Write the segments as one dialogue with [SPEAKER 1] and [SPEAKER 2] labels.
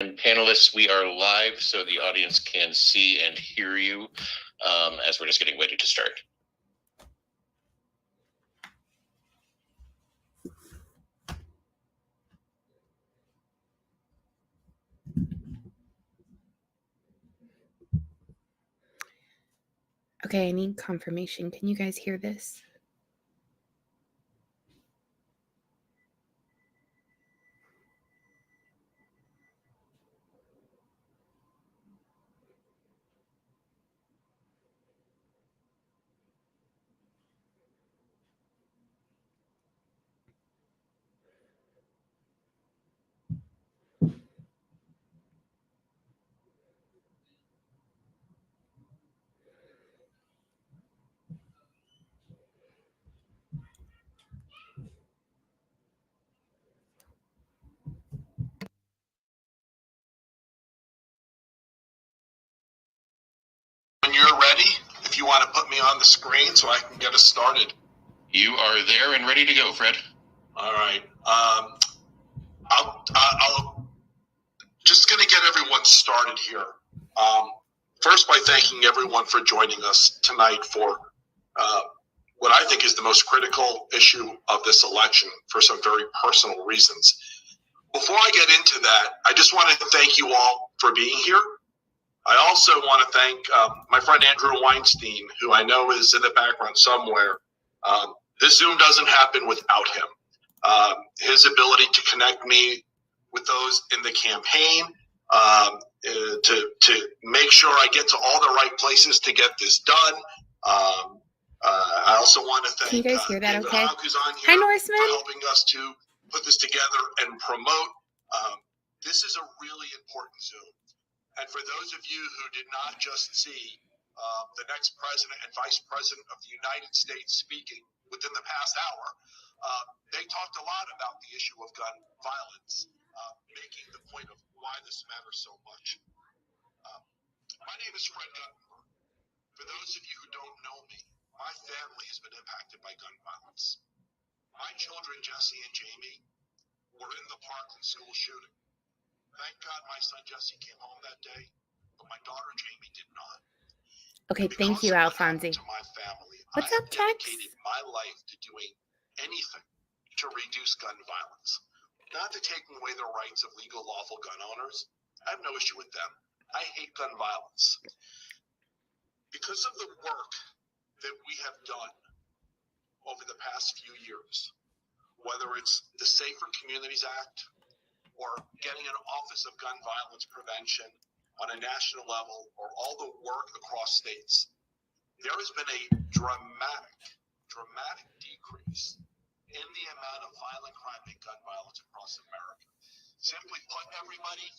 [SPEAKER 1] And panelists, we are live so the audience can see and hear you as we're just getting ready to start.
[SPEAKER 2] Okay, I need confirmation. Can you guys hear this?
[SPEAKER 3] When you're ready, if you want to put me on the screen so I can get us started.
[SPEAKER 1] You are there and ready to go, Fred.
[SPEAKER 3] All right. I'll just going to get everyone started here. First, by thanking everyone for joining us tonight for what I think is the most critical issue of this election for some very personal reasons. Before I get into that, I just want to thank you all for being here. I also want to thank my friend Andrew Weinstein, who I know is in the background somewhere. This Zoom doesn't happen without him. His ability to connect me with those in the campaign, to make sure I get to all the right places to get this done. I also want to thank
[SPEAKER 2] Can you guys hear that
[SPEAKER 3] David
[SPEAKER 2] okay?
[SPEAKER 3] Hogg, who's on here,
[SPEAKER 2] Hi, Norseman.
[SPEAKER 3] for helping us to put this together and promote. This is a really important Zoom. And for those of you who did not just see the next president and vice president of the United States speaking within the past hour, they talked a lot about the issue of gun violence, making the point of why this matters so much. My name is Fred Guttenberg. For those of you who don't know me, my family has been impacted by gun violence. My children, Jesse and Jamie, were in the Parkland school shooting. Thank God my son Jesse came home that day, but my daughter Jamie did not.
[SPEAKER 2] Okay, thank you, Alfonsi.
[SPEAKER 3] To my family,
[SPEAKER 2] What's
[SPEAKER 3] I
[SPEAKER 2] up,
[SPEAKER 3] have
[SPEAKER 2] Tex?
[SPEAKER 3] dedicated my life to doing anything to reduce gun violence. Not to taking away the rights of legal, lawful gun owners. I have no issue with them. I hate gun violence. Because of the work that we have done over the past few years, whether it's the Safer Communities Act, or getting an Office of Gun Violence Prevention on a national level, or all the work across states, there has been a dramatic decrease in the amount of violent crime and gun violence across America. Simply put, everybody,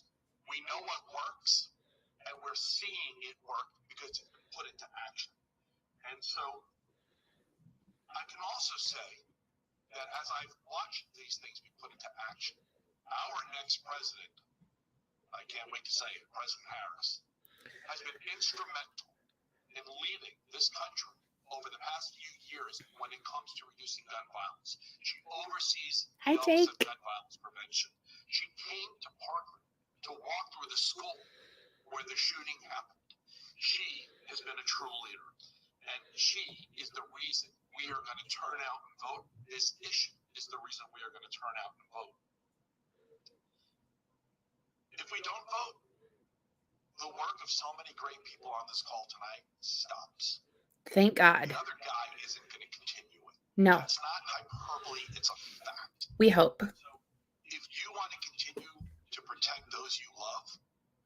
[SPEAKER 3] we know what works, and we're seeing it work because it's been put into action. And so I can also say that as I've watched these things be put into action, our next president, I can't wait to say it, President Harris, has been instrumental in leading this country over the past few years when it comes to reducing gun violence. She oversees the Office of Gun Violence Prevention. She came to Parkland to walk through the school where the shooting happened. She has been a true leader, and she is the reason we are going to turn out and vote. This issue is the reason we are going to turn out and vote. If we don't vote, the work of so many great people on this call tonight stops.
[SPEAKER 2] Thank God.
[SPEAKER 3] The other guy isn't going to continue it.
[SPEAKER 2] No.
[SPEAKER 3] That's not hyperbole, it's a fact.
[SPEAKER 2] We hope.
[SPEAKER 3] So if you want to continue to protect those you love,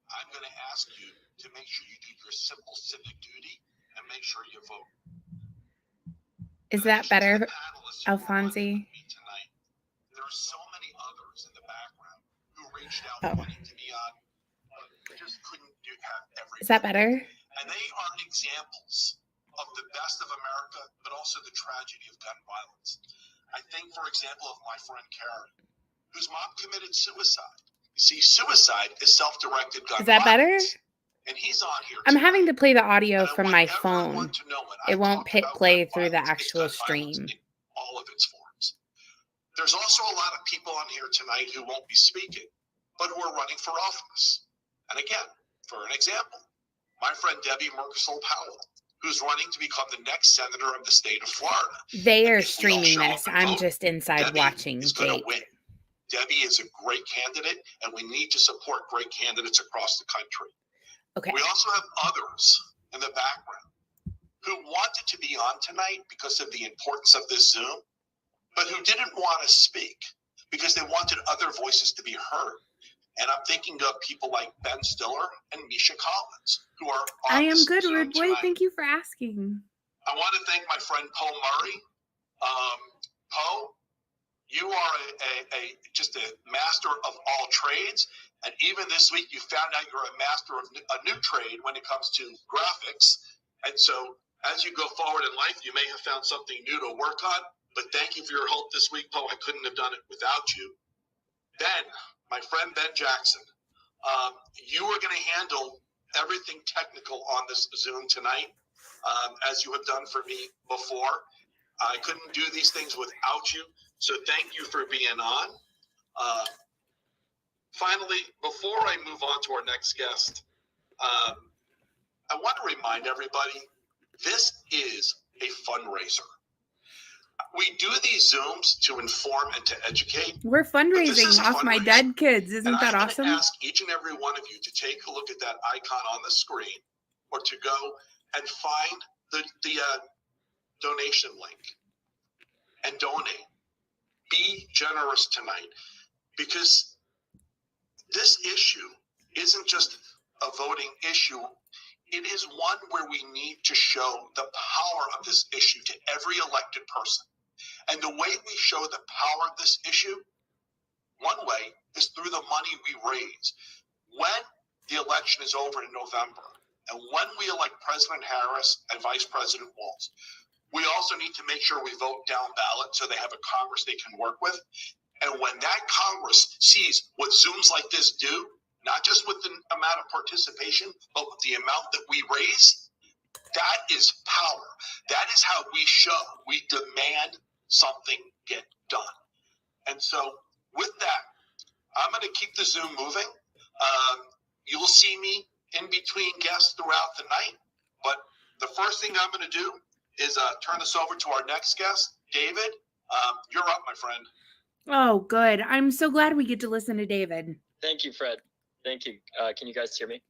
[SPEAKER 3] I'm going to ask you to make sure you do your simple civic duty and make sure you vote.
[SPEAKER 2] Is that better, Alfonsi?
[SPEAKER 3] There are so many others in the background who reached out wanting to be on, but just couldn't have everything.
[SPEAKER 2] Is that better?
[SPEAKER 3] And they are examples of the best of America, but also the tragedy of gun violence. I think, for example, of my friend Karen, whose mom committed suicide. You see, suicide is self-directed gun violence.
[SPEAKER 2] Is that better?
[SPEAKER 3] And he's on here
[SPEAKER 2] I'm
[SPEAKER 3] tonight.
[SPEAKER 2] having to play the audio from my phone.
[SPEAKER 3] To know
[SPEAKER 2] It won't hit play through the actual stream.
[SPEAKER 3] In all of its forms. There's also a lot of people on here tonight who won't be speaking, but who are running for office. And again, for an example, my friend Debbie Merkersol Powell, who's running to become the next senator of the state of Florida.
[SPEAKER 2] They are
[SPEAKER 3] If we all
[SPEAKER 2] streaming
[SPEAKER 3] show up
[SPEAKER 2] this.
[SPEAKER 3] and
[SPEAKER 2] I'm
[SPEAKER 3] vote,
[SPEAKER 2] just inside
[SPEAKER 3] Debbie
[SPEAKER 2] watching
[SPEAKER 3] is going to
[SPEAKER 2] Jake.
[SPEAKER 3] win. Debbie is a great candidate, and we need to support great candidates across the country.
[SPEAKER 2] Okay.
[SPEAKER 3] We also have others in the background who wanted to be on tonight because of the importance of this Zoom, but who didn't want to speak because they wanted other voices to be heard. And I'm thinking of people like Ben Stiller and Misha Collins, who are on
[SPEAKER 2] I am
[SPEAKER 3] this
[SPEAKER 2] good,
[SPEAKER 3] Zoom
[SPEAKER 2] Rude Boy.
[SPEAKER 3] tonight.
[SPEAKER 2] Thank you for asking.
[SPEAKER 3] I want to thank my friend Poe Murray. Poe, you are just a master of all trades. And even this week, you found out you're a master of a new trade when it comes to graphics. And so as you go forward in life, you may have found something new to work on. But thank you for your help this week, Poe. I couldn't have done it without you. Ben, my friend Ben Jackson, you are going to handle everything technical on this Zoom tonight, as you have done for me before. I couldn't do these things without you, so thank you for being on. Finally, before I move on to our next guest, I want to remind everybody, this is a fundraiser. We do these Zooms to inform and to educate.
[SPEAKER 2] We're fundraising off my dead kids. Isn't that awesome?
[SPEAKER 3] I'm going to ask each and every one of you to take a look at that icon on the screen, or to go and find the donation link and donate. Be generous tonight, because this issue isn't just a voting issue. It is one where we need to show the power of this issue to every elected person. And the way we show the power of this issue, one way, is through the money we raise. When the election is over in November, and when we elect President Harris and Vice President Walz, we also need to make sure we vote down ballot so they have a Congress they can work with. And when that Congress sees what Zooms like this do, not just with the amount of participation, but with the amount that we raise, that is power. That is how we show we demand something get done. And so with that, I'm going to keep the Zoom moving. You'll see me in between guests throughout the night. But the first thing I'm going to do is turn this over to our next guest. David, you're up, my friend.
[SPEAKER 2] Oh, good. I'm so glad we get to listen to David.
[SPEAKER 4] Thank you, Fred. Thank you. Can you guys hear me?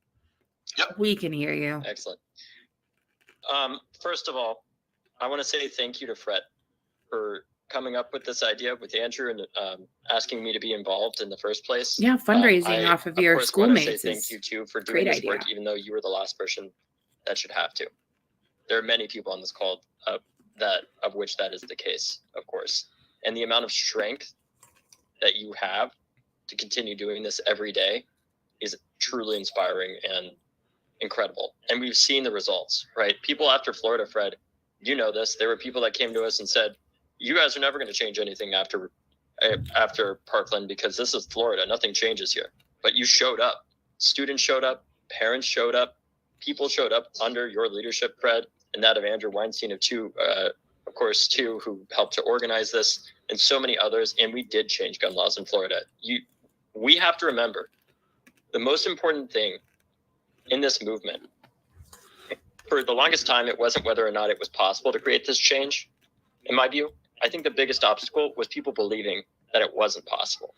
[SPEAKER 3] Yep.
[SPEAKER 2] We can hear you.
[SPEAKER 4] Excellent. First of all, I want to say thank you to Fred for coming up with this idea with Andrew and asking me to be involved in the first place.
[SPEAKER 2] Yeah, fundraising
[SPEAKER 4] I,
[SPEAKER 2] off of your
[SPEAKER 4] course, want to say
[SPEAKER 2] schoolmates
[SPEAKER 4] thank
[SPEAKER 2] is
[SPEAKER 4] you too for doing
[SPEAKER 2] great
[SPEAKER 4] this work,
[SPEAKER 2] idea.
[SPEAKER 4] even though you were the last person that should have to. There are many people on this call of which that is the case, of course. And the amount of strength that you have to continue doing this every day is truly inspiring and incredible. And we've seen the results, right? People after Florida, Fred, you know this. There were people that came to us and said, you guys are never going to change anything after Parkland, because this is Florida. Nothing changes here. But you showed up. Students showed up. Parents showed up. People showed up under your leadership, Fred, and that of Andrew Weinstein, of course, too, who helped to organize this, and so many others. And we did change gun laws in Florida. We have to remember the most important thing in this movement. For the longest time, it wasn't whether or not it was possible to create this change. In my view, I think the biggest obstacle was people believing that it wasn't possible.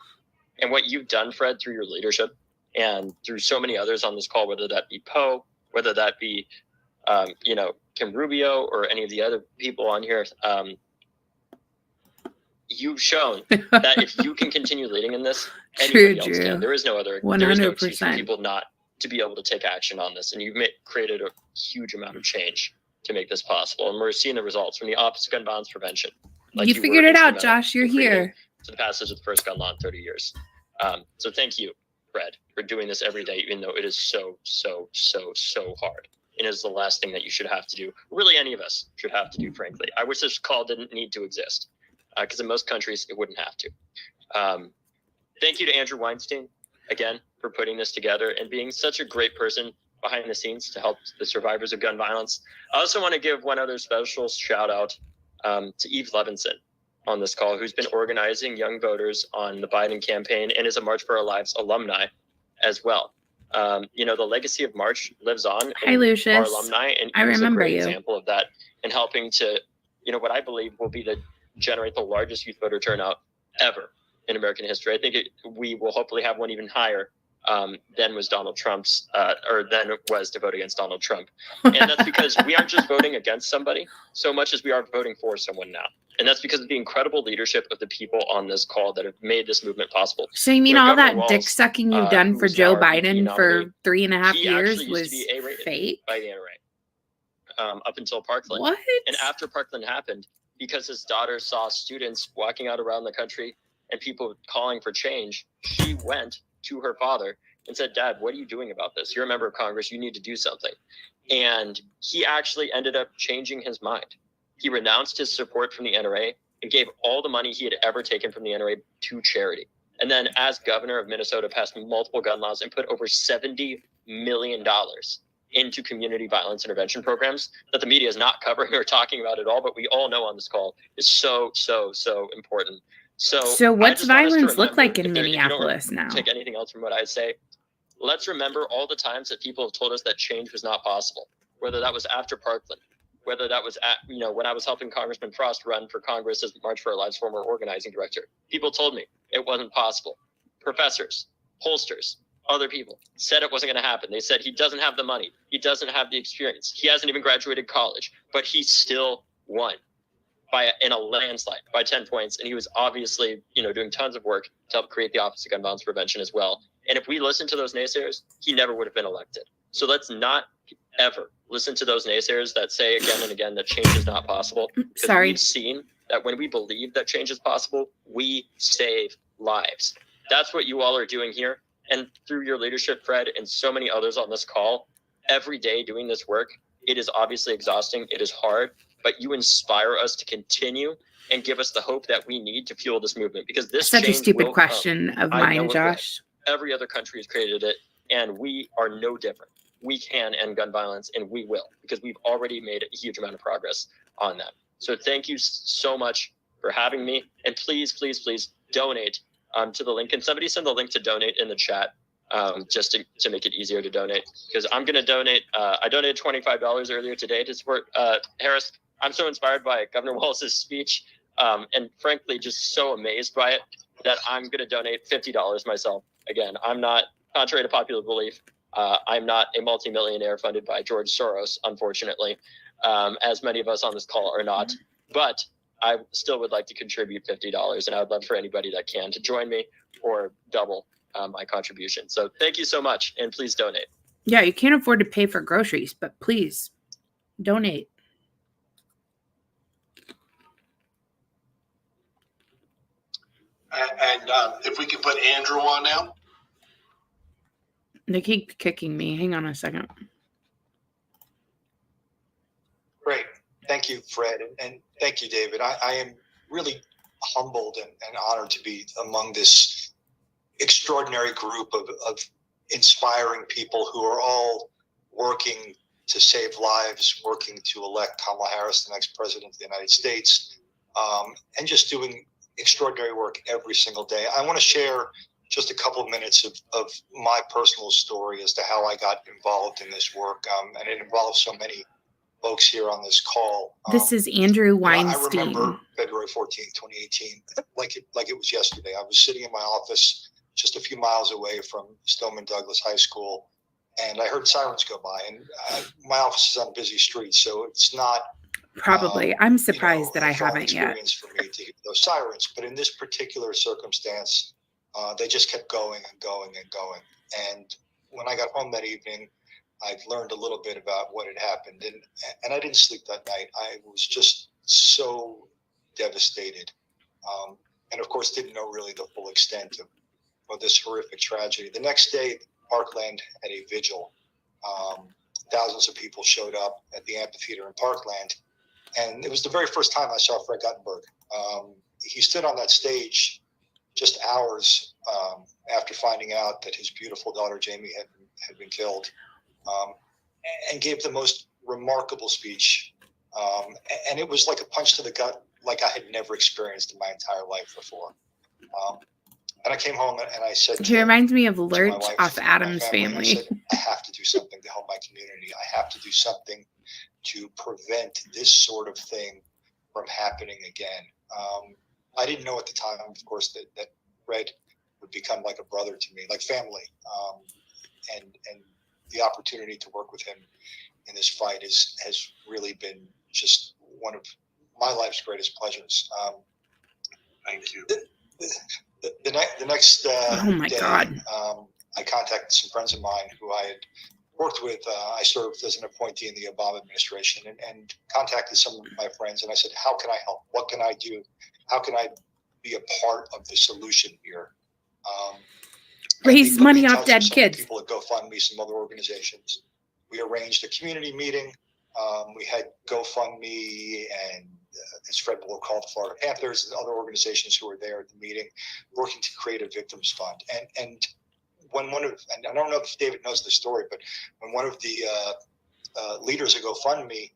[SPEAKER 4] And what you've done, Fred, through your leadership and through so many others on this call, whether that be Poe, whether that be, Kim Rubio or any of the other people on here, you've shown that if you can continue leading in this, anybody else can. There is no other. There is no excuse for people not to be able to take action on this. And you've created a huge amount of change to make this possible. And we're seeing the results from the Office of Gun Violence Prevention.
[SPEAKER 2] You figured it out, Josh. You're here.
[SPEAKER 4] To the passage of the first gun law in 30 years. So thank you, Fred, for doing this every day, even though it is so, so, so, so hard. It is the last thing that you should have to do. Really, any of us should have to do, frankly. I wish this call didn't need to exist, because in most countries, it wouldn't have to. Thank you to Andrew Weinstein, again, for putting this together and being such a great person behind the scenes to help the survivors of gun violence. I also want to give one other special shout out to Eve Levinson. on this call who's been organizing young voters on the Biden campaign and is a March for Our Lives alumni as well. The legacy of March lives on
[SPEAKER 2] Hi,
[SPEAKER 4] in
[SPEAKER 2] Lucius.
[SPEAKER 4] our alumni, and
[SPEAKER 2] I
[SPEAKER 4] he's
[SPEAKER 2] remember
[SPEAKER 4] a great
[SPEAKER 2] you.
[SPEAKER 4] example of that in helping to, what I believe will be generate the largest youth voter turnout ever in American history. I think we will hopefully have one even higher than was Donald Trump's, or than it was to vote against Donald Trump. And that's because we aren't just voting against somebody so much as we are voting for someone now. And that's because of the incredible leadership of the people on this call that have made this movement possible.
[SPEAKER 2] So you mean all
[SPEAKER 4] Governor
[SPEAKER 2] that
[SPEAKER 4] Walz,
[SPEAKER 2] dick sucking you've done for
[SPEAKER 4] who's
[SPEAKER 2] Joe
[SPEAKER 4] now our VP
[SPEAKER 2] Biden for
[SPEAKER 4] nominee,
[SPEAKER 2] 3.5
[SPEAKER 4] he
[SPEAKER 2] years
[SPEAKER 4] actually used
[SPEAKER 2] was
[SPEAKER 4] to be A-rated
[SPEAKER 2] fake?
[SPEAKER 4] by the NRA up until Parkland.
[SPEAKER 2] What?
[SPEAKER 4] And after Parkland happened, because his daughter saw students walking out around the country and people calling for change, she went to her father and said, "Dad, what are you doing about this? You're a member of Congress. You need to do something." And he actually ended up changing his mind. He renounced his support from the NRA and gave all the money he had ever taken from the NRA to charity. And then as governor of Minnesota, passed multiple gun laws and put over $70 million into community violence intervention programs that the media is not covering or talking about at all, but we all know on this call is so, so, so important. So
[SPEAKER 2] So
[SPEAKER 4] I
[SPEAKER 2] what's
[SPEAKER 4] just want us to
[SPEAKER 2] violence look
[SPEAKER 4] remember,
[SPEAKER 2] like in
[SPEAKER 4] if you don't
[SPEAKER 2] Minneapolis now?
[SPEAKER 4] take anything else from what I say, let's remember all the times that people have told us that change was not possible, whether that was after Parkland, whether that was at, when I was helping Congressman Frost run for Congress as March for Our Lives former organizing director. People told me it wasn't possible. Professors, pollsters, other people said it wasn't going to happen. They said he doesn't have the money. He doesn't have the experience. He hasn't even graduated college, but he still won in a landslide by 10 points. And he was obviously, doing tons of work to help create the Office of Gun Violence Prevention as well. And if we listened to those naysayers, he never would have been elected. So let's not ever listen to those naysayers that say again and again that change is not possible.
[SPEAKER 2] Sorry.
[SPEAKER 4] We've seen that when we believe that change is possible, we save lives. That's what you all are doing here. And through your leadership, Fred, and so many others on this call, every day doing this work, it is obviously exhausting. It is hard, but you inspire us to continue and give us the hope that we need to fuel this movement, because this
[SPEAKER 2] Such a
[SPEAKER 4] change
[SPEAKER 2] stupid
[SPEAKER 4] will
[SPEAKER 2] question of
[SPEAKER 4] I know
[SPEAKER 2] mine,
[SPEAKER 4] it will.
[SPEAKER 2] Josh.
[SPEAKER 4] Every other country has created it, and we are no different. We can end gun violence, and we will, because we've already made a huge amount of progress on that. So thank you so much for having me, and please, please, please donate to the link. And somebody send the link to donate in the chat, just to make it easier to donate, because I'm going to donate. I donated $25 earlier today to support Harris. I'm so inspired by Governor Walz's speech, and frankly, just so amazed by it that I'm going to donate $50 myself. Again, I'm not, contrary to popular belief, I'm not a multimillionaire funded by George Soros, unfortunately, as many of us on this call are not. But I still would like to contribute $50, and I would love for anybody that can to join me or double my contribution. So thank you so much, and please donate.
[SPEAKER 2] Yeah, you can't afford to pay for groceries, but please donate.
[SPEAKER 3] And if we can put Andrew on now.
[SPEAKER 2] They keep kicking me. Hang on a second.
[SPEAKER 5] Great. Thank you, Fred. And thank you, David. I am really humbled and honored to be among this extraordinary group of inspiring people who are all working to save lives, working to elect Kamala Harris, the next president of the United States, and just doing extraordinary work every single day. I want to share just a couple of minutes of my personal story as to how I got involved in this work. And it involves so many folks here on this call.
[SPEAKER 2] This is Andrew Weinstein.
[SPEAKER 5] I remember February 14th, 2018, like it was yesterday. I was sitting in my office just a few miles away from Stoneman Douglas High School, and I heard sirens go by. And my office is on a busy street, so it's not
[SPEAKER 2] Probably. I'm surprised that I
[SPEAKER 5] a fun
[SPEAKER 2] haven't yet.
[SPEAKER 5] experience for me to hear those sirens. But in this particular circumstance, they just kept going and going and going. And when I got home that evening, I learned a little bit about what had happened, and I didn't sleep that night. I was just so devastated, and of course didn't know really the full extent of this horrific tragedy. The next day, Parkland had a vigil. Thousands of people showed up at the amphitheater in Parkland, and it was the very first time I saw Fred Guttenberg. He stood on that stage just hours after finding out that his beautiful daughter Jamie had been killed, and gave the most remarkable speech. And it was like a punch to the gut like I had never experienced in my entire life before. And I came home and I said,
[SPEAKER 2] He reminds me of
[SPEAKER 5] to my
[SPEAKER 2] Lurch
[SPEAKER 5] wife
[SPEAKER 2] off
[SPEAKER 5] and my
[SPEAKER 2] Adam's
[SPEAKER 5] I
[SPEAKER 2] Family.
[SPEAKER 5] said, I have to do something to help my community. I have to do something to prevent this sort of thing from happening again. I didn't know at the time, of course, that Fred would become like a brother to me, like family. And the opportunity to work with him in this fight has really been just one of my life's greatest pleasures.
[SPEAKER 3] Thank you.
[SPEAKER 5] The next
[SPEAKER 2] Oh my
[SPEAKER 5] day,
[SPEAKER 2] God.
[SPEAKER 5] I contacted some friends of mine who I had worked with. I served as an appointee in the Obama administration and contacted some of my friends. And I said, how can I help? What can I do? How can I be a part of the solution here?
[SPEAKER 2] Raise money off dead kids.
[SPEAKER 5] People at GoFundMe, some other organizations. We arranged a community meeting. We had GoFundMe and as Fred will call the Florida Panthers and other organizations who were there at the meeting, working to create a victims fund. And when and I don't know if David knows the story, but when one of the leaders of GoFundMe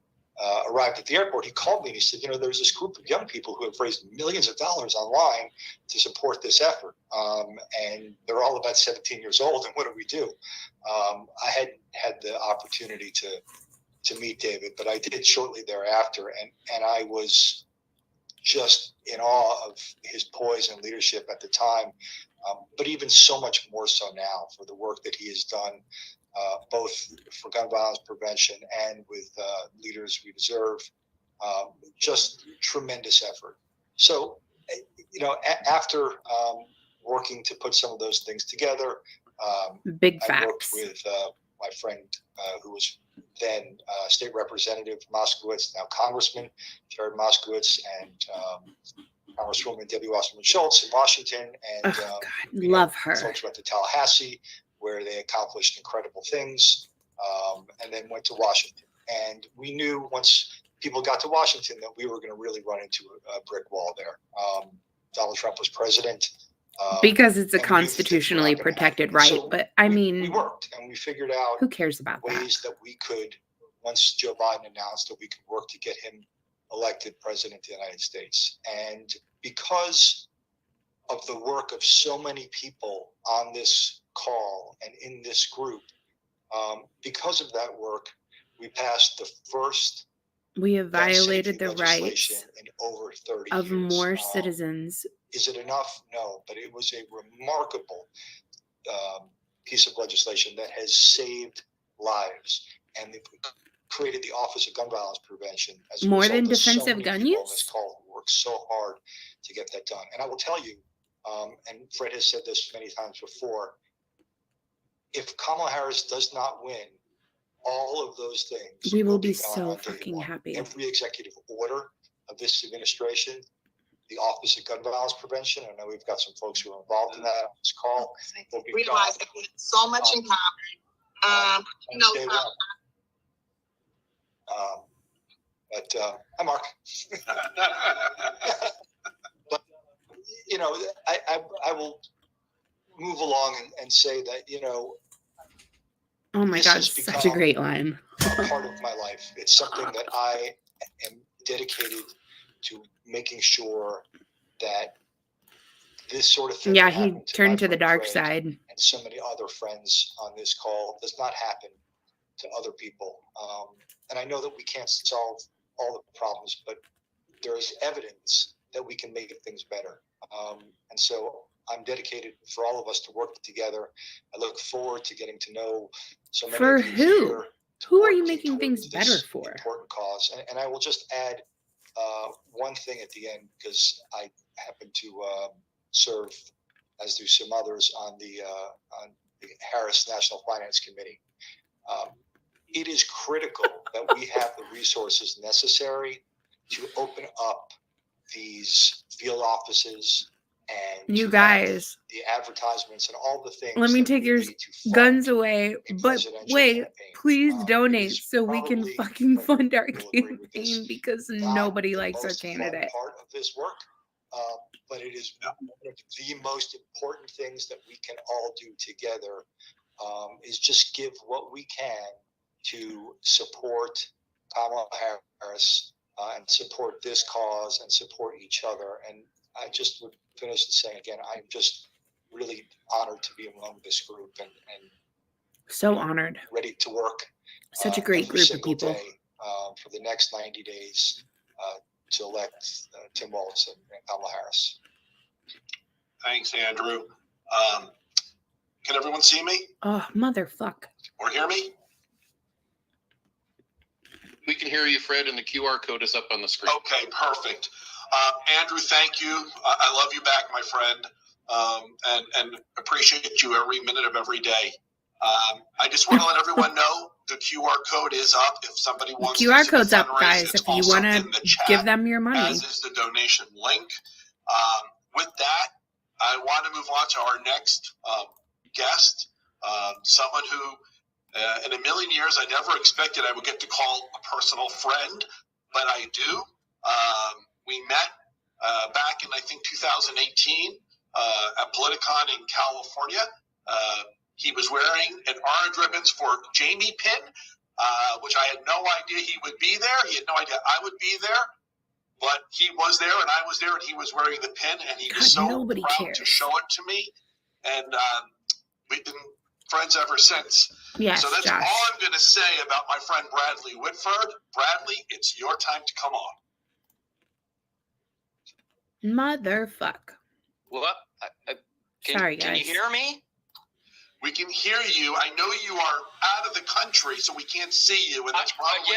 [SPEAKER 5] arrived at the airport, he called me and he said, there's this group of young people who have raised millions of dollars online to support this effort. And they're all about 17 years old. And what do we do? I hadn't had the opportunity to meet David, but I did shortly thereafter. And I was just in awe of his poise and leadership at the time, but even so much more so now for the work that he has done, both for gun violence prevention and with Leaders We Deserve. Just tremendous effort. So, after working to put some of those things together,
[SPEAKER 2] Big
[SPEAKER 5] I worked
[SPEAKER 2] facts.
[SPEAKER 5] with my friend who was then State Representative Moskowitz, now Congressman Jared Moskowitz, and Congresswoman Debbie Wasserman Schultz in Washington. And
[SPEAKER 2] Oh, God, love her.
[SPEAKER 5] Folks went to Tallahassee, where they accomplished incredible things, and then went to Washington. And we knew once people got to Washington that we were going to really run into a brick wall there. Donald Trump was president.
[SPEAKER 2] Because it's a
[SPEAKER 5] and we knew that things were
[SPEAKER 2] constitutionally
[SPEAKER 5] not gonna
[SPEAKER 2] protected
[SPEAKER 5] happen.
[SPEAKER 2] right.
[SPEAKER 5] So
[SPEAKER 2] But I
[SPEAKER 5] we
[SPEAKER 2] mean,
[SPEAKER 5] worked and we figured out
[SPEAKER 2] who cares about that?
[SPEAKER 5] ways that we could, once Joe Biden announced that we could work to get him elected president of the United States. And because of the work of so many people on this call and in this group, because of that work, we passed the first
[SPEAKER 2] We have
[SPEAKER 5] gun
[SPEAKER 2] violated
[SPEAKER 5] safety
[SPEAKER 2] the
[SPEAKER 5] legislation
[SPEAKER 2] rights
[SPEAKER 5] in over 30
[SPEAKER 2] of
[SPEAKER 5] years.
[SPEAKER 2] more citizens.
[SPEAKER 5] Is it enough? No, but it was a remarkable piece of legislation that has saved lives, and they've created the Office of Gun Violence Prevention as a
[SPEAKER 2] More
[SPEAKER 5] result
[SPEAKER 2] than
[SPEAKER 5] of so
[SPEAKER 2] defensive
[SPEAKER 5] many
[SPEAKER 2] gun
[SPEAKER 5] people on
[SPEAKER 2] use?
[SPEAKER 5] this call who worked so hard to get that done. And I will tell you, and Fred has said this many times before, if Kamala Harris does not win all of those things,
[SPEAKER 2] We will
[SPEAKER 5] will
[SPEAKER 2] be
[SPEAKER 5] gone
[SPEAKER 2] so
[SPEAKER 5] on day
[SPEAKER 2] fucking
[SPEAKER 5] one.
[SPEAKER 2] happy.
[SPEAKER 5] Every executive order of this administration, the Office of Gun Violence Prevention, I know we've got some folks who are involved in that on this call, will be
[SPEAKER 6] realize that we have so much in common.
[SPEAKER 5] day one. But hi, Mark. But I will move along and say that
[SPEAKER 2] Oh my
[SPEAKER 5] this
[SPEAKER 2] God,
[SPEAKER 5] has
[SPEAKER 2] such a
[SPEAKER 5] become
[SPEAKER 2] great line.
[SPEAKER 5] a part of my life. It's something that I am dedicated to making sure that this sort of thing.
[SPEAKER 2] Yeah,
[SPEAKER 5] that
[SPEAKER 2] he
[SPEAKER 5] happened to
[SPEAKER 2] turned
[SPEAKER 5] my
[SPEAKER 2] to the
[SPEAKER 5] friend
[SPEAKER 2] dark
[SPEAKER 5] Fred
[SPEAKER 2] side.
[SPEAKER 5] and so many other friends on this call does not happen to other people. And I know that we can't solve all the problems, but there is evidence that we can make things better. And so I'm dedicated for all of us to work together. I look forward to getting to know so many
[SPEAKER 2] For
[SPEAKER 5] of you
[SPEAKER 2] who?
[SPEAKER 5] here.
[SPEAKER 2] Who are you
[SPEAKER 5] working
[SPEAKER 2] making
[SPEAKER 5] towards
[SPEAKER 2] things
[SPEAKER 5] this
[SPEAKER 2] better for?
[SPEAKER 5] Important cause. And I will just add one thing at the end, because I happen to serve, as do some others, on the Harris National Finance Committee. It is critical that we have the resources necessary to open up these field offices and
[SPEAKER 2] You
[SPEAKER 5] to
[SPEAKER 2] guys,
[SPEAKER 5] have the advertisements and all the things.
[SPEAKER 2] let me
[SPEAKER 5] that
[SPEAKER 2] take
[SPEAKER 5] we
[SPEAKER 2] your
[SPEAKER 5] need to fund
[SPEAKER 2] guns away.
[SPEAKER 5] a
[SPEAKER 2] But
[SPEAKER 5] presidential
[SPEAKER 2] wait,
[SPEAKER 5] campaign.
[SPEAKER 2] please
[SPEAKER 5] It
[SPEAKER 2] donate
[SPEAKER 5] is
[SPEAKER 2] so we can
[SPEAKER 5] probably,
[SPEAKER 2] fucking
[SPEAKER 5] Fred,
[SPEAKER 2] fund our
[SPEAKER 5] you'll agree with this,
[SPEAKER 2] campaign because
[SPEAKER 5] not
[SPEAKER 2] nobody
[SPEAKER 5] the
[SPEAKER 2] likes our
[SPEAKER 5] most fun
[SPEAKER 2] candidate.
[SPEAKER 5] part of this work, but it is one of the most important things that we can all do together, is just give what we can to support Kamala Harris and support this cause and support each other. And I just would finish to say again, I'm just really honored to be among this group and
[SPEAKER 2] So honored.
[SPEAKER 5] ready to work.
[SPEAKER 2] Such a great
[SPEAKER 5] every
[SPEAKER 2] group of
[SPEAKER 5] single
[SPEAKER 2] people.
[SPEAKER 5] day, for the next 90 days to elect Tim Walz and Kamala Harris.
[SPEAKER 3] Thanks, Andrew. Can everyone see me
[SPEAKER 2] Oh, motherfuck.
[SPEAKER 3] or hear me?
[SPEAKER 1] We can hear you, Fred, and the QR code is up on the screen.
[SPEAKER 3] Okay, perfect. Andrew, thank you. I love you back, my friend, and appreciate you every minute of every day. I just want to let everyone know the QR code is up. If somebody wants to
[SPEAKER 2] QR
[SPEAKER 3] do the
[SPEAKER 2] code's up,
[SPEAKER 3] fundraise,
[SPEAKER 2] guys.
[SPEAKER 3] it's
[SPEAKER 2] If you
[SPEAKER 3] also
[SPEAKER 2] want
[SPEAKER 3] in the
[SPEAKER 2] to
[SPEAKER 3] chat,
[SPEAKER 2] give them your money.
[SPEAKER 3] as is the donation link. With that, I want to move on to our next guest, someone who, in a million years, I never expected I would get to call a personal friend, but I do. We met back in, I think, 2018 at Politicon in California. He was wearing an orange ribbons for Jamie pin, which I had no idea he would be there. He had no idea I would be there. But he was there, and I was there, and he was wearing the pin, and he was
[SPEAKER 2] God,
[SPEAKER 3] so
[SPEAKER 2] nobody
[SPEAKER 3] proud
[SPEAKER 2] cares.
[SPEAKER 3] to show it to me. And we've been friends ever since.
[SPEAKER 2] Yes,
[SPEAKER 3] So that's
[SPEAKER 2] Josh.
[SPEAKER 3] all I'm going to say about my friend Bradley Whitford. Bradley, it's your time to come on.
[SPEAKER 2] Motherfuck.
[SPEAKER 7] What?
[SPEAKER 2] Sorry,
[SPEAKER 7] Can you
[SPEAKER 2] guys.
[SPEAKER 7] hear me?
[SPEAKER 3] We can hear you. I know you are out of the country, so we can't see you, and that's probably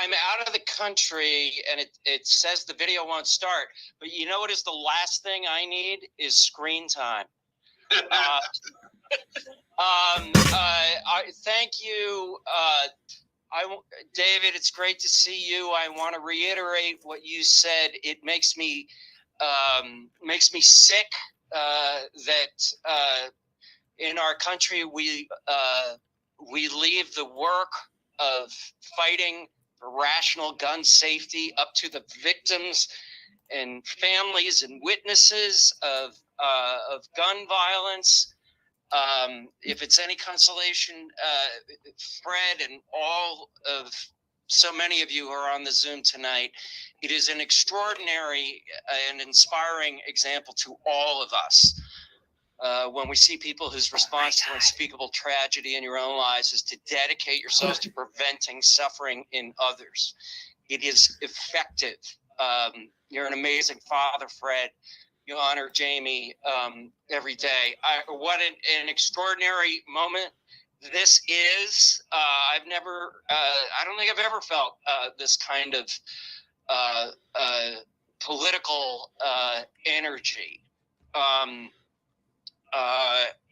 [SPEAKER 7] I'm out of the country, and it says the video won't start. But you know what is the last thing I need is screen time. I thank you, David. It's great to see you. I want to reiterate what you said. It makes me sick that in our country we leave the work of fighting for rational gun safety up to the victims and families and witnesses of gun violence. If it's any consolation, Fred and all of so many of you who are on the Zoom tonight, it is an extraordinary and inspiring example to all of us. When we see people whose response to unspeakable tragedy in your own lives is to dedicate yourselves to preventing suffering in others. It is effective. You're an amazing father, Fred. You honor Jamie every day. What an extraordinary moment this is. I don't think I've ever felt this kind of political energy.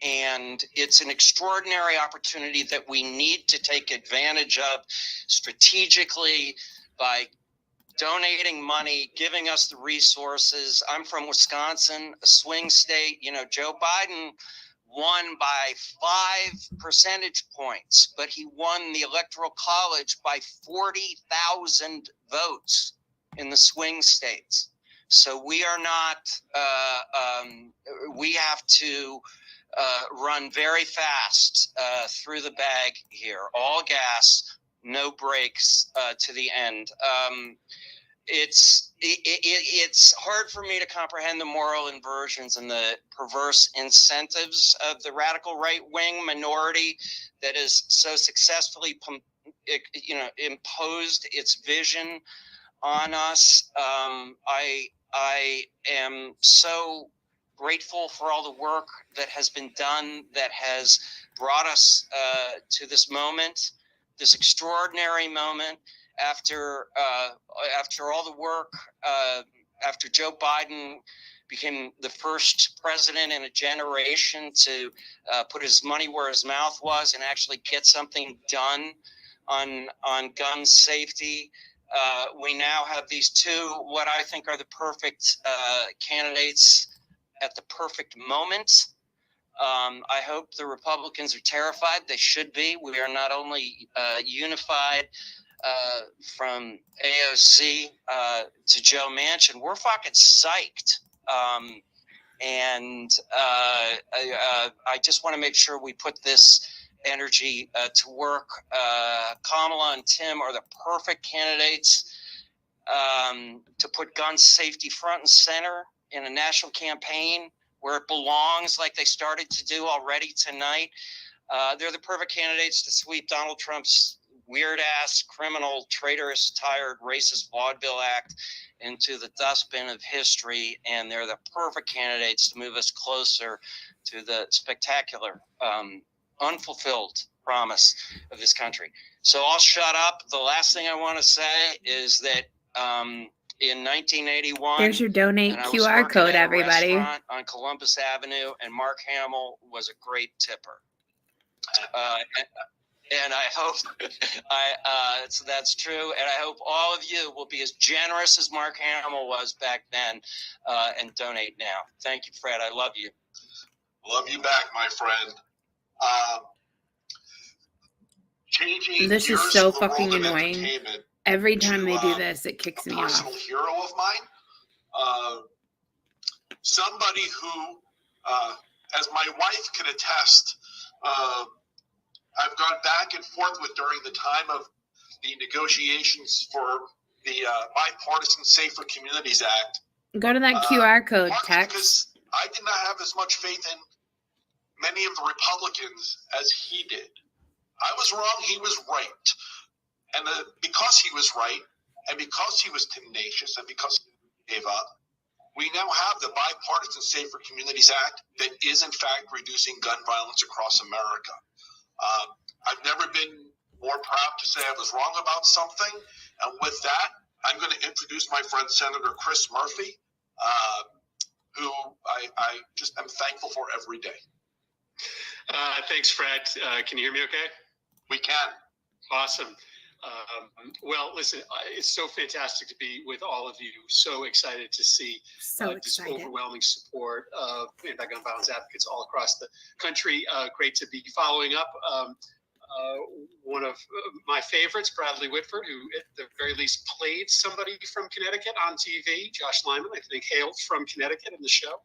[SPEAKER 7] And it's an extraordinary opportunity that we need to take advantage of strategically by donating money, giving us the resources. I'm from Wisconsin, a swing state. You know, Joe Biden won by 5 percentage points, but he won the Electoral College by 40,000 votes in the swing states. So we are not, we have to run very fast through the bag here. All gas, no brakes to the end. It's hard for me to comprehend the moral inversions and the perverse incentives of the radical right-wing minority that has so successfully, imposed its vision on us. I am so grateful for all the work that has been done that has brought us to this moment, this extraordinary moment. After all the work, after Joe Biden became the first president in a generation to put his money where his mouth was and actually get something done on gun safety, we now have these two, what I think are the perfect candidates at the perfect moment. I hope the Republicans are terrified. They should be. We are not only unified from AOC to Joe Manchin, we're fucking psyched. And I just want to make sure we put this energy to work. Kamala and Tim are the perfect candidates. to put gun safety front and center in a national campaign where it belongs, like they started to do already tonight. They're the perfect candidates to sweep Donald Trump's weird-ass, criminal, traitorous, tired, racist vaudeville act into the dustbin of history, and they're the perfect candidates to move us closer to the spectacular, unfulfilled promise of this country. So I'll shut up. The last thing I want to say is that in 1981,
[SPEAKER 2] There's your donate
[SPEAKER 7] and I was
[SPEAKER 2] QR
[SPEAKER 7] working
[SPEAKER 2] code,
[SPEAKER 7] at a
[SPEAKER 2] everybody.
[SPEAKER 7] restaurant on Columbus Avenue, and Mark Hamill was a great tipper. And I hope so that's true. And I hope all of you will be as generous as Mark Hamill was back then and donate now. Thank you, Fred. I love you.
[SPEAKER 3] Love you back, my friend. Changing
[SPEAKER 2] This is
[SPEAKER 3] gears
[SPEAKER 2] so
[SPEAKER 3] to the world
[SPEAKER 2] fucking
[SPEAKER 3] of
[SPEAKER 2] annoying.
[SPEAKER 3] entertainment,
[SPEAKER 2] Every time they do
[SPEAKER 3] to,
[SPEAKER 2] this, it kicks
[SPEAKER 3] a
[SPEAKER 2] me off.
[SPEAKER 3] personal hero of mine, somebody who, as my wife can attest, I've gone back and forth with during the time of the negotiations for the Bipartisan Safer Communities Act.
[SPEAKER 2] Go to that QR code,
[SPEAKER 3] Partly
[SPEAKER 2] text.
[SPEAKER 3] because I did not have as much faith in many of the Republicans as he did. I was wrong, he was right. And because he was right, and because he was tenacious, and because he gave up, we now have the Bipartisan Safer Communities Act that is, in fact, reducing gun violence across America. I've never been more proud to say I was wrong about something. And with that, I'm going to introduce my friend, Senator Chris Murphy, who I just am thankful for every day.
[SPEAKER 8] Thanks, Fred. Can you hear me okay?
[SPEAKER 3] We can.
[SPEAKER 8] Awesome. Well, listen, it's so fantastic to be with all of you. So excited to see this overwhelming support of anti-gun violence advocates all across the country. Great to be following up. One of my favorites, Bradley Whitford, who at the very least played somebody from Connecticut on TV. Josh Lyman, I think, hailed from Connecticut in the show.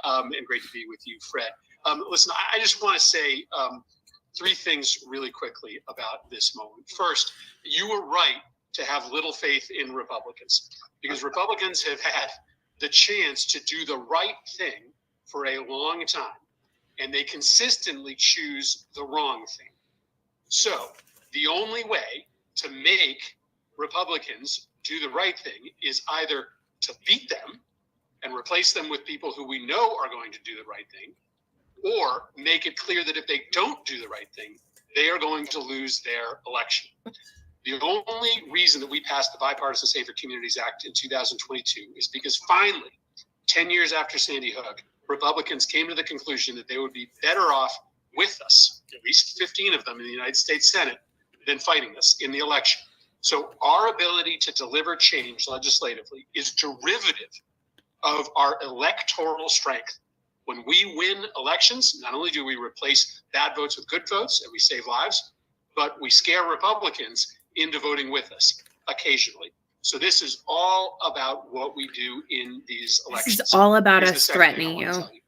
[SPEAKER 8] And great to be with you, Fred. Listen, I just want to say three things really quickly about this moment. First, you were right to have little faith in Republicans, because Republicans have had the chance to do the right thing for a long time, and they consistently choose the wrong thing. So the only way to make Republicans do the right thing is either to beat them and replace them with people who we know are going to do the right thing, or make it clear that if they don't do the right thing, they are going to lose their election. The only reason that we passed the Bipartisan Safer Communities Act in 2022 is because finally, 10 years after Sandy Hook, Republicans came to the conclusion that they would be better off with us, at least 15 of them in the United States Senate, than fighting us in the election. So our ability to deliver change legislatively is derivative of our electoral strength. When we win elections, not only do we replace bad votes with good votes and we save lives, but we scare Republicans into voting with us occasionally. So this is all about what we do in these elections.
[SPEAKER 2] This is all about
[SPEAKER 8] Here's
[SPEAKER 2] us
[SPEAKER 8] the second thing
[SPEAKER 2] threatening
[SPEAKER 8] I wanna
[SPEAKER 2] you.
[SPEAKER 8] tell you.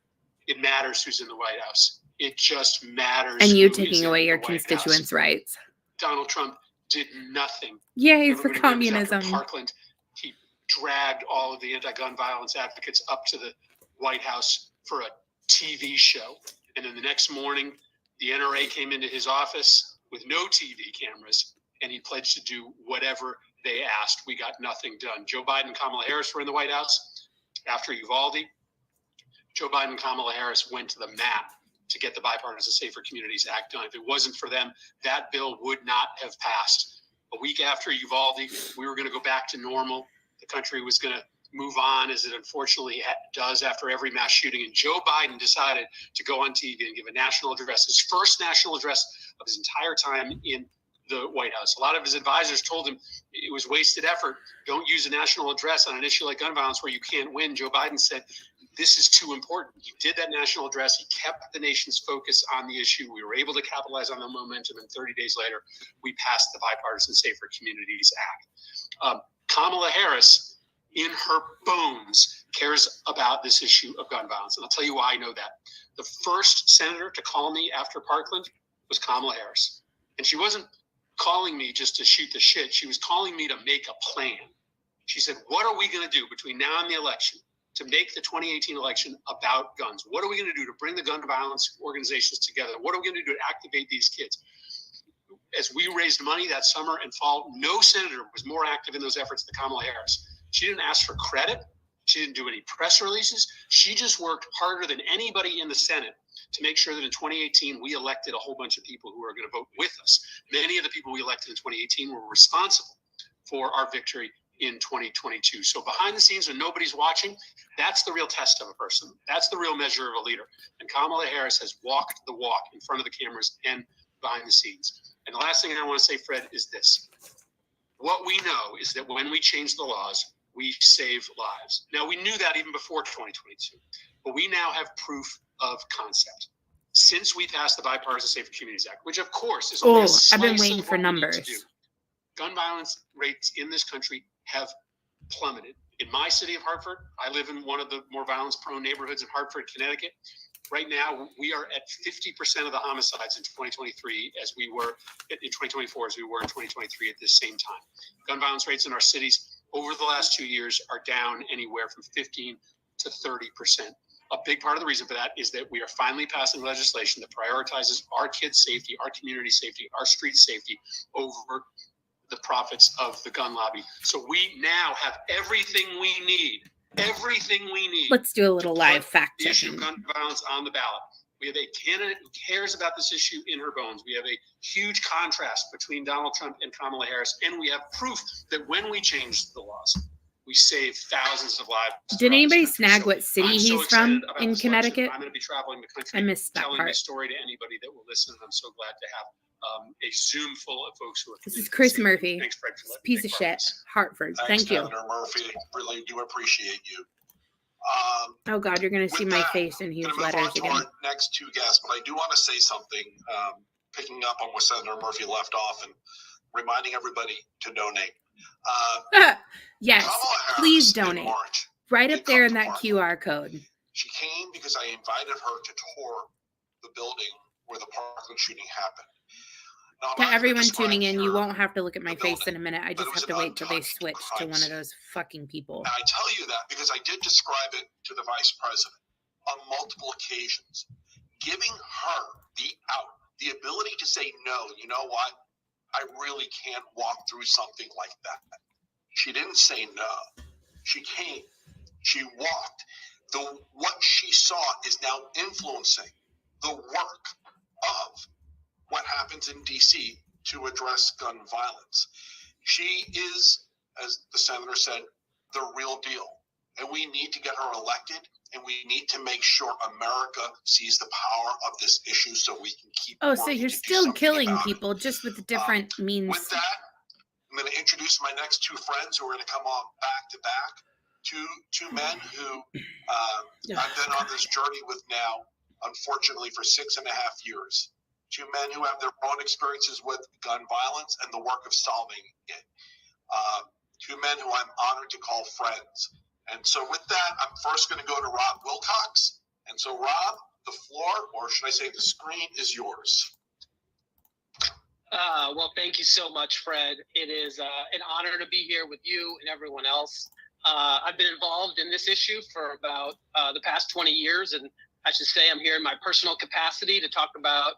[SPEAKER 8] It matters who's in the White House. It just matters.
[SPEAKER 2] And you
[SPEAKER 8] who is
[SPEAKER 2] taking
[SPEAKER 8] in
[SPEAKER 2] away
[SPEAKER 8] the
[SPEAKER 2] your
[SPEAKER 8] White House.
[SPEAKER 2] constituents' rights.
[SPEAKER 8] Donald Trump did nothing.
[SPEAKER 2] Yay for
[SPEAKER 8] Everybody remembers after
[SPEAKER 2] communism.
[SPEAKER 8] Parkland, he dragged all of the anti-gun violence advocates up to the White House for a TV show. And then the next morning, the NRA came into his office with no TV cameras, and he pledged to do whatever they asked. We got nothing done. Joe Biden and Kamala Harris were in the White House after Uvalde. Joe Biden and Kamala Harris went to the map to get the Bipartisan Safer Communities Act done. If it wasn't for them, that bill would not have passed. A week after Uvalde, we were going to go back to normal. The country was going to move on, as it unfortunately does after every mass shooting. And Joe Biden decided to go on TV and give a national address, his first national address of his entire time in the White House. A lot of his advisors told him it was wasted effort. Don't use a national address on an issue like gun violence where you can't win. Joe Biden said, this is too important. He did that national address. He kept the nation's focus on the issue. We were able to capitalize on the momentum, and 30 days later, we passed the Bipartisan Safer Communities Act. Kamala Harris, in her bones, cares about this issue of gun violence. And I'll tell you why I know that. The first senator to call me after Parkland was Kamala Harris. And she wasn't calling me just to shoot the shit. She was calling me to make a plan. She said, what are we going to do between now and the election to make the 2018 election about guns? What are we going to do to bring the gun violence organizations together? What are we going to do to activate these kids? As we raised money that summer and fall, no senator was more active in those efforts than Kamala Harris. She didn't ask for credit. She didn't do any press releases. She just worked harder than anybody in the Senate to make sure that in 2018, we elected a whole bunch of people who are going to vote with us. Many of the people we elected in 2018 were responsible for our victory in 2022. So behind the scenes, when nobody's watching, that's the real test of a person. That's the real measure of a leader. And Kamala Harris has walked the walk in front of the cameras and behind the scenes. And the last thing I want to say, Fred, is this. What we know is that when we change the laws, we save lives. Now, we knew that even before 2022, but we now have proof of concept. Since we passed the Bipartisan Safer Communities Act, which of course is only a slice
[SPEAKER 2] I've been waiting
[SPEAKER 8] of
[SPEAKER 2] for
[SPEAKER 8] what we need to
[SPEAKER 2] numbers.
[SPEAKER 8] do. Gun violence rates in this country have plummeted. In my city of Hartford, I live in one of the more violence-prone neighborhoods in Hartford, Connecticut. Right now, we are at 50% of the homicides in 2023 as we were in 2024 as we were in 2023 at this same time. Gun violence rates in our cities over the last 2 years are down anywhere from 15 to 30%. A big part of the reason for that is that we are finally passing legislation that prioritizes our kids' safety, our community safety, our street safety over the profits of the gun lobby. So we now have everything we need.
[SPEAKER 2] Let's do a little live fact
[SPEAKER 8] The issue
[SPEAKER 2] checking.
[SPEAKER 8] of gun violence on the ballot. We have a candidate who cares about this issue in her bones. We have a huge contrast between Donald Trump and Kamala Harris, and we have proof that when we change the laws, we save thousands of lives.
[SPEAKER 2] Did anybody
[SPEAKER 8] throughout this country.
[SPEAKER 2] snag
[SPEAKER 8] So
[SPEAKER 2] what city
[SPEAKER 8] I'm so
[SPEAKER 2] he's
[SPEAKER 8] excited
[SPEAKER 2] from
[SPEAKER 8] about
[SPEAKER 2] in
[SPEAKER 8] this election.
[SPEAKER 2] Connecticut?
[SPEAKER 8] I'm going to be traveling the country,
[SPEAKER 2] I missed that
[SPEAKER 8] telling
[SPEAKER 2] part.
[SPEAKER 8] my story to anybody that will listen, and I'm so glad to have a Zoom full of folks who are.
[SPEAKER 2] This is
[SPEAKER 8] committed to
[SPEAKER 2] Chris
[SPEAKER 8] safety.
[SPEAKER 2] Murphy.
[SPEAKER 8] Thanks, Fred, for letting me
[SPEAKER 2] Piece
[SPEAKER 8] take
[SPEAKER 2] of
[SPEAKER 8] part in
[SPEAKER 2] shit.
[SPEAKER 8] this.
[SPEAKER 2] Hartford.
[SPEAKER 3] Thanks,
[SPEAKER 2] Thank you.
[SPEAKER 3] Senator Murphy. Really do appreciate you.
[SPEAKER 2] Oh God, you're gonna see
[SPEAKER 3] With
[SPEAKER 2] my
[SPEAKER 3] that,
[SPEAKER 2] face in
[SPEAKER 3] I'm
[SPEAKER 2] huge
[SPEAKER 3] going to move
[SPEAKER 2] letters
[SPEAKER 3] on to
[SPEAKER 2] again.
[SPEAKER 3] our next two guests, but I do want to say something, picking up on where Senator Murphy left off and reminding everybody to donate.
[SPEAKER 2] Yes,
[SPEAKER 3] Kamala Harris
[SPEAKER 2] please
[SPEAKER 3] in
[SPEAKER 2] donate.
[SPEAKER 3] March,
[SPEAKER 2] Right
[SPEAKER 3] did
[SPEAKER 2] up there
[SPEAKER 3] come
[SPEAKER 2] in
[SPEAKER 3] to
[SPEAKER 2] that
[SPEAKER 3] Parkland.
[SPEAKER 2] QR code.
[SPEAKER 3] She came because I invited her to tour the building where the Parkland shooting happened. Now, I'm
[SPEAKER 2] To
[SPEAKER 3] not gonna
[SPEAKER 2] everyone
[SPEAKER 3] describe
[SPEAKER 2] tuning in, you
[SPEAKER 3] here,
[SPEAKER 2] won't have to look at my
[SPEAKER 3] the
[SPEAKER 2] face
[SPEAKER 3] building,
[SPEAKER 2] in a minute. I
[SPEAKER 3] but
[SPEAKER 2] just
[SPEAKER 3] it was
[SPEAKER 2] have to
[SPEAKER 3] an
[SPEAKER 2] wait till they
[SPEAKER 3] untouched
[SPEAKER 2] switch to
[SPEAKER 3] crime
[SPEAKER 2] one of
[SPEAKER 3] scene.
[SPEAKER 2] those fucking people.
[SPEAKER 3] And I tell you that because I did describe it to the vice president on multiple occasions, giving her the ability to say, no, you know what? I really can't walk through something like that. She didn't say no. She came. She walked. What she saw is now influencing the work of what happens in D.C. to address gun violence. She is, as the senator said, the real deal. And we need to get her elected, and we need to make sure America sees the power of this issue so we can keep
[SPEAKER 2] Oh, so
[SPEAKER 3] working
[SPEAKER 2] you're
[SPEAKER 3] to do
[SPEAKER 2] still
[SPEAKER 3] something
[SPEAKER 2] killing
[SPEAKER 3] about it.
[SPEAKER 2] people just with different means.
[SPEAKER 3] With that, I'm going to introduce my next two friends who are going to come on back to back. Two men who I've been on this journey with now, unfortunately, for 6.5 years. Two men who have their own experiences with gun violence and the work of solving it. Two men who I'm honored to call friends. And so with that, I'm first going to go to Rob Wilcox. And so, Rob, the floor, or should I say the screen, is yours.
[SPEAKER 9] Well, thank you so much, Fred. It is an honor to be here with you and everyone else. I've been involved in this issue for about the past 20 years, and I should say I'm here in my personal capacity to talk about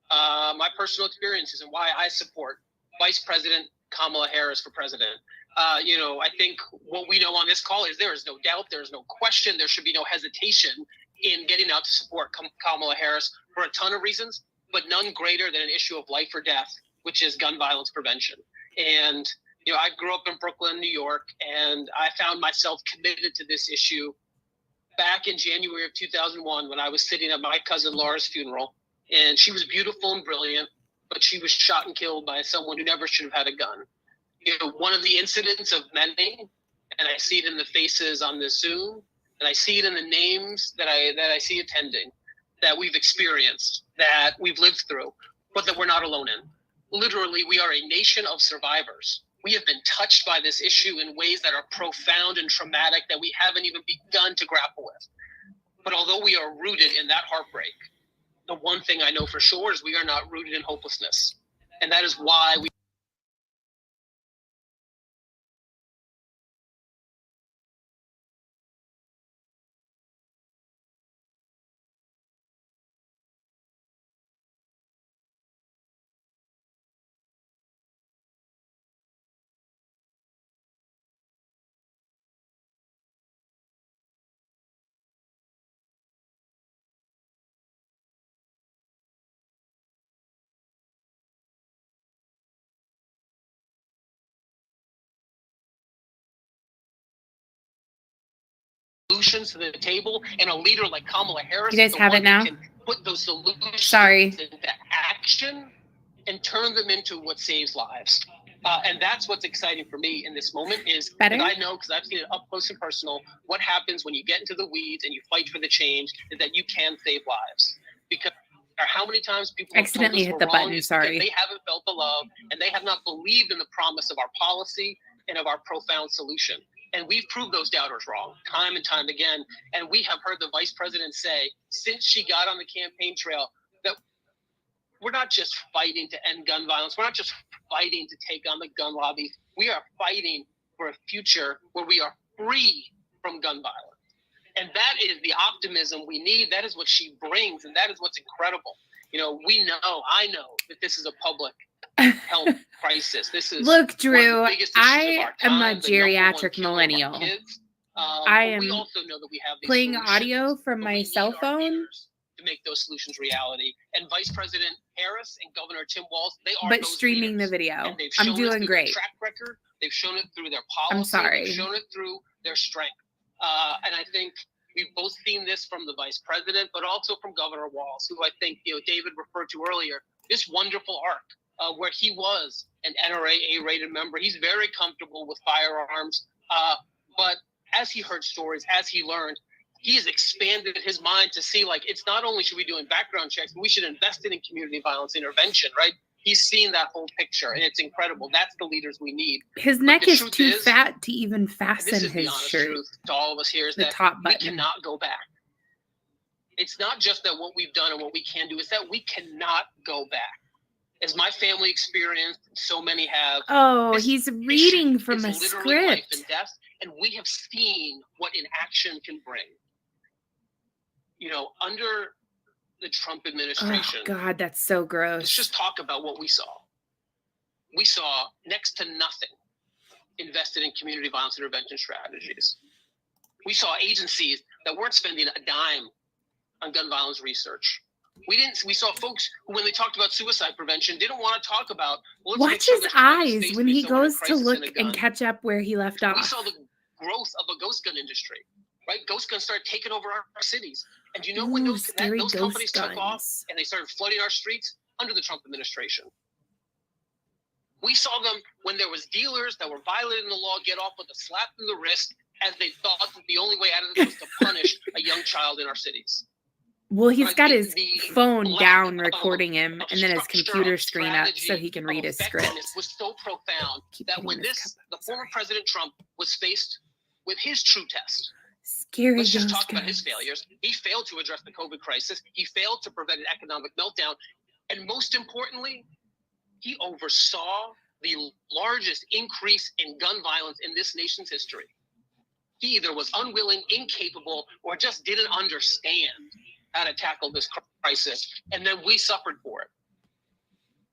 [SPEAKER 9] my personal experiences and why I support Vice President Kamala Harris for president. I think what we know on this call is there is no doubt, there is no question, there should be no hesitation in getting out to support Kamala Harris for a ton of reasons, but none greater than an issue of life or death, which is gun violence prevention. And, I grew up in Brooklyn, New York, and I found myself committed to this issue back in January of 2001 when I was sitting at my cousin Laura's funeral. And she was beautiful and brilliant, but she was shot and killed by someone who never should have had a gun. One of the incidents of many, and I see it in the faces on this Zoom, and I see it in the names that I see attending, that we've experienced, that we've lived through, but that we're not alone in. Literally, we are a nation of survivors. We have been touched by this issue in ways that are profound and traumatic that we haven't even begun to grapple with. But although we are rooted in that heartbreak, the one thing I know for sure is we are not rooted in hopelessness. And that is why we solutions to the table, and a leader like Kamala Harris.
[SPEAKER 2] You guys
[SPEAKER 9] is the
[SPEAKER 2] have
[SPEAKER 9] one
[SPEAKER 2] it now?
[SPEAKER 9] who can put those solutions
[SPEAKER 2] Sorry.
[SPEAKER 9] into action and turn them into what saves lives. And that's what's exciting for me in this moment is that
[SPEAKER 2] Better?
[SPEAKER 9] I know, because I've seen it up close and personal, what happens when you get into the weeds and you fight for the change is that you can save lives. Because how many times people have told
[SPEAKER 2] Accidentally
[SPEAKER 9] us
[SPEAKER 2] hit
[SPEAKER 9] we're
[SPEAKER 2] the
[SPEAKER 9] wrong
[SPEAKER 2] button,
[SPEAKER 9] is because
[SPEAKER 2] sorry.
[SPEAKER 9] they haven't felt the love and they have not believed in the promise of our policy and of our profound solution. And we've proved those doubters wrong time and time again. And we have heard the vice president say, since she got on the campaign trail, that we're not just fighting to end gun violence. We're not just fighting to take on the gun lobby. We are fighting for a future where we are free from gun violence. And that is the optimism we need. That is what she brings. And that is what's incredible. You know, I know that this is a public health crisis. This is
[SPEAKER 2] Look,
[SPEAKER 9] one
[SPEAKER 2] Drew,
[SPEAKER 9] of the biggest issues
[SPEAKER 2] I
[SPEAKER 9] of our
[SPEAKER 2] am a
[SPEAKER 9] time, the number one
[SPEAKER 2] geriatric
[SPEAKER 9] killer of our
[SPEAKER 2] millennial.
[SPEAKER 9] kids.
[SPEAKER 2] I
[SPEAKER 9] But we
[SPEAKER 2] am
[SPEAKER 9] also know that we have these
[SPEAKER 2] playing
[SPEAKER 9] solutions,
[SPEAKER 2] audio from
[SPEAKER 9] but
[SPEAKER 2] my
[SPEAKER 9] we
[SPEAKER 2] cell
[SPEAKER 9] need our
[SPEAKER 2] phone,
[SPEAKER 9] leaders to make those solutions reality. And Vice President Harris and Governor Tim Walz, they are
[SPEAKER 2] but
[SPEAKER 9] those
[SPEAKER 2] streaming the
[SPEAKER 9] leaders.
[SPEAKER 2] video.
[SPEAKER 9] And they've
[SPEAKER 2] I'm
[SPEAKER 9] shown it
[SPEAKER 2] doing
[SPEAKER 9] through
[SPEAKER 2] great.
[SPEAKER 9] their track record. They've shown it through their policy.
[SPEAKER 2] I'm sorry.
[SPEAKER 9] They've shown it through their strength. And I think we've both seen this from the Vice President, but also from Governor Walz, who I think David referred to earlier. This wonderful arc where he was an NRA A-rated member. He's very comfortable with firearms, but as he heard stories, as he learned, he has expanded his mind to see, like, it's not only should we be doing background checks, but we should invest in community violence intervention, right? He's seen that whole picture, and it's incredible. That's the leaders we need.
[SPEAKER 2] His neck
[SPEAKER 9] the
[SPEAKER 2] is
[SPEAKER 9] truth
[SPEAKER 2] too
[SPEAKER 9] is,
[SPEAKER 2] fat to even
[SPEAKER 9] This
[SPEAKER 2] fasten
[SPEAKER 9] is the
[SPEAKER 2] his
[SPEAKER 9] honest
[SPEAKER 2] shirt.
[SPEAKER 9] truth to all of us here is
[SPEAKER 2] The
[SPEAKER 9] that
[SPEAKER 2] top
[SPEAKER 9] we
[SPEAKER 2] button.
[SPEAKER 9] cannot go back. It's not just that what we've done and what we can do, it's that we cannot go back. As my family experienced, so many have.
[SPEAKER 2] Oh,
[SPEAKER 9] This
[SPEAKER 2] he's
[SPEAKER 9] issue
[SPEAKER 2] reading from a
[SPEAKER 9] is literally life
[SPEAKER 2] script.
[SPEAKER 9] and death, and we have seen what inaction can bring. You know, under the Trump
[SPEAKER 2] Oh,
[SPEAKER 9] administration,
[SPEAKER 2] God, that's so
[SPEAKER 9] let's
[SPEAKER 2] gross.
[SPEAKER 9] just talk about what we saw. We saw next to nothing invested in community violence intervention strategies. We saw agencies that weren't spending a dime on gun violence research. We saw folks who, when they talked about suicide prevention, didn't want to talk about. Well, let's make
[SPEAKER 2] Watch
[SPEAKER 9] sure
[SPEAKER 2] his
[SPEAKER 9] there's private
[SPEAKER 2] eyes
[SPEAKER 9] space
[SPEAKER 2] when
[SPEAKER 9] for
[SPEAKER 2] he
[SPEAKER 9] someone in
[SPEAKER 2] goes to
[SPEAKER 9] crisis
[SPEAKER 2] look
[SPEAKER 9] and a
[SPEAKER 2] and
[SPEAKER 9] gun.
[SPEAKER 2] catch up where he left
[SPEAKER 9] We
[SPEAKER 2] off.
[SPEAKER 9] saw the growth of a ghost gun industry, right? Ghost guns started taking over our cities. And do you know when
[SPEAKER 2] Ooh,
[SPEAKER 9] those
[SPEAKER 2] scary
[SPEAKER 9] companies
[SPEAKER 2] ghost
[SPEAKER 9] took off
[SPEAKER 2] guns.
[SPEAKER 9] and they started flooding our streets? Under the Trump administration. We saw them when there was dealers that were violating the law get off with a slap in the wrist as they thought that the only way out of this was to punish a young child in our cities.
[SPEAKER 2] Well, he's
[SPEAKER 9] But I
[SPEAKER 2] got
[SPEAKER 9] think
[SPEAKER 2] his
[SPEAKER 9] the
[SPEAKER 2] phone
[SPEAKER 9] lack
[SPEAKER 2] down
[SPEAKER 9] of-
[SPEAKER 2] recording him,
[SPEAKER 9] of
[SPEAKER 2] and then his
[SPEAKER 9] structure,
[SPEAKER 2] computer
[SPEAKER 9] of
[SPEAKER 2] screen up so
[SPEAKER 9] strategy,
[SPEAKER 2] he can
[SPEAKER 9] of
[SPEAKER 2] read his script.
[SPEAKER 9] effectiveness was so profound
[SPEAKER 2] Keep
[SPEAKER 9] that
[SPEAKER 2] hitting
[SPEAKER 9] when
[SPEAKER 2] this
[SPEAKER 9] the
[SPEAKER 2] cup.
[SPEAKER 9] former
[SPEAKER 2] Sorry.
[SPEAKER 9] President Trump was faced with his true test,
[SPEAKER 2] Scary
[SPEAKER 9] let's just
[SPEAKER 2] ghost
[SPEAKER 9] talk about his
[SPEAKER 2] guns.
[SPEAKER 9] failures. He failed to address the COVID crisis. He failed to prevent an economic meltdown. And most importantly, he oversaw the largest increase in gun violence in this nation's history. He either was unwilling, incapable, or just didn't understand how to tackle this crisis. And then we suffered for it.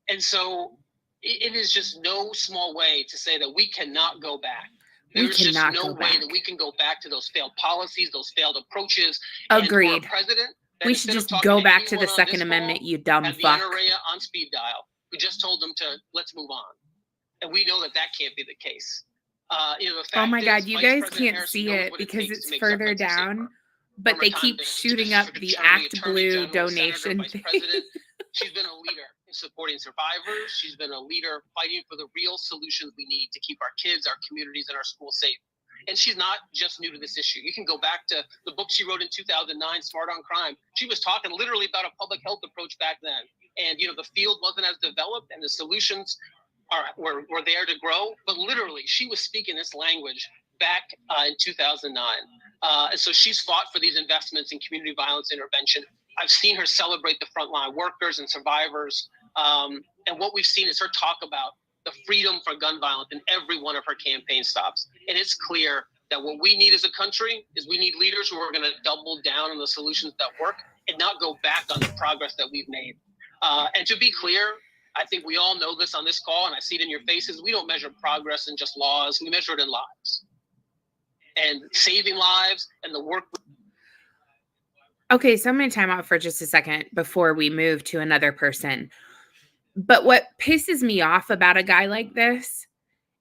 [SPEAKER 9] And so it is just no small way to say that we cannot go back.
[SPEAKER 2] We
[SPEAKER 9] There's just
[SPEAKER 2] cannot
[SPEAKER 9] no
[SPEAKER 2] go
[SPEAKER 9] way
[SPEAKER 2] back.
[SPEAKER 9] that we can go back to those failed policies, those failed approaches. And for a
[SPEAKER 2] Agreed.
[SPEAKER 9] president that
[SPEAKER 2] We
[SPEAKER 9] instead
[SPEAKER 2] should
[SPEAKER 9] of
[SPEAKER 2] just
[SPEAKER 9] talking
[SPEAKER 2] go back to
[SPEAKER 9] anyone
[SPEAKER 2] the
[SPEAKER 9] on
[SPEAKER 2] Second
[SPEAKER 9] this
[SPEAKER 2] Amendment,
[SPEAKER 9] call,
[SPEAKER 2] you dumb
[SPEAKER 9] had the
[SPEAKER 2] fuck.
[SPEAKER 9] NRA on speed dial. We just told them to let's move on. And we know that that can't be the case. The
[SPEAKER 2] Oh
[SPEAKER 9] fact
[SPEAKER 2] my
[SPEAKER 9] is,
[SPEAKER 2] God, you
[SPEAKER 9] Vice
[SPEAKER 2] guys
[SPEAKER 9] President
[SPEAKER 2] can't
[SPEAKER 9] Harris
[SPEAKER 2] see
[SPEAKER 9] knows
[SPEAKER 2] it
[SPEAKER 9] what it
[SPEAKER 2] because
[SPEAKER 9] takes
[SPEAKER 2] it's
[SPEAKER 9] to make our
[SPEAKER 2] further
[SPEAKER 9] country safer.
[SPEAKER 2] down, but
[SPEAKER 9] From
[SPEAKER 2] they
[SPEAKER 9] her time
[SPEAKER 2] keep
[SPEAKER 9] being
[SPEAKER 2] shooting up
[SPEAKER 9] District
[SPEAKER 2] the
[SPEAKER 9] Attorney,
[SPEAKER 2] Act
[SPEAKER 9] Attorney
[SPEAKER 2] Blue
[SPEAKER 9] General,
[SPEAKER 2] donation
[SPEAKER 9] Senator, Vice
[SPEAKER 2] thing.
[SPEAKER 9] President. She's been a leader in supporting survivors. She's been a leader fighting for the real solutions we need to keep our kids, our communities, and our schools safe. And she's not just new to this issue. You can go back to the book she wrote in 2009, Smart on Crime. She was talking literally about a public health approach back then. And, the field wasn't as developed and the solutions were there to grow. But literally, she was speaking this language back in 2009. And so she's fought for these investments in community violence intervention. I've seen her celebrate the frontline workers and survivors. And what we've seen is her talk about the freedom for gun violence in every one of her campaign stops. And it's clear that what we need as a country is we need leaders who are going to double down on the solutions that work and not go back on the progress that we've made. And to be clear, I think we all know this on this call, and I see it in your faces. We don't measure progress in just laws. We measure it in lives. And saving lives and the work.
[SPEAKER 2] Okay, so I'm going to time out for just a second before we move to another person. But what pisses me off about a guy like this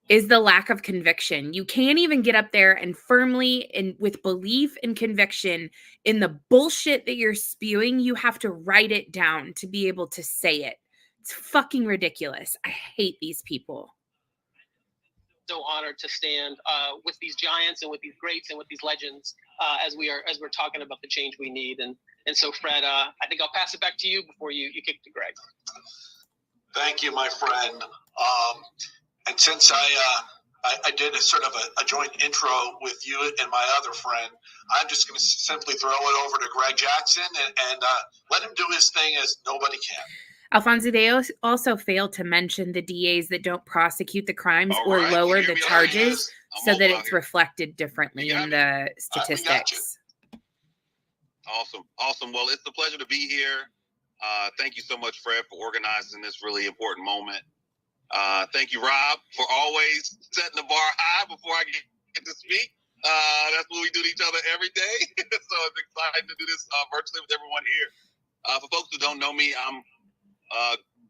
[SPEAKER 2] is the lack of conviction. You can't even get up there and firmly and with belief and conviction in the bullshit that you're spewing. You have to write it down to be able to say it. It's fucking ridiculous. I hate these people.
[SPEAKER 9] So honored to stand with these giants and with these greats and with these legends as we're talking about the change we need. And so, Fred, I think I'll pass it back to you before you kick to Greg.
[SPEAKER 3] Thank you, my friend. And since I did a sort of a joint intro with you and my other friend, I'm just going to simply throw it over to Greg Jackson and let him do his thing as nobody can.
[SPEAKER 2] Alfonso, they also failed to mention the DAs that don't prosecute the crimes or lower the charges so that it's reflected differently in the statistics.
[SPEAKER 10] Awesome. Well, it's a pleasure to be here. Thank you so much, Fred, for organizing this really important moment. Thank you, Rob, for always setting the bar high before I get to speak. That's what we do to each other every day. So it's exciting to do this virtually with everyone here. For folks who don't know me, I'm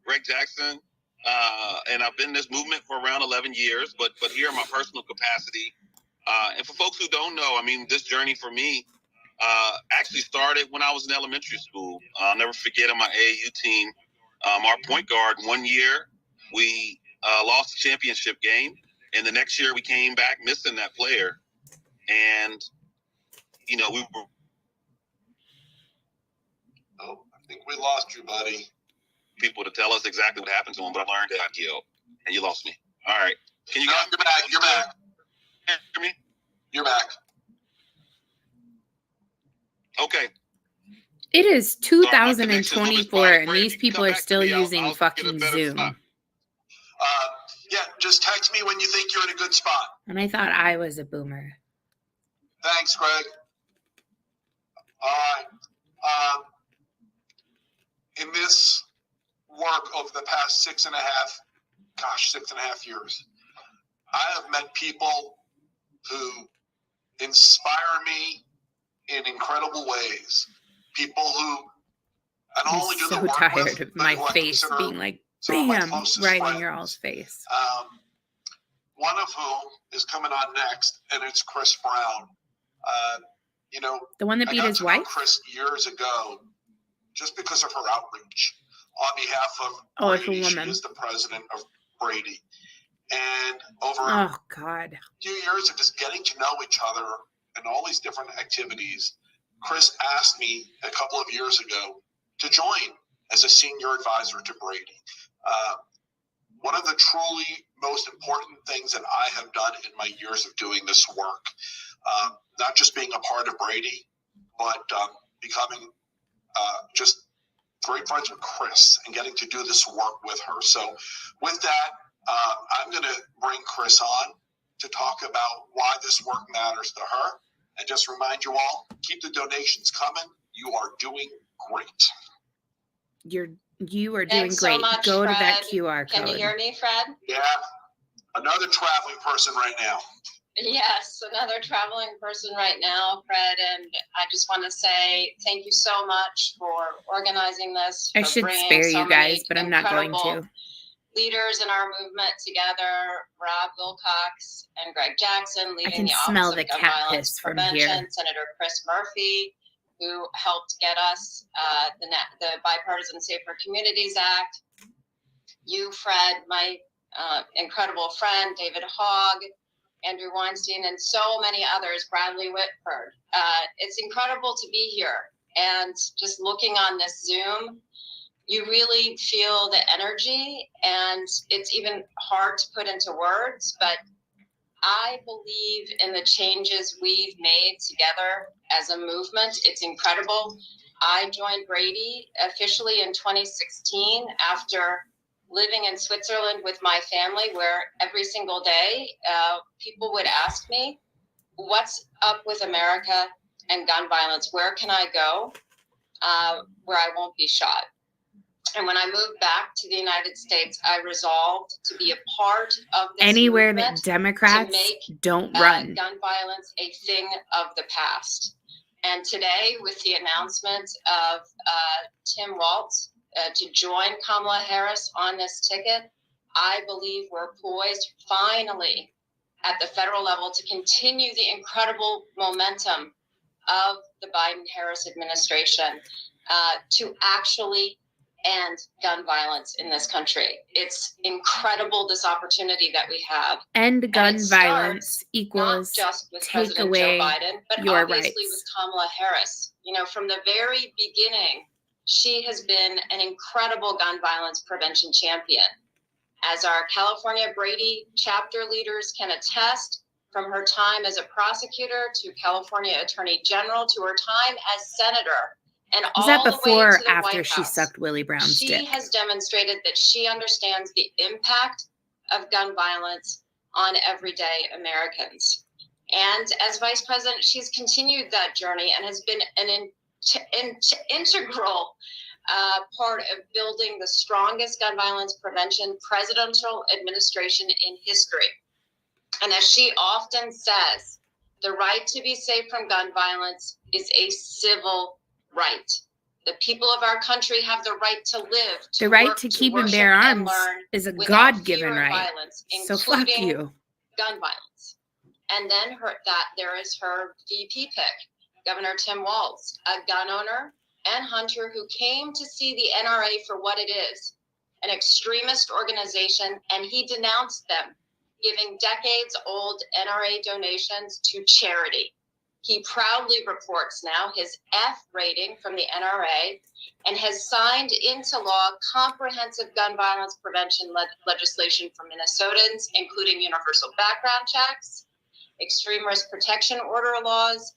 [SPEAKER 10] Greg Jackson, and I've been in this movement for around 11 years, but here in my personal capacity. And for folks who don't know, I mean, this journey for me actually started when I was in elementary school. I'll never forget on my AAU team, our point guard, one year we lost the championship game, and the next year we came back missing that player. And, we were...
[SPEAKER 3] Oh, I think we lost you, buddy.
[SPEAKER 10] People to tell us exactly what happened to him, but I learned that I killed, and you lost me. All right. Can you
[SPEAKER 3] You're back. You're back.
[SPEAKER 10] Hear me?
[SPEAKER 3] You're back.
[SPEAKER 2] Okay. It is 2024, and these people are still using fucking Zoom.
[SPEAKER 3] Yeah, just text me when you think you're in a good spot.
[SPEAKER 2] And I thought I was a boomer.
[SPEAKER 3] Thanks, Greg. All right. In this work over the past 6.5 years, I have met people who inspire me in incredible ways. People who not only do the work
[SPEAKER 2] tired
[SPEAKER 3] with,
[SPEAKER 2] of my face being like, bam, right in your all's face.
[SPEAKER 3] One of whom is coming on next, and it's Chris Brown.
[SPEAKER 2] The one that beat his wife?
[SPEAKER 3] Chris years ago, just because of her outreach on behalf of Brady. She is the president of Brady. And over a few years of just getting to know each other and all these different activities, Chris asked me a couple of years ago to join as a senior advisor to Brady. One of the truly most important things that I have done in my years of doing this work, not just being a part of Brady, but becoming just great friends with Chris and getting to do this work with her. So with that, I'm going to bring Chris on to talk about why this work matters to her. And just remind you all, keep the donations coming. You are doing great.
[SPEAKER 2] You are doing
[SPEAKER 11] Thanks
[SPEAKER 2] great.
[SPEAKER 11] So much,
[SPEAKER 2] Go
[SPEAKER 11] Fred.
[SPEAKER 2] to that QR code.
[SPEAKER 11] Can you hear me, Fred?
[SPEAKER 3] Yeah. Another traveling person right now.
[SPEAKER 11] Yes, another traveling person right now, Fred. And I just want to say thank you so much for organizing this.
[SPEAKER 2] I should spare you guys, but I'm not going to.
[SPEAKER 11] Leaders in our movement together, Rob Wilcox and Greg Jackson, leading the
[SPEAKER 2] smell
[SPEAKER 11] Office
[SPEAKER 2] the
[SPEAKER 11] of Gun
[SPEAKER 2] cat
[SPEAKER 11] Violence
[SPEAKER 2] piss from
[SPEAKER 11] Prevention,
[SPEAKER 2] here.
[SPEAKER 11] Senator Chris Murphy, who helped get us the Bipartisan Safer Communities Act. You, Fred, my incredible friend, David Hogg, Andrew Weinstein, and so many others, Bradley Whitford. It's incredible to be here. And just looking on this Zoom, you really feel the energy, and it's even hard to put into words, but I believe in the changes we've made together as a movement. It's incredible. I joined Brady officially in 2016 after living in Switzerland with my family, where every single day people would ask me, what's up with America and gun violence? Where can I go where I won't be shot? And when I moved back to the United States, I resolved to be a part of this
[SPEAKER 2] Anywhere
[SPEAKER 11] movement
[SPEAKER 2] that Democrats don't run.
[SPEAKER 11] Gun violence a thing of the past. And today, with the announcement of Tim Walz to join Kamala Harris on this ticket, I believe we're poised finally at the federal level to continue the incredible momentum of the Biden-Harris administration to actually end gun violence in this country. It's incredible, this opportunity that we have.
[SPEAKER 2] End gun
[SPEAKER 11] it
[SPEAKER 2] violence
[SPEAKER 11] starts
[SPEAKER 2] equals
[SPEAKER 11] not just with
[SPEAKER 2] take
[SPEAKER 11] President
[SPEAKER 2] away
[SPEAKER 11] Joe Biden, but
[SPEAKER 2] your
[SPEAKER 11] obviously
[SPEAKER 2] rights.
[SPEAKER 11] with Kamala Harris. You know, from the very beginning, she has been an incredible gun violence prevention champion. As our California Brady chapter leaders can attest, from her time as a prosecutor to California Attorney General to her time as senator, and
[SPEAKER 2] Was
[SPEAKER 11] all
[SPEAKER 2] that
[SPEAKER 11] the way
[SPEAKER 2] before
[SPEAKER 11] to
[SPEAKER 2] or
[SPEAKER 11] the
[SPEAKER 2] after
[SPEAKER 11] White
[SPEAKER 2] she
[SPEAKER 11] House,
[SPEAKER 2] sucked Willie Brown's
[SPEAKER 11] she
[SPEAKER 2] dick?
[SPEAKER 11] has demonstrated that she understands the impact of gun violence on everyday Americans. And as vice president, she's continued that journey and has been an integral part of building the strongest gun violence prevention presidential administration in history. And as she often says, the right to be safe from gun violence is a civil right. The people of our country have the right to live,
[SPEAKER 2] The right
[SPEAKER 11] work,
[SPEAKER 2] to keep and
[SPEAKER 11] worship,
[SPEAKER 2] bear
[SPEAKER 11] and
[SPEAKER 2] arms
[SPEAKER 11] learn
[SPEAKER 2] is a
[SPEAKER 11] without
[SPEAKER 2] God-given
[SPEAKER 11] fear of
[SPEAKER 2] right.
[SPEAKER 11] violence,
[SPEAKER 2] So fuck
[SPEAKER 11] including
[SPEAKER 2] you.
[SPEAKER 11] gun violence. And then there is her VP pick, Governor Tim Walz, a gun owner and hunter who came to see the NRA for what it is, an extremist organization, and he denounced them, giving decades-old NRA donations to charity. He proudly reports now his F rating from the NRA and has signed into law comprehensive gun violence prevention legislation for Minnesotans, including universal background checks, extreme risk protection order laws,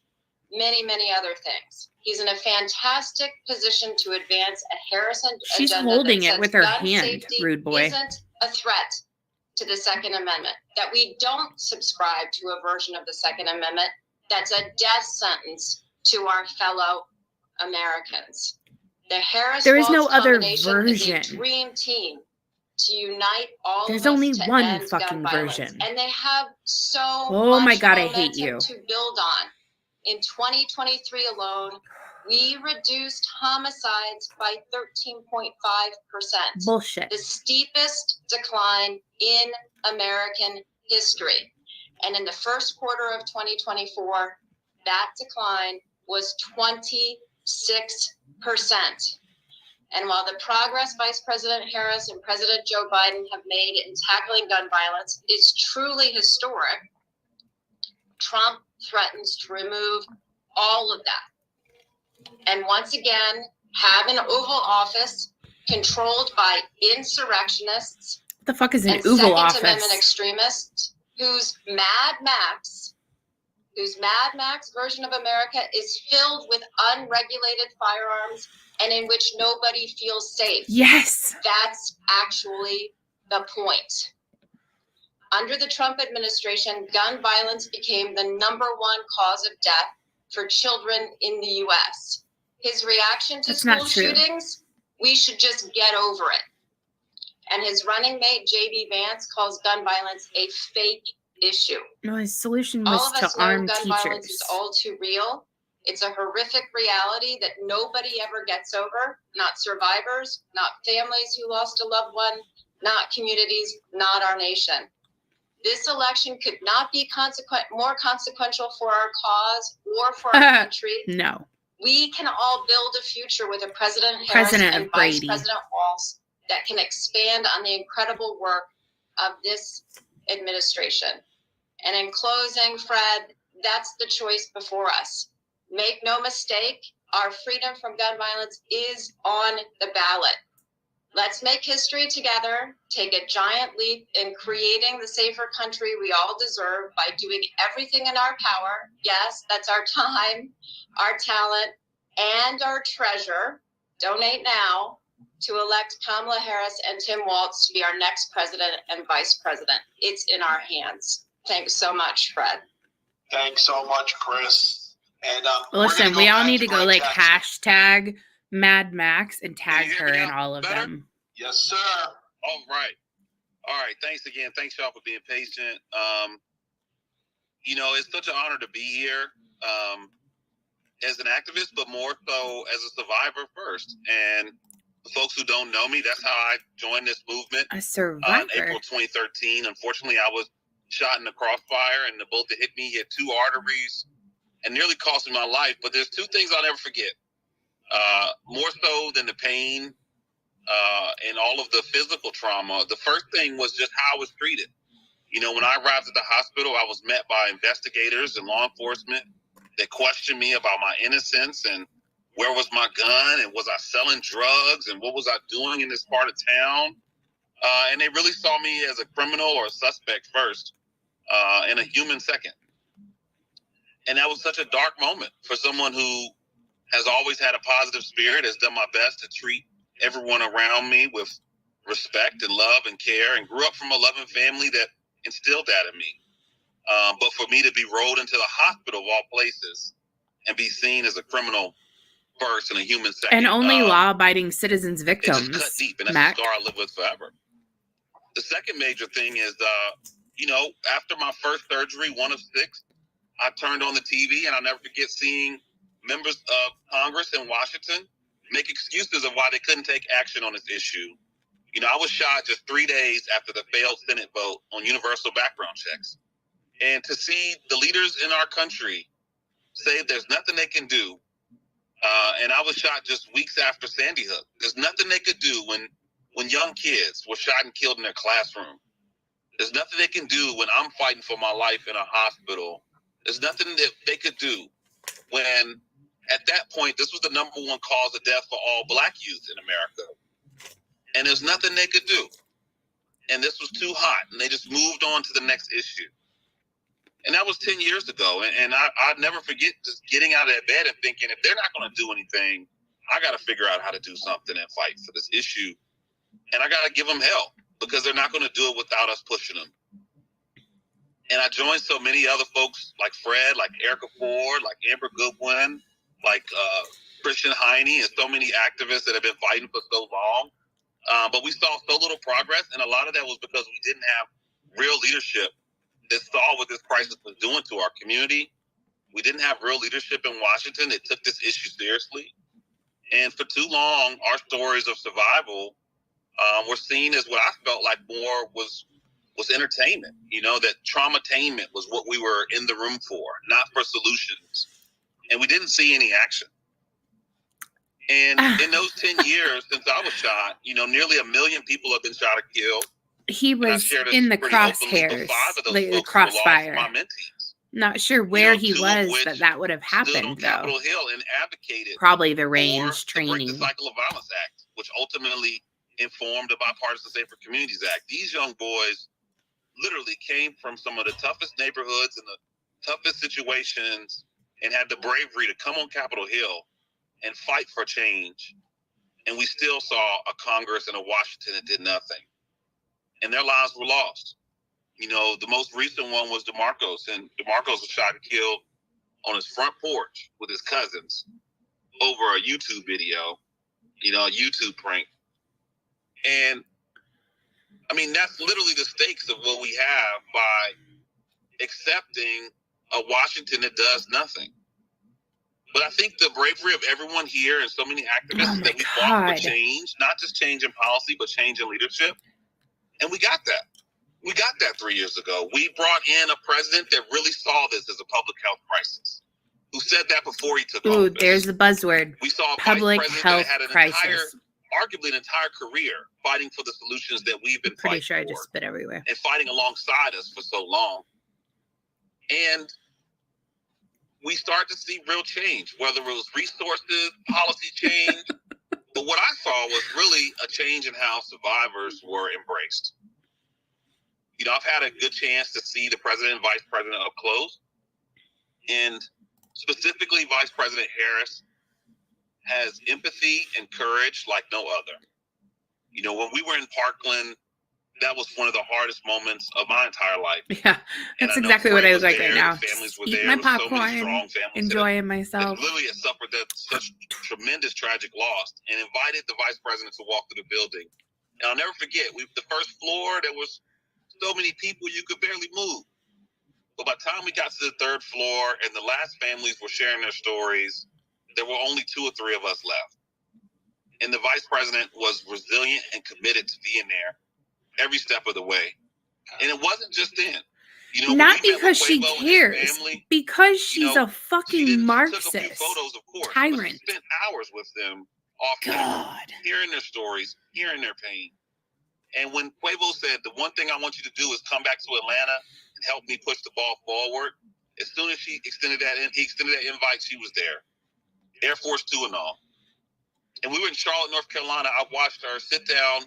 [SPEAKER 11] many, many other things. He's in a fantastic position to advance a Harrison
[SPEAKER 2] She's
[SPEAKER 11] agenda
[SPEAKER 2] holding
[SPEAKER 11] that
[SPEAKER 2] it
[SPEAKER 11] says
[SPEAKER 2] with her
[SPEAKER 11] gun
[SPEAKER 2] hand,
[SPEAKER 11] safety
[SPEAKER 2] rude boy.
[SPEAKER 11] isn't a threat to the Second Amendment, that we don't subscribe to a version of the Second Amendment that's a death sentence to our fellow Americans. The Harris
[SPEAKER 2] There is no
[SPEAKER 11] Walz
[SPEAKER 2] other
[SPEAKER 11] combination
[SPEAKER 2] version.
[SPEAKER 11] is a dream team to unite all
[SPEAKER 2] There's
[SPEAKER 11] of us
[SPEAKER 2] only
[SPEAKER 11] to
[SPEAKER 2] one
[SPEAKER 11] end
[SPEAKER 2] fucking
[SPEAKER 11] gun violence.
[SPEAKER 2] version.
[SPEAKER 11] And they have so
[SPEAKER 2] Oh my
[SPEAKER 11] much
[SPEAKER 2] God, I hate
[SPEAKER 11] momentum
[SPEAKER 2] you.
[SPEAKER 11] to build on. In 2023 alone, we reduced homicides by 13.5%.
[SPEAKER 2] Bullshit.
[SPEAKER 11] The steepest decline in American history. And in the first quarter of 2024, that decline was 26%. And while the progress Vice President Harris and President Joe Biden have made in tackling gun violence is truly historic, Trump threatens to remove all of that. And once again, have an Oval Office controlled by insurrectionists
[SPEAKER 2] What the fuck is an
[SPEAKER 11] and
[SPEAKER 2] Oval
[SPEAKER 11] Second
[SPEAKER 2] Office?
[SPEAKER 11] Amendment extremists whose Mad Max version of America is filled with unregulated firearms and in which nobody feels safe.
[SPEAKER 2] Yes.
[SPEAKER 11] That's actually the point. Under the Trump administration, gun violence became the #1 cause of death for children in the U.S. His reaction to
[SPEAKER 2] That's not
[SPEAKER 11] school
[SPEAKER 2] true.
[SPEAKER 11] shootings, we should just get over it. And his running mate, J.D. Vance, calls gun violence a fake issue.
[SPEAKER 2] No, his solution
[SPEAKER 11] All
[SPEAKER 2] was
[SPEAKER 11] of
[SPEAKER 2] to
[SPEAKER 11] us know
[SPEAKER 2] arm
[SPEAKER 11] gun violence
[SPEAKER 2] teachers.
[SPEAKER 11] is all too real. It's a horrific reality that nobody ever gets over, not survivors, not families who lost a loved one, not communities, not our nation. This election could not be more consequential for our cause or for our country.
[SPEAKER 2] No.
[SPEAKER 11] We can all build a future with a President Harris
[SPEAKER 2] President
[SPEAKER 11] and
[SPEAKER 2] of
[SPEAKER 11] Vice
[SPEAKER 2] Brady.
[SPEAKER 11] President Walz that can expand on the incredible work of this administration. And in closing, Fred, that's the choice before us. Make no mistake, our freedom from gun violence is on the ballot. Let's make history together, take a giant leap in creating the safer country we all deserve by doing everything in our power. Yes, that's our time, our talent, and our treasure. Donate now to elect Kamala Harris and Tim Walz to be our next president and vice president. It's in our hands. Thanks so much, Fred.
[SPEAKER 3] Thanks so much, Chris. And
[SPEAKER 2] Listen, we all need to go
[SPEAKER 3] Greg
[SPEAKER 2] like
[SPEAKER 3] Jackson.
[SPEAKER 2] hashtag Mad Max and tag
[SPEAKER 10] you hear
[SPEAKER 2] her
[SPEAKER 10] me
[SPEAKER 2] in
[SPEAKER 10] now?
[SPEAKER 2] all of
[SPEAKER 10] Better?
[SPEAKER 2] them.
[SPEAKER 3] Yes, sir.
[SPEAKER 10] All right. Thanks again. Thanks y'all for being patient. It's such an honor to be here as an activist, but more so as a survivor first. And the folks who don't know me, that's how I joined this movement.
[SPEAKER 2] A
[SPEAKER 10] In
[SPEAKER 2] survivor.
[SPEAKER 10] April 2013. Unfortunately, I was shot in the crossfire, and the bullet that hit me hit 2 arteries and nearly cost me my life. But there's 2 things I'll never forget. More so than the pain and all of the physical trauma, the first thing was just how I was treated. You know, when I arrived at the hospital, I was met by investigators and law enforcement that questioned me about my innocence and where was my gun and was I selling drugs and what was I doing in this part of town. And they really saw me as a criminal or a suspect first and a human second. And that was such a dark moment for someone who has always had a positive spirit, has done my best to treat everyone around me with respect and love and care, and grew up from a loving family that instilled that in me. But for me to be rolled into the hospital of all places and be seen as a criminal first and a human second.
[SPEAKER 2] And only law-abiding citizens victims.
[SPEAKER 10] It just cut deep, and that's
[SPEAKER 2] Mac.
[SPEAKER 10] the scar I live with forever. The second major thing is, you know, after my first surgery, 1 of 6, I turned on the TV, and I'll never forget seeing members of Congress in Washington make excuses of why they couldn't take action on this issue. You know, I was shot just 3 days after the failed Senate vote on universal background checks. And to see the leaders in our country say there's nothing they can do, and I was shot just weeks after Sandy Hook. There's nothing they could do when young kids were shot and killed in their classroom. There's nothing they can do when I'm fighting for my life in a hospital. There's nothing that they could do when, at that point, this was the #1 cause of death for all Black youth in America. And there's nothing they could do. And this was too hot, and they just moved on to the next issue. And that was 10 years ago. And I'd never forget just getting out of that bed and thinking, if they're not going to do anything, I got to figure out how to do something and fight for this issue. And I got to give them help, because they're not going to do it without us pushing them. And I joined so many other folks like Fred, like Erica Ford, like Amber Goodwin, like Christian Heine, and so many activists that have been fighting for so long. But we saw so little progress, and a lot of that was because we didn't have real leadership that saw what this crisis was doing to our community. We didn't have real leadership in Washington that took this issue seriously. And for too long, our stories of survival were seen as what I felt like more was entertainment. You know, that traumatainment was what we were in the room for, not for solutions. And we didn't see any action. And in those 10 years since I was shot, you know, nearly 1 million people have been shot or killed.
[SPEAKER 2] He was in the crosshairs, the crossfire. Not sure where he was that would have happened, though.
[SPEAKER 10] Capitol Hill and advocated
[SPEAKER 2] probably the range training.
[SPEAKER 10] The Cycle of Violence Act, which ultimately informed the Bipartisan Safer Communities Act. These young boys literally came from some of the toughest neighborhoods and the toughest situations and had the bravery to come on Capitol Hill and fight for change. And we still saw a Congress and a Washington that did nothing. And their lives were lost. You know, the most recent one was DeMarcos, and DeMarcos was shot and killed on his front porch with his cousins over a YouTube video, you know, a YouTube prank. And I mean, that's literally the stakes of what we have by accepting a Washington that does nothing. But I think the bravery of everyone here and so many activists that we fought for change, not just change in policy, but change in leadership. And we got that. We got that 3 years ago. We brought in a president that really saw this as a public health crisis, who said that before he took office.
[SPEAKER 2] There's the buzzword.
[SPEAKER 10] We saw a
[SPEAKER 2] public
[SPEAKER 10] vice president
[SPEAKER 2] health
[SPEAKER 10] that had an
[SPEAKER 2] crisis.
[SPEAKER 10] arguably an entire career fighting for the solutions that we've been
[SPEAKER 2] Pretty
[SPEAKER 10] fighting
[SPEAKER 2] sure I
[SPEAKER 10] for
[SPEAKER 2] just spit everywhere.
[SPEAKER 10] and fighting alongside us for so long. And we start to see real change, whether it was resources, policy change. But what I saw was really a change in how survivors were embraced. You know, I've had a good chance to see the president and vice president up close. And specifically, Vice President Harris has empathy and courage like no other. You know, when we were in Parkland, that was one of the hardest moments of my entire life.
[SPEAKER 2] Yeah, that's exactly what I look like right now. Eat my popcorn, enjoying myself.
[SPEAKER 10] That literally had suffered that such tremendous tragic loss, and invited the vice president to walk through the building. And I'll never forget, the first floor, there was so many people you could barely move. But by the time we got to the third floor and the last families were sharing their stories, there were only 2 or 3 of us left. And the vice president was resilient and committed to being there every step of the way. And it wasn't just then. You know,
[SPEAKER 2] Not
[SPEAKER 10] when we met
[SPEAKER 2] because
[SPEAKER 10] with
[SPEAKER 2] she
[SPEAKER 10] Quavo and his
[SPEAKER 2] cares,
[SPEAKER 10] family,
[SPEAKER 2] because she's
[SPEAKER 10] know,
[SPEAKER 2] a fucking
[SPEAKER 10] she took a few
[SPEAKER 2] Marxist
[SPEAKER 10] photos, of course, but
[SPEAKER 2] tyrant.
[SPEAKER 10] she spent hours with them off camera, hearing their stories, hearing their pain. And when Quavo said, the one thing I want you to do is come back to Atlanta and help me push the ball forward, as soon as he extended that invite, she was there. Air Force Two and all. And we were in Charlotte, North Carolina. I watched her sit down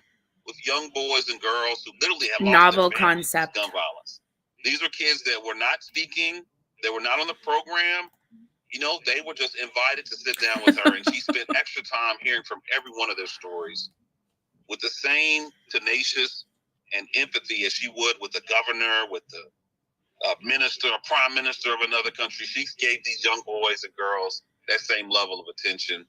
[SPEAKER 10] with young boys and girls who literally have lost
[SPEAKER 2] Novel
[SPEAKER 10] their families to
[SPEAKER 2] concept.
[SPEAKER 10] gun violence. These were kids that were not speaking. They were not on the program. You know, they were just invited to sit down with her, and she spent extra time hearing from every one of their stories with the same tenacious and empathy as she would with the governor, with the minister, a prime minister of another country. She gave these young boys and girls that same level of attention.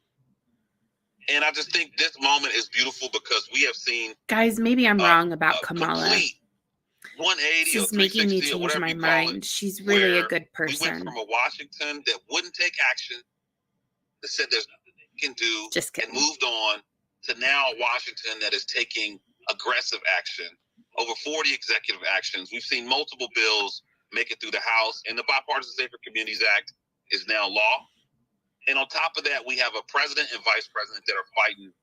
[SPEAKER 10] And I just think this moment is beautiful because we have seen,
[SPEAKER 2] Guys, maybe I'm wrong about Kamala.
[SPEAKER 10] Complete 180
[SPEAKER 2] She's
[SPEAKER 10] or
[SPEAKER 2] making me
[SPEAKER 10] 360 or
[SPEAKER 2] change
[SPEAKER 10] whatever
[SPEAKER 2] my
[SPEAKER 10] you call
[SPEAKER 2] mind.
[SPEAKER 10] it,
[SPEAKER 2] She's really a
[SPEAKER 10] where
[SPEAKER 2] good
[SPEAKER 10] we went
[SPEAKER 2] person.
[SPEAKER 10] from a Washington that wouldn't take action, that said there's nothing we can do,
[SPEAKER 2] Just
[SPEAKER 10] and
[SPEAKER 2] kidding.
[SPEAKER 10] moved on, to now a Washington that is taking aggressive action. Over 40 executive actions. We've seen multiple bills make it through the House, and the Bipartisan Safer Communities Act is now law. And on top of that, we have a president and vice president that are fighting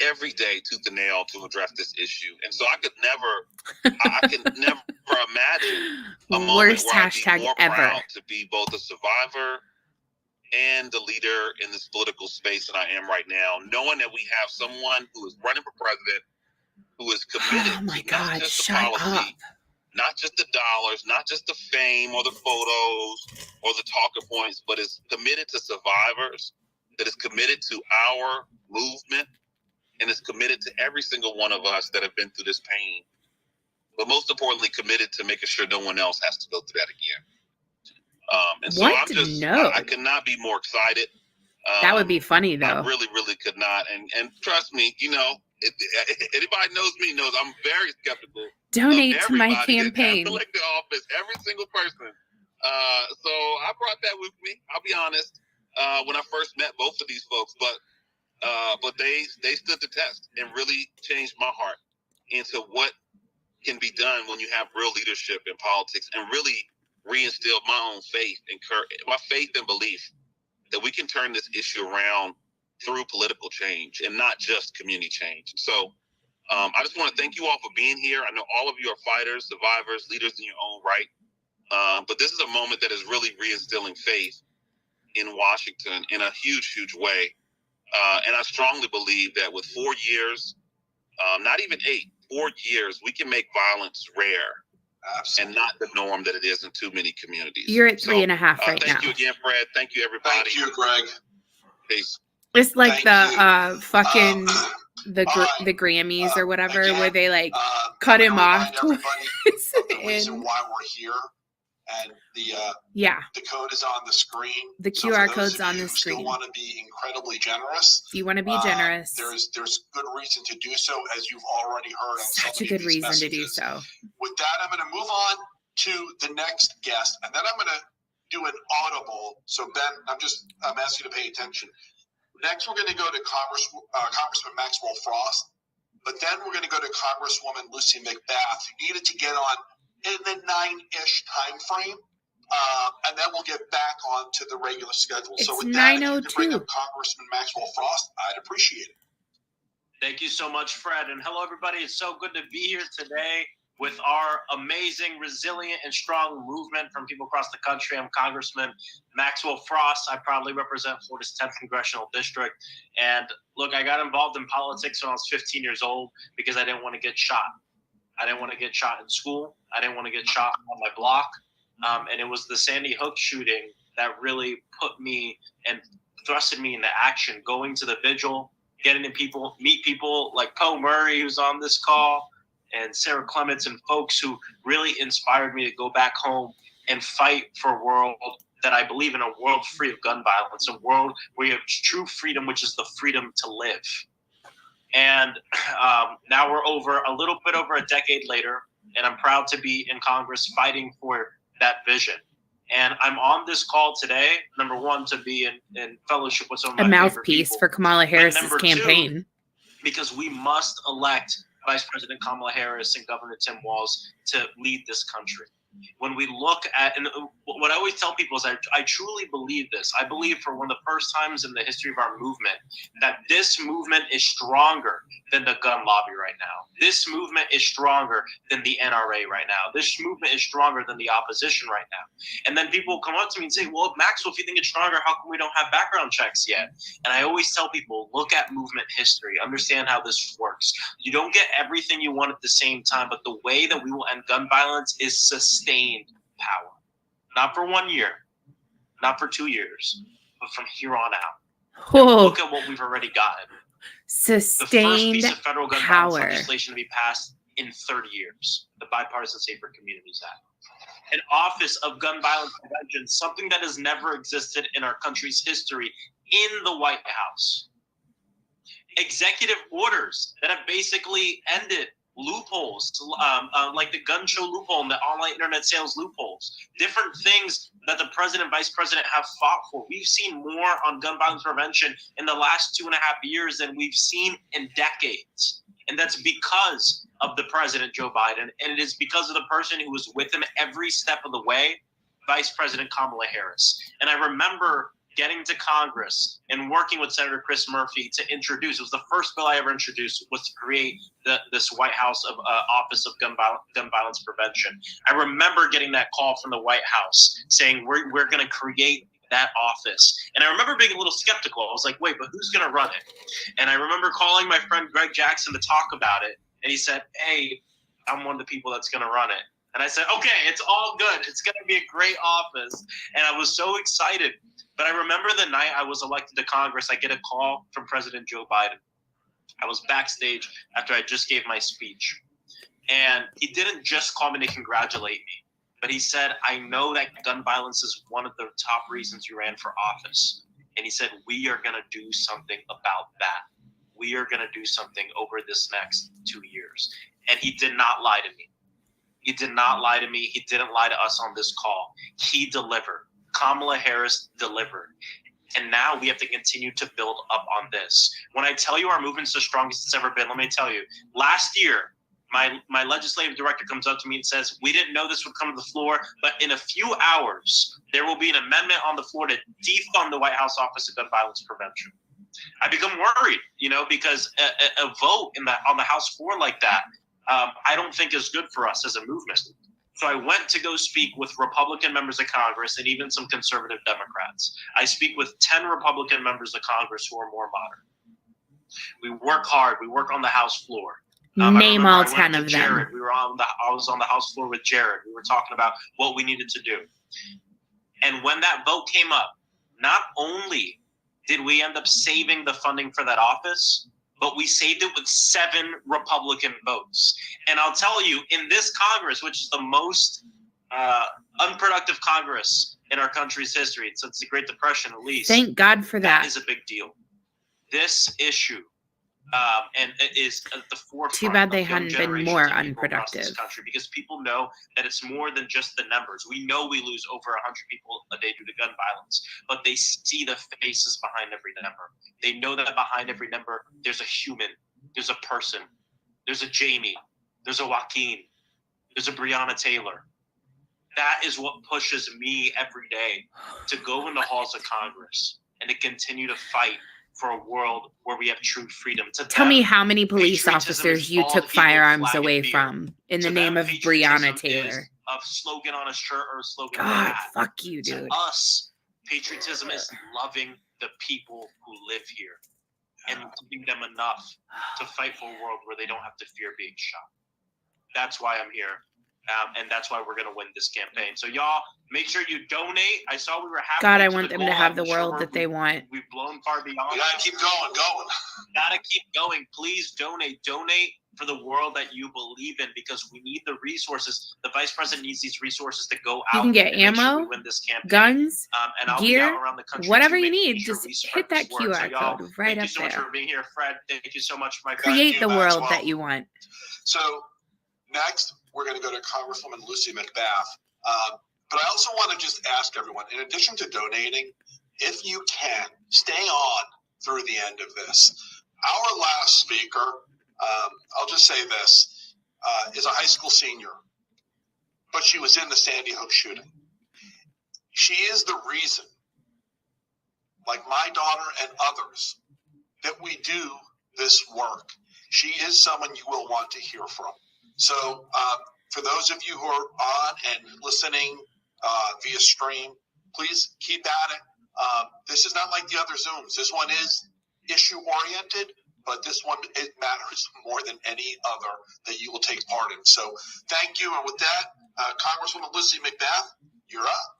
[SPEAKER 10] every day tooth and nail to address this issue. And so I could never imagine a moment
[SPEAKER 2] Worst
[SPEAKER 10] where I'd be
[SPEAKER 2] hashtag
[SPEAKER 10] more
[SPEAKER 2] ever.
[SPEAKER 10] proud to be both a survivor and the leader in this political space that I am right now, knowing that we have someone who is running for president, who is committed
[SPEAKER 2] Oh my
[SPEAKER 10] to not
[SPEAKER 2] God,
[SPEAKER 10] just the
[SPEAKER 2] shut
[SPEAKER 10] policy,
[SPEAKER 2] up.
[SPEAKER 10] not just the dollars, not just the fame or the photos or the talking points, but is committed to survivors, that is committed to our movement, and is committed to every single one of us that have been through this pain. But most importantly, committed to making sure no one else has to go through that again. And so
[SPEAKER 2] What?
[SPEAKER 10] I'm just,
[SPEAKER 2] No.
[SPEAKER 10] I could not be more excited.
[SPEAKER 2] That would be funny,
[SPEAKER 10] I
[SPEAKER 2] though.
[SPEAKER 10] really, really could not. And trust me, you know, anybody knows me knows I'm very skeptical.
[SPEAKER 2] Donate to my
[SPEAKER 10] Everybody that has
[SPEAKER 2] campaign.
[SPEAKER 10] elected office, every single person. So I brought that with me. I'll be honest. When I first met both of these folks, but they stood the test and really changed my heart into what can be done when you have real leadership in politics, and really reinstilled my own faith and belief that we can turn this issue around through political change and not just community change. So I just want to thank you all for being here. I know all of you are fighters, survivors, leaders in your own right. But this is a moment that is really reinstilling faith in Washington in a huge, huge way. And I strongly believe that with 4 years, not even 8, 4 years, we can make violence rare. Absolutely. And not the norm that it is in too many communities.
[SPEAKER 2] You're at 3.5 right now.
[SPEAKER 10] Thank you again, Fred. Thank you, everybody.
[SPEAKER 3] Thank you, Greg.
[SPEAKER 10] Peace.
[SPEAKER 2] It's like
[SPEAKER 3] Thank
[SPEAKER 2] the fucking the Grammys or whatever,
[SPEAKER 3] again,
[SPEAKER 2] where they like cut him off.
[SPEAKER 3] Everybody of the reason
[SPEAKER 2] And
[SPEAKER 3] why we're here, and
[SPEAKER 2] yeah,
[SPEAKER 3] the code is on the screen.
[SPEAKER 2] the
[SPEAKER 3] So
[SPEAKER 2] QR
[SPEAKER 3] for those
[SPEAKER 2] code's
[SPEAKER 3] of
[SPEAKER 2] on
[SPEAKER 3] you
[SPEAKER 2] the
[SPEAKER 3] who still
[SPEAKER 2] screen.
[SPEAKER 3] want to be incredibly generous.
[SPEAKER 2] If you want to be generous,
[SPEAKER 3] There's good reason to do so, as you've already heard. On so
[SPEAKER 2] such a
[SPEAKER 3] many of
[SPEAKER 2] good
[SPEAKER 3] these
[SPEAKER 2] reason to do
[SPEAKER 3] messages.
[SPEAKER 2] so.
[SPEAKER 3] With that, I'm going to move on to the next guest, and then I'm going to do an audible. So Ben, I'm asking you to pay attention. Next, we're going to go to Congressman Maxwell Frost, but then we're going to go to Congresswoman Lucy McBath, who needed to get on in the 9-ish time frame, and then we'll get back on to the regular schedule.
[SPEAKER 2] It's
[SPEAKER 3] so with that, if you
[SPEAKER 2] 9:02.
[SPEAKER 3] could bring up Congressman Maxwell Frost, I'd appreciate it.
[SPEAKER 12] Thank you so much, Fred. And hello, everybody. It's so good to be here today with our amazing, resilient, and strong movement from people across the country. I'm Congressman Maxwell Frost. I proudly represent Florida's 10th Congressional District. And look, I got involved in politics when I was 15 years old because I didn't want to get shot. I didn't want to get shot in school. I didn't want to get shot on my block. And it was the Sandy Hook shooting that really put me and thrusted me into action, going to the vigil, getting to meet people like Poe Murray, who's on this call, and Sarah Clements, and folks who really inspired me to go back home and fight for a world that I believe in, a world free of gun violence, a world where you have true freedom, which is the freedom to live. And now we're a little bit over a decade later, and I'm proud to be in Congress fighting for that vision. And I'm on this call today, number one, to be in fellowship with some of my
[SPEAKER 2] A
[SPEAKER 12] favorite
[SPEAKER 2] mouthpiece
[SPEAKER 12] people.
[SPEAKER 2] for Kamala Harris's
[SPEAKER 12] number
[SPEAKER 2] campaign.
[SPEAKER 12] Two, because we must elect Vice President Kamala Harris and Governor Tim Walz to lead this country. When we look at, and what I always tell people is I truly believe this. I believe for one of the first times in the history of our movement that this movement is stronger than the gun lobby right now. This movement is stronger than the NRA right now. This movement is stronger than the opposition right now. And then people will come up to me and say, well, Maxwell, if you think it's stronger, how come we don't have background checks yet? And I always tell people, look at movement history, understand how this works. You don't get everything you want at the same time, but the way that we will end gun violence is sustained power. Not for 1 year, not for 2 years, but from here on out. Look at what we've already gotten.
[SPEAKER 2] Sustained
[SPEAKER 12] the first piece of federal gun violence
[SPEAKER 2] power.
[SPEAKER 12] legislation to be passed in 30 years, the Bipartisan Safer Communities Act. An Office of Gun Violence Prevention, something that has never existed in our country's history, in the White House. Executive orders that have basically ended loopholes, like the gun show loophole and the online internet sales loopholes. Different things that the president, vice president have fought for. We've seen more on gun violence prevention in the last 2.5 years than we've seen in decades. And that's because of the president, Joe Biden. And it is because of the person who was with him every step of the way, Vice President Kamala Harris. And I remember getting to Congress and working with Senator Chris Murphy to introduce, it was the first bill I ever introduced, was to create this White House Office of Gun Violence Prevention. I remember getting that call from the White House saying, we're going to create that office. And I remember being a little skeptical. I was like, wait, but who's going to run it? And I remember calling my friend Greg Jackson to talk about it. And he said, hey, I'm one of the people that's going to run it. And I said, okay, it's all good. It's going to be a great office. And I was so excited. But I remember the night I was elected to Congress, I get a call from President Joe Biden. I was backstage after I just gave my speech. And he didn't just call me to congratulate me, but he said, I know that gun violence is one of the top reasons you ran for office. And he said, we are going to do something about that. We are going to do something over this next 2 years. And he did not lie to me. He did not lie to me. He didn't lie to us on this call. He delivered. Kamala Harris delivered. And now we have to continue to build up on this. When I tell you our movement's the strongest it's ever been, let me tell you, last year, my legislative director comes up to me and says, we didn't know this would come to the floor, but in a few hours, there will be an amendment on the floor to defund the White House Office of Gun Violence Prevention. I become worried, because a vote on the House floor like that, I don't think is good for us as a movement. So I went to go speak with Republican members of Congress and even some conservative Democrats. I speak with 10 Republican members of Congress who are more modern. We work hard. We work on the House floor.
[SPEAKER 2] Name all 10 of them.
[SPEAKER 12] Jared. I was on the House floor with Jared. We were talking about what we needed to do. And when that vote came up, not only did we end up saving the funding for that office, but we saved it with 7 Republican votes. And I'll tell you, in this Congress, which is the most unproductive Congress in our country's history, since the Great Depression at least.
[SPEAKER 2] Thank God for that.
[SPEAKER 12] That is a big deal. This issue and it is at the forefront.
[SPEAKER 2] Too bad they
[SPEAKER 12] of young
[SPEAKER 2] hadn't been
[SPEAKER 12] generations
[SPEAKER 2] more
[SPEAKER 12] of people across
[SPEAKER 2] unproductive.
[SPEAKER 12] this country, because people know that it's more than just the numbers. We know we lose over 100 people a day due to gun violence, but they see the faces behind every number. They know that behind every number, there's a human, there's a person, there's a Jamie, there's a Joaquin, there's a Breonna Taylor. That is what pushes me every day to go in the halls of Congress and to continue to fight for a world where we have true freedom.
[SPEAKER 2] Tell me how many police
[SPEAKER 12] patriotism
[SPEAKER 2] officers
[SPEAKER 12] is
[SPEAKER 2] you
[SPEAKER 12] all
[SPEAKER 2] took
[SPEAKER 12] equal
[SPEAKER 2] firearms
[SPEAKER 12] flag
[SPEAKER 2] away
[SPEAKER 12] and beer.
[SPEAKER 2] from in the
[SPEAKER 12] To
[SPEAKER 2] name
[SPEAKER 12] them,
[SPEAKER 2] of
[SPEAKER 12] patriotism
[SPEAKER 2] Breonna
[SPEAKER 12] is
[SPEAKER 2] Taylor.
[SPEAKER 12] a slogan on a shirt or a slogan on a
[SPEAKER 2] God,
[SPEAKER 12] hat.
[SPEAKER 2] fuck you,
[SPEAKER 12] To
[SPEAKER 2] dude.
[SPEAKER 12] us, patriotism is loving the people who live here and giving them enough to fight for a world where they don't have to fear being shot. That's why I'm here. And that's why we're going to win this campaign. So y'all, make sure you donate. I saw we were halfway
[SPEAKER 2] God, I
[SPEAKER 12] to
[SPEAKER 2] want
[SPEAKER 12] the
[SPEAKER 2] them to
[SPEAKER 12] goal.
[SPEAKER 2] have the
[SPEAKER 12] I'm sure
[SPEAKER 2] world that they want.
[SPEAKER 12] We've blown far beyond.
[SPEAKER 3] We gotta keep going.
[SPEAKER 12] Gotta keep going. Please donate. Donate for the world that you believe in, because we need the resources. The vice president needs these resources to go out.
[SPEAKER 2] You can get
[SPEAKER 12] and make sure
[SPEAKER 2] ammo,
[SPEAKER 12] we win this campaign.
[SPEAKER 2] guns,
[SPEAKER 12] And I'll be
[SPEAKER 2] gear,
[SPEAKER 12] out around the country
[SPEAKER 2] whatever
[SPEAKER 12] too,
[SPEAKER 2] you
[SPEAKER 12] making
[SPEAKER 2] need.
[SPEAKER 12] sure
[SPEAKER 2] Just
[SPEAKER 12] we spread
[SPEAKER 2] hit that
[SPEAKER 12] this word. So
[SPEAKER 2] QR
[SPEAKER 12] y'all,
[SPEAKER 2] code right
[SPEAKER 12] thank
[SPEAKER 2] up
[SPEAKER 12] you so much
[SPEAKER 2] there.
[SPEAKER 12] for being here, Fred. Thank you so much, my friend.
[SPEAKER 2] Create the
[SPEAKER 3] Max.
[SPEAKER 2] world
[SPEAKER 3] Well,
[SPEAKER 2] that you want.
[SPEAKER 3] So next, we're going to go to Congresswoman Lucy McBath. But I also want to just ask everyone, in addition to donating, if you can, stay on through the end of this. Our last speaker, I'll just say this, is a high school senior, but she was in the Sandy Hook shooting. She is the reason, like my daughter and others, that we do this work. She is someone you will want to hear from. So for those of you who are on and listening via stream, please keep at it. This is not like the other Zooms. This one is issue oriented, but this one, it matters more than any other that you will take part in. So thank you. And with that, Congresswoman Lucy McBath, you're up.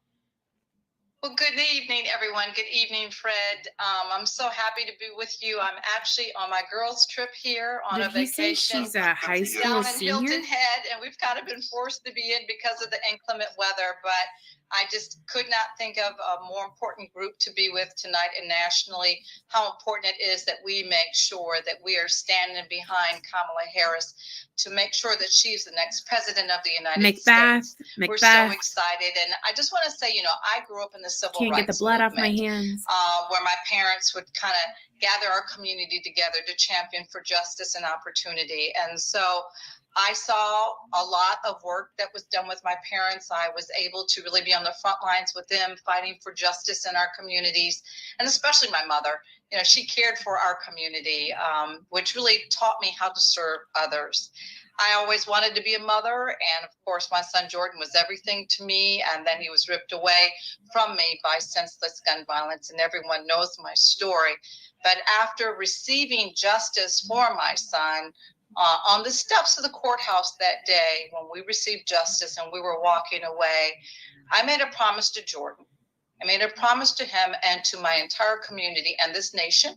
[SPEAKER 13] Well, good evening, everyone. Good evening, Fred. I'm so happy to be with you. I'm actually on my girls' trip here on a vacation.
[SPEAKER 2] Did he say she's a high school
[SPEAKER 13] down in
[SPEAKER 2] senior?
[SPEAKER 13] Hilton Head, and we've kind of been forced to be in because of the inclement weather, but I just could not think of a more important group to be with tonight, and nationally, how important it is that we make sure that we are standing behind Kamala Harris to make sure that she's the next president of the United States. We're so excited. And I just want to say, you know, I grew up in the civil rights
[SPEAKER 2] Can't get the blood off my
[SPEAKER 13] movement,
[SPEAKER 2] hands.
[SPEAKER 13] where my parents would kind of gather our community together to champion for justice and opportunity. And so I saw a lot of work that was done with my parents. I was able to really be on the front lines with them, fighting for justice in our communities, and especially my mother. You know, she cared for our community, which really taught me how to serve others. I always wanted to be a mother, and of course, my son Jordan was everything to me, and then he was ripped away from me by senseless gun violence, and everyone knows my story. But after receiving justice for my son, on the steps of the courthouse that day, when we received justice and we were walking away, I made a promise to Jordan. I made a promise to him and to my entire community and this nation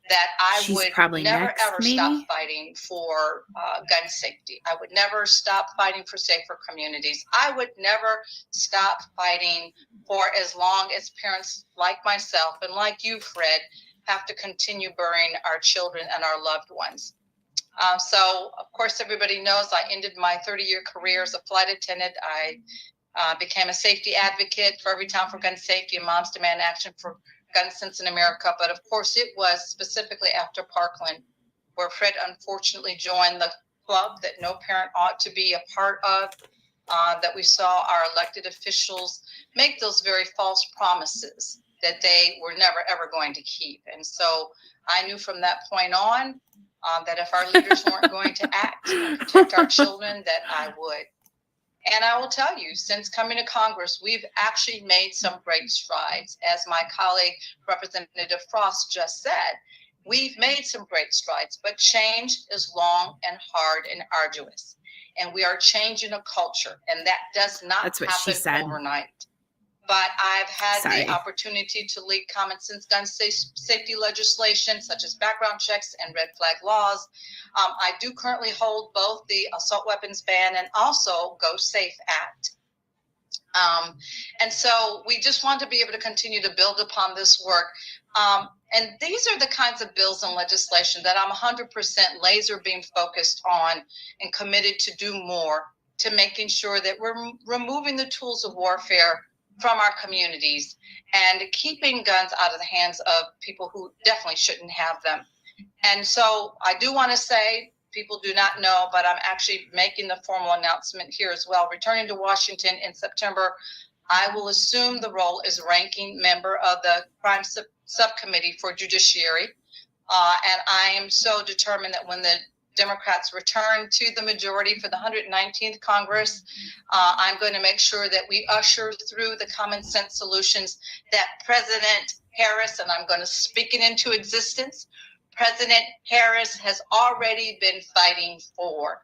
[SPEAKER 13] that I would never, ever stop fighting for gun safety. I would never stop fighting for safer communities. I would never stop fighting for as long as parents like myself and like you, Fred, have to continue burying our children and our loved ones. So, of course, everybody knows I ended my 30-year career as a flight attendant. I became a safety advocate for Everytown for Gun Safety and Moms Demand Action for Gun Sense in America. But, of course, it was specifically after Parkland where Fred unfortunately joined the club that no parent ought to be a part of, that we saw our elected officials make those very false promises that they were never, ever going to keep. And so I knew from that point on that if our leaders weren't going to act and protect our children, that I would. And I will tell you, since coming to Congress, we've actually made some great strides. As my colleague, Representative Frost, just said, we've made some great strides, but change is long and hard and arduous. And we are changing a culture, and that does not happen overnight. But I've had the opportunity to lead common sense gun safety legislation, such as background checks and red flag laws. I do currently hold both the assault weapons ban and also Go Safe Act. And so we just want to be able to continue to build upon this work. And these are the kinds of bills and legislation that I'm 100% laser beam focused on and committed to do more to making sure that we're removing the tools of warfare from our communities and keeping guns out of the hands of people who definitely shouldn't have them. And so I do want to say, people do not know, but I'm actually making the formal announcement here as well. Returning to Washington in September, I will assume the role as ranking member of the Crime Subcommittee for Judiciary. And I am so determined that when the Democrats return to the majority for the 119th Congress, I'm going to make sure that we usher through the common sense solutions that President Harris, and I'm going to speak it into existence, President Harris has already been fighting for.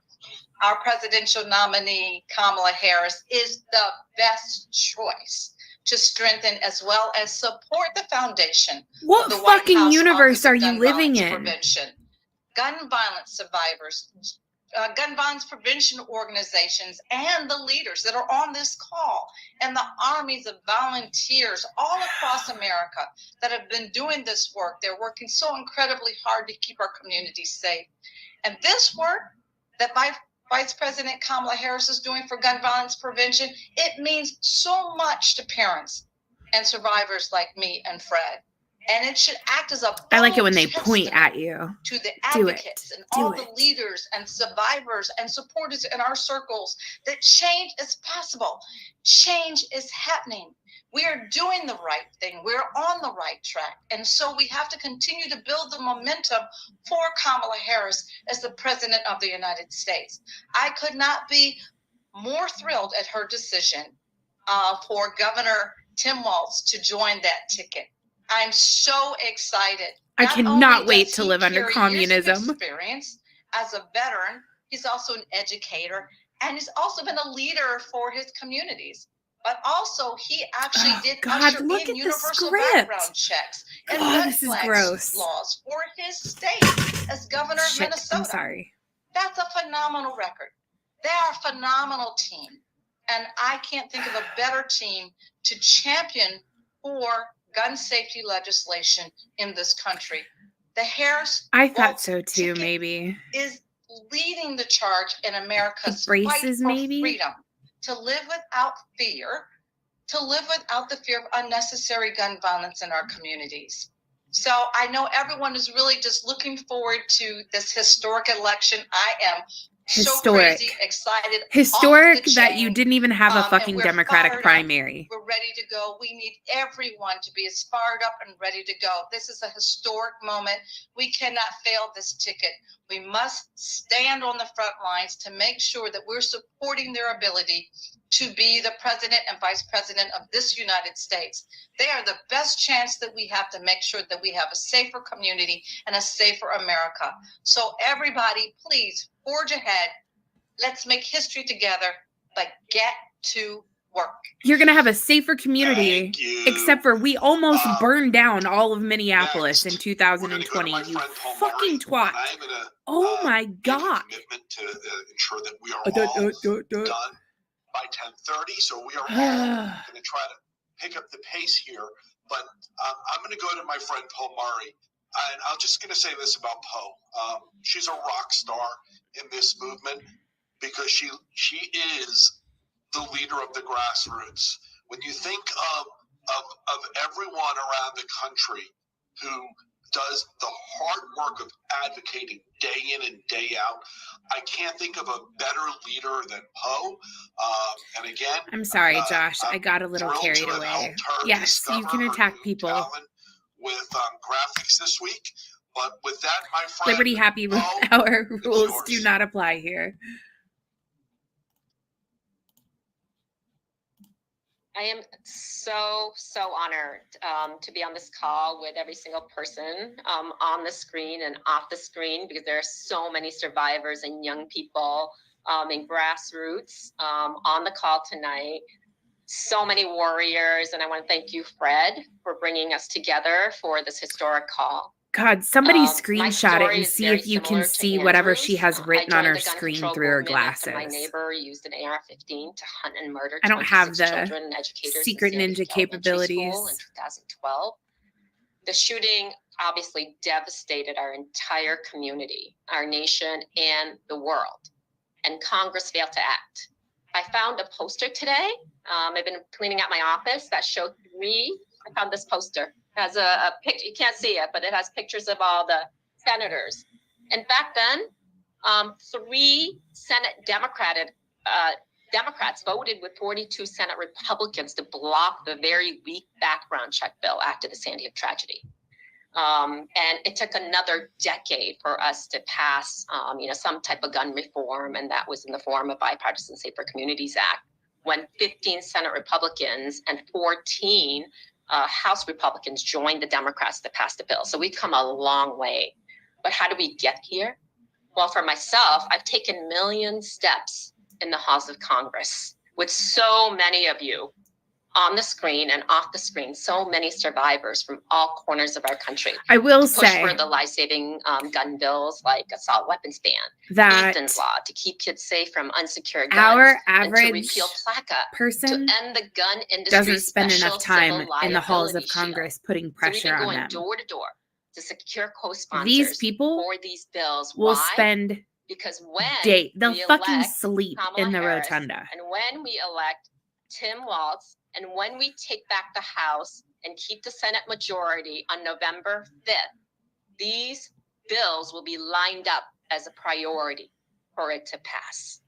[SPEAKER 13] Our presidential nominee, Kamala Harris, is the best choice to strengthen as well as support the foundation.
[SPEAKER 2] What fucking universe are you living in?
[SPEAKER 13] Prevention. Gun violence survivors, gun violence prevention organizations, and the leaders that are on this call, and the armies of volunteers all across America that have been doing this work. They're working so incredibly hard to keep our communities safe. And this work that my Vice President Kamala Harris is doing for gun violence prevention. It means so much to parents and survivors like me and Fred. And it should act as a
[SPEAKER 2] I like it when they
[SPEAKER 13] bold
[SPEAKER 2] point
[SPEAKER 13] testament
[SPEAKER 2] at you.
[SPEAKER 13] to the
[SPEAKER 2] Do it.
[SPEAKER 13] advocates and
[SPEAKER 2] Do
[SPEAKER 13] all
[SPEAKER 2] it.
[SPEAKER 13] the leaders and survivors and supporters in our circles that change is possible. Change is happening. We are doing the right thing. We're on the right track. And so we have to continue to build the momentum for Kamala Harris as the President of the United States. I could not be more thrilled at her decision for Governor Tim Walz to join that ticket. I'm so excited.
[SPEAKER 2] I
[SPEAKER 13] Not
[SPEAKER 2] cannot
[SPEAKER 13] only
[SPEAKER 2] wait
[SPEAKER 13] does
[SPEAKER 2] to
[SPEAKER 13] he
[SPEAKER 2] live under
[SPEAKER 13] carry years of
[SPEAKER 2] communism.
[SPEAKER 13] experience as a veteran, he's also an educator, and he's also been a leader for his communities. But also, he actually did
[SPEAKER 2] God,
[SPEAKER 13] usher
[SPEAKER 2] look
[SPEAKER 13] in
[SPEAKER 2] at the
[SPEAKER 13] universal
[SPEAKER 2] script.
[SPEAKER 13] background checks and
[SPEAKER 2] God,
[SPEAKER 13] gun
[SPEAKER 2] this is
[SPEAKER 13] flag
[SPEAKER 2] gross.
[SPEAKER 13] laws for his state as governor of
[SPEAKER 2] Shit,
[SPEAKER 13] Minnesota.
[SPEAKER 2] I'm sorry.
[SPEAKER 13] That's a phenomenal record. They are a phenomenal team. And I can't think of a better team to champion for gun safety legislation in this country. The Harris
[SPEAKER 2] I thought
[SPEAKER 13] Walz
[SPEAKER 2] so too,
[SPEAKER 13] ticket
[SPEAKER 2] maybe.
[SPEAKER 13] is leading the charge in America's
[SPEAKER 2] Like
[SPEAKER 13] fight
[SPEAKER 2] braces,
[SPEAKER 13] for
[SPEAKER 2] maybe?
[SPEAKER 13] freedom, to live without fear, to live without the fear of unnecessary gun violence in our communities. So I know everyone is really just looking forward to this historic election. I am
[SPEAKER 2] Historic.
[SPEAKER 13] so crazy, excited.
[SPEAKER 2] Historic
[SPEAKER 13] off the
[SPEAKER 2] that you
[SPEAKER 13] chain.
[SPEAKER 2] didn't even have a
[SPEAKER 13] And
[SPEAKER 2] fucking
[SPEAKER 13] we're
[SPEAKER 2] Democratic
[SPEAKER 13] fired up.
[SPEAKER 2] primary.
[SPEAKER 13] We're ready to go. We need everyone to be as fired up and ready to go. This is a historic moment. We cannot fail this ticket. We must stand on the front lines to make sure that we're supporting their ability to be the president and vice president of this United States. They are the best chance that we have to make sure that we have a safer community and a safer America. So everybody, please forge ahead. Let's make history together, but get to work.
[SPEAKER 2] You're going to have a safer community,
[SPEAKER 3] Thank you.
[SPEAKER 2] except for we almost burned down all of Minneapolis in
[SPEAKER 3] next,
[SPEAKER 2] 2020.
[SPEAKER 3] my
[SPEAKER 2] You
[SPEAKER 3] friend Paul
[SPEAKER 2] fucking
[SPEAKER 3] Murray,
[SPEAKER 2] twat.
[SPEAKER 3] and I'm gonna,
[SPEAKER 2] Oh my
[SPEAKER 3] make a
[SPEAKER 2] God.
[SPEAKER 3] commitment to ensure that we are all done by 10:30. So we are all going to try to pick up the pace here. But I'm going to go to my friend Paul Murray, and I'm just going to say this about Poe. She's a rock star in this movement because she is the leader of the grassroots. When you think of everyone around the country who does the hard work of advocating day in and day out, I can't think of a better leader than Poe. And again,
[SPEAKER 2] I'm sorry, Josh.
[SPEAKER 3] I'm
[SPEAKER 2] I got a little
[SPEAKER 3] thrilled
[SPEAKER 2] carried
[SPEAKER 3] to have
[SPEAKER 2] away.
[SPEAKER 3] helped her
[SPEAKER 2] Yes, you
[SPEAKER 3] discover
[SPEAKER 2] can
[SPEAKER 3] her
[SPEAKER 2] attack
[SPEAKER 3] new
[SPEAKER 2] people.
[SPEAKER 3] talent with graphics this week. But with that, my friend,
[SPEAKER 2] Liberty Happy
[SPEAKER 3] Poe,
[SPEAKER 2] Hour
[SPEAKER 3] it's
[SPEAKER 2] rules
[SPEAKER 3] yours.
[SPEAKER 2] do not apply here.
[SPEAKER 14] I am so honored to be on this call with every single person on the screen and off the screen, because there are so many survivors and young people in grassroots on the call tonight. So many warriors, and I want to thank you, Fred, for bringing us together for this historic call.
[SPEAKER 2] God, somebody
[SPEAKER 14] My
[SPEAKER 2] screenshot it
[SPEAKER 14] story
[SPEAKER 2] and
[SPEAKER 14] is
[SPEAKER 2] see
[SPEAKER 14] very
[SPEAKER 2] if you
[SPEAKER 14] similar
[SPEAKER 2] can
[SPEAKER 14] to
[SPEAKER 2] see whatever
[SPEAKER 14] Andrew's.
[SPEAKER 2] she has written
[SPEAKER 14] I
[SPEAKER 2] on
[SPEAKER 14] joined
[SPEAKER 2] her
[SPEAKER 14] the gun
[SPEAKER 2] screen
[SPEAKER 14] control
[SPEAKER 2] through her
[SPEAKER 14] movement after
[SPEAKER 2] glasses.
[SPEAKER 14] My neighbor used an AR-15 to hunt and murder
[SPEAKER 2] I don't have
[SPEAKER 14] 26
[SPEAKER 2] the
[SPEAKER 14] children and educators
[SPEAKER 2] secret
[SPEAKER 14] in Sandy
[SPEAKER 2] ninja
[SPEAKER 14] Hook Elementary
[SPEAKER 2] capabilities.
[SPEAKER 14] School in 2012. The shooting obviously devastated our entire community, our nation, and the world. And Congress failed to act. I found a poster today. I've been cleaning out my office that showed I found this poster. It has a picture, you can't see it, but it has pictures of all the senators. And back then, 3 Senate Democrats voted with 42 Senate Republicans to block the very weak background check bill after the Sandy Hook tragedy. And it took another decade for us to pass, some type of gun reform, and that was in the form of Bipartisan Safer Communities Act, when 15 Senate Republicans and 14 House Republicans joined the Democrats to pass the bill. So we've come a long way. But how do we get here? Well, for myself, I've taken million steps in the halls of Congress with so many of you on the screen and off the screen, so many survivors from all corners of our country.
[SPEAKER 2] I will
[SPEAKER 14] to push
[SPEAKER 2] say
[SPEAKER 14] for the life-saving gun bills like assault weapons ban,
[SPEAKER 2] that
[SPEAKER 14] Ethan's law to keep kids safe from unsecured guns,
[SPEAKER 2] our
[SPEAKER 14] and to
[SPEAKER 2] average
[SPEAKER 14] repeal PLACA,
[SPEAKER 2] person
[SPEAKER 14] to end the gun industry
[SPEAKER 2] doesn't spend enough
[SPEAKER 14] special
[SPEAKER 2] time
[SPEAKER 14] civil
[SPEAKER 2] in the halls of
[SPEAKER 14] liability shield.
[SPEAKER 2] Congress putting
[SPEAKER 14] So we've
[SPEAKER 2] pressure
[SPEAKER 14] been
[SPEAKER 2] on
[SPEAKER 14] going
[SPEAKER 2] them.
[SPEAKER 14] door to door to secure co-sponsors
[SPEAKER 2] These people
[SPEAKER 14] for these bills.
[SPEAKER 2] will
[SPEAKER 14] Why?
[SPEAKER 2] spend
[SPEAKER 14] Because when
[SPEAKER 2] They'll
[SPEAKER 14] we
[SPEAKER 2] fucking
[SPEAKER 14] elect
[SPEAKER 2] sleep
[SPEAKER 14] Kamala
[SPEAKER 2] in the
[SPEAKER 14] Harris,
[SPEAKER 2] rotunda.
[SPEAKER 14] and when we elect Tim Walz, and when we take back the House and keep the Senate majority on November 5th, these bills will be lined up as a priority for it to pass.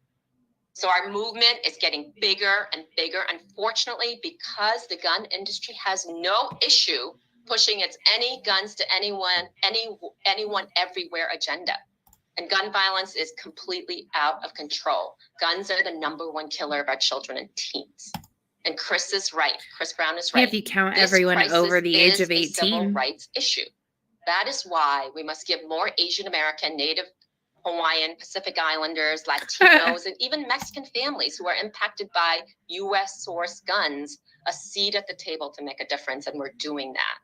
[SPEAKER 14] So our movement is getting bigger and bigger. Unfortunately, because the gun industry has no issue pushing its any guns to anyone everywhere agenda. And gun violence is completely out of control. Guns are the #1 killer of our children and teens. And Chris is right. Chris Brown is right.
[SPEAKER 2] If you count
[SPEAKER 14] This
[SPEAKER 2] everyone
[SPEAKER 14] crisis
[SPEAKER 2] over the age
[SPEAKER 14] is
[SPEAKER 2] of
[SPEAKER 14] a civil
[SPEAKER 2] 18.
[SPEAKER 14] rights issue. That is why we must give more Asian American, Native Hawaiian, Pacific Islanders, Latinos, and even Mexican families who are impacted by U.S. source guns a seat at the table to make a difference, and we're doing that.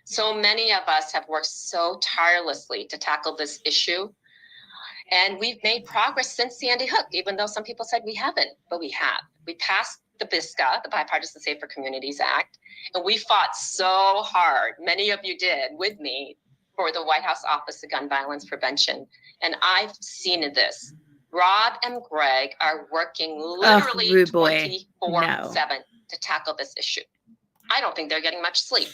[SPEAKER 14] So many of us have worked so tirelessly to tackle this issue, and we've made progress since Sandy Hook, even though some people said we haven't, but we have. We passed the BISCA, the Bipartisan Safer Communities Act, and we fought so hard, many of you did with me, for the White House Office of Gun Violence Prevention. And I've seen this. Rob and Greg are working literally 24/7 to tackle this issue. I don't think they're getting much sleep,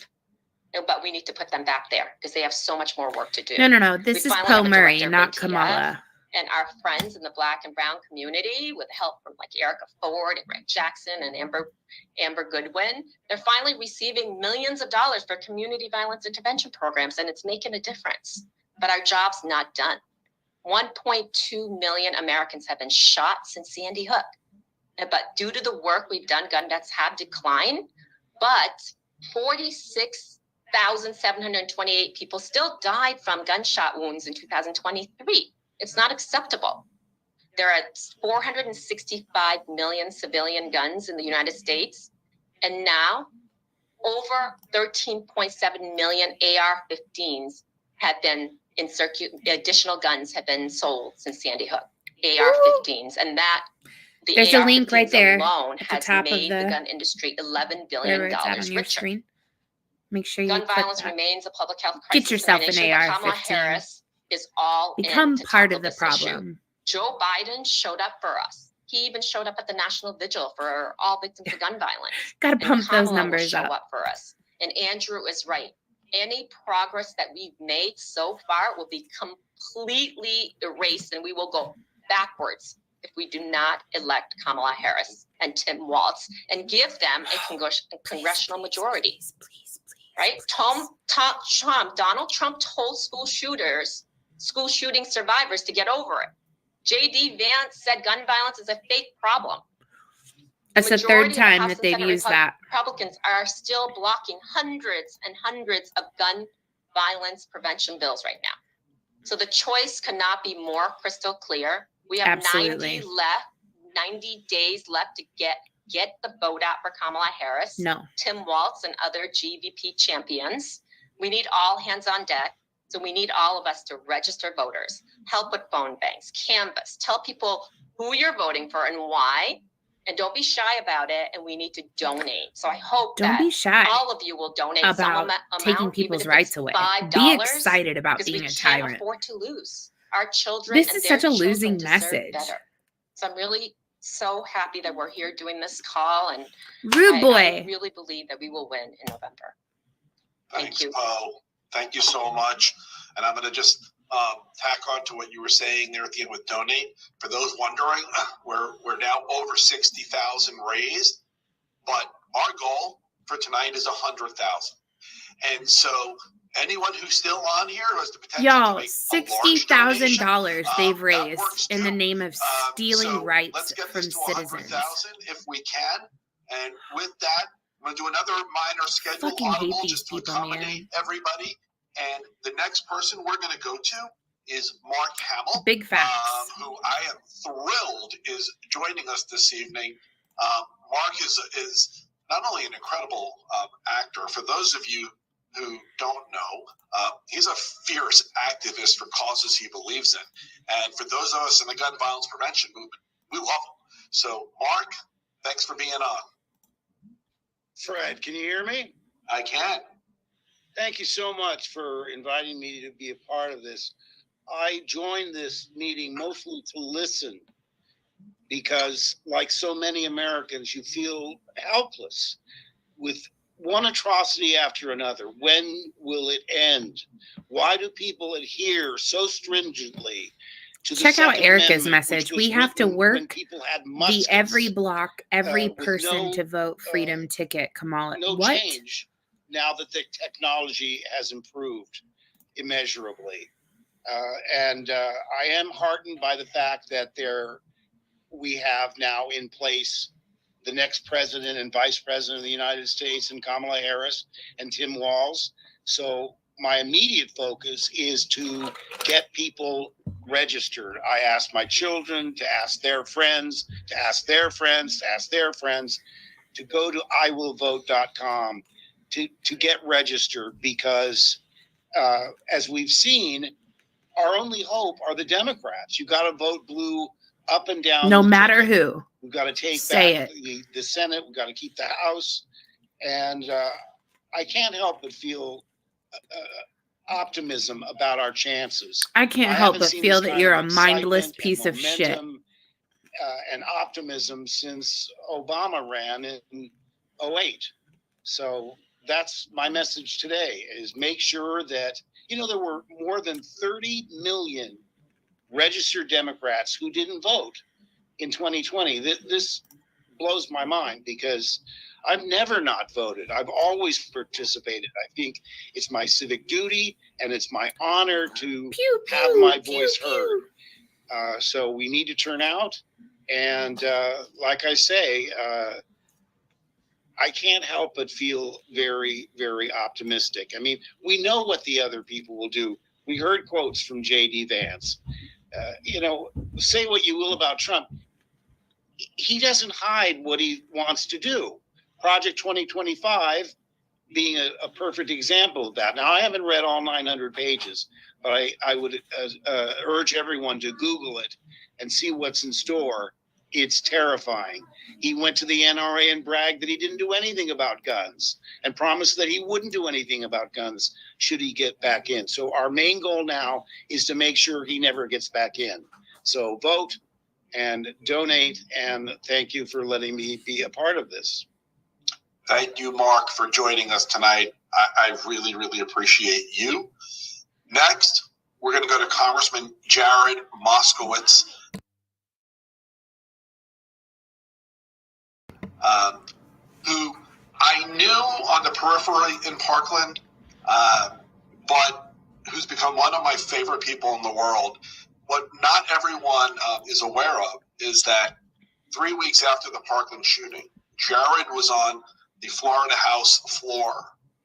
[SPEAKER 14] but we need to put them back there because they have so much more work to do.
[SPEAKER 2] No. This is Poe Murray, not Kamala.
[SPEAKER 14] And our friends in the Black and Brown community, with help from like Erica Ford and Greg Jackson and Amber Goodwin, they're finally receiving millions of dollars for community violence intervention programs, and it's making a difference. But our job's not done. 1.2 million Americans have been shot since Sandy Hook. But due to the work we've done, gun deaths have declined, but 46,728 people still died from gunshot wounds in 2023. It's not acceptable. There are 465 million civilian guns in the United States, and now over 13.7 million AR-15s have been in additional guns have been sold since Sandy Hook. AR-15s, and that the
[SPEAKER 2] There's a link right there
[SPEAKER 14] alone
[SPEAKER 2] at the
[SPEAKER 14] has
[SPEAKER 2] top
[SPEAKER 14] made
[SPEAKER 2] of
[SPEAKER 14] the gun industry $11 billion
[SPEAKER 2] on your
[SPEAKER 14] richer.
[SPEAKER 2] screen. Make sure you
[SPEAKER 14] Gun
[SPEAKER 2] click
[SPEAKER 14] violence
[SPEAKER 2] that.
[SPEAKER 14] remains a public health crisis.
[SPEAKER 2] Get yourself
[SPEAKER 14] in
[SPEAKER 2] an
[SPEAKER 14] our nation, but Kamala
[SPEAKER 2] AR-15.
[SPEAKER 14] Harris is all
[SPEAKER 2] Become
[SPEAKER 14] in to
[SPEAKER 2] part
[SPEAKER 14] tackle
[SPEAKER 2] of the
[SPEAKER 14] this issue.
[SPEAKER 2] problem.
[SPEAKER 14] Joe Biden showed up for us. He even showed up at the National Vigil for all victims of gun violence.
[SPEAKER 2] Gotta
[SPEAKER 14] And
[SPEAKER 2] pump those
[SPEAKER 14] Kamala will
[SPEAKER 2] numbers
[SPEAKER 14] show
[SPEAKER 2] up.
[SPEAKER 14] for us. And Andrew is right. Any progress that we've made so far will be completely erased, and we will go backwards if we do not elect Kamala Harris and Tim Walz and give them a congressional majority.
[SPEAKER 2] Please.
[SPEAKER 14] Right? Donald Trump told school shooting survivors to get over it. J.D. Vance said gun violence is a fake problem.
[SPEAKER 2] That's the third time that they've used that.
[SPEAKER 14] Republicans are still blocking hundreds and hundreds of gun violence prevention bills right now. So the choice cannot be more crystal clear. We have
[SPEAKER 2] Absolutely.
[SPEAKER 14] 90 days left to get the vote out for Kamala Harris,
[SPEAKER 2] No.
[SPEAKER 14] Tim Walz, and other GVP champions. We need all hands on deck. So we need all of us to register voters, help with phone banks, canvas, tell people who you're voting for and why, and don't be shy about it. And we need to donate. So I hope
[SPEAKER 2] Don't
[SPEAKER 14] that
[SPEAKER 2] be shy
[SPEAKER 14] all of you will donate some
[SPEAKER 2] about
[SPEAKER 14] amount,
[SPEAKER 2] taking people's
[SPEAKER 14] even if
[SPEAKER 2] rights
[SPEAKER 14] it's
[SPEAKER 2] away.
[SPEAKER 14] $5,
[SPEAKER 2] Be excited about
[SPEAKER 14] because
[SPEAKER 2] being
[SPEAKER 14] we
[SPEAKER 2] a
[SPEAKER 14] can't
[SPEAKER 2] tyrant.
[SPEAKER 14] afford to lose. Our children
[SPEAKER 2] This
[SPEAKER 14] and
[SPEAKER 2] is
[SPEAKER 14] their
[SPEAKER 2] such a losing
[SPEAKER 14] children deserve
[SPEAKER 2] message.
[SPEAKER 14] better. So I'm really so happy that we're here doing this call, and
[SPEAKER 2] Rude
[SPEAKER 14] I
[SPEAKER 2] boy.
[SPEAKER 14] really believe that we will win in November.
[SPEAKER 3] Thanks, Poe. Thank you so much. And I'm going to just tack on to what you were saying there at the end with donate. For those wondering, we're now over 60,000 raised, but our goal for tonight is 100,000. And so anyone who's still on here who has the potential to
[SPEAKER 2] Y'all,
[SPEAKER 3] make a large
[SPEAKER 2] $60,000 they've
[SPEAKER 3] that
[SPEAKER 2] raised
[SPEAKER 3] works
[SPEAKER 2] in the
[SPEAKER 3] too.
[SPEAKER 2] name of stealing
[SPEAKER 3] So
[SPEAKER 2] rights
[SPEAKER 3] let's get
[SPEAKER 2] from
[SPEAKER 3] this to
[SPEAKER 2] citizens.
[SPEAKER 3] 100,000 if we can. And with that, I'm going to do another minor schedule
[SPEAKER 2] Fucking hate
[SPEAKER 3] audible
[SPEAKER 2] these
[SPEAKER 3] just to
[SPEAKER 2] people,
[SPEAKER 3] accommodate
[SPEAKER 2] man.
[SPEAKER 3] everybody. And the next person we're going to go to is Mark Hamill.
[SPEAKER 2] Big facts.
[SPEAKER 3] Who I am thrilled is joining us this evening. Mark is not only an incredible actor, for those of you who don't know, he's a fierce activist for causes he believes in. And for those of us in the gun violence prevention movement, we love him. So, Mark, thanks for being on.
[SPEAKER 15] Fred, can you hear me?
[SPEAKER 3] I can.
[SPEAKER 15] Thank you so much for inviting me to be a part of this. I joined this meeting mostly to listen because, like so many Americans, you feel helpless with one atrocity after another. When will it end? Why do people adhere so stringently to the
[SPEAKER 2] Check out
[SPEAKER 15] Second
[SPEAKER 2] Erica's
[SPEAKER 15] Amendment,
[SPEAKER 2] message.
[SPEAKER 15] which
[SPEAKER 2] We
[SPEAKER 15] was
[SPEAKER 2] have to
[SPEAKER 15] written when
[SPEAKER 2] work
[SPEAKER 15] people had
[SPEAKER 2] the
[SPEAKER 15] muskets,
[SPEAKER 2] every block, every
[SPEAKER 15] with
[SPEAKER 2] person
[SPEAKER 15] no,
[SPEAKER 2] to vote freedom ticket, Kamala.
[SPEAKER 15] no
[SPEAKER 2] What?
[SPEAKER 15] change now that the technology has improved immeasurably. And I am heartened by the fact that we have now in place the next president and vice president of the United States, and Kamala Harris and Tim Walz. So my immediate focus is to get people registered. I asked my children to ask their friends, to ask their friends, to ask their friends, to go to iwillvote.com to get registered, because as we've seen, our only hope are the Democrats. You got to vote blue up and down.
[SPEAKER 2] No matter who.
[SPEAKER 15] We've got to take
[SPEAKER 2] Say
[SPEAKER 15] back
[SPEAKER 2] it.
[SPEAKER 15] the Senate. We've got to keep the House. And I can't help but feel optimism about our chances.
[SPEAKER 2] I can't help
[SPEAKER 15] haven't
[SPEAKER 2] but
[SPEAKER 15] seen
[SPEAKER 2] feel
[SPEAKER 15] this
[SPEAKER 2] that
[SPEAKER 15] kind
[SPEAKER 2] you're
[SPEAKER 15] of
[SPEAKER 2] a mindless
[SPEAKER 15] excitement and
[SPEAKER 2] piece of shit.
[SPEAKER 15] momentum, and optimism since Obama ran in 2008. So that's my message today, is make sure that, there were more than 30 million registered Democrats who didn't vote in 2020. This blows my mind, because I've never not voted. I've always participated. I think it's my civic duty and it's my honor to have my voice heard. So we need to turn out. And like I say, I can't help but feel very, very optimistic. I mean, we know what the other people will do. We heard quotes from J.D. Vance. Say what you will about Trump. He doesn't hide what he wants to do. Project 2025 being a perfect example of that. Now, I haven't read all 900 pages, but I would urge everyone to Google it and see what's in store. It's terrifying. He went to the NRA and bragged that he didn't do anything about guns, and promised that he wouldn't do anything about guns should he get back in. So our main goal now is to make sure he never gets back in. So vote and donate, and thank you for letting me be a part of this.
[SPEAKER 3] Thank you, Mark, for joining us tonight. I really, really appreciate you. Next, we're going to go to Congressman Jared Moskowitz, who I knew on the periphery in Parkland, but who's become one of my favorite people in the world. What not everyone is aware of is that 3 weeks after the Parkland shooting, Jared was on the Florida House floor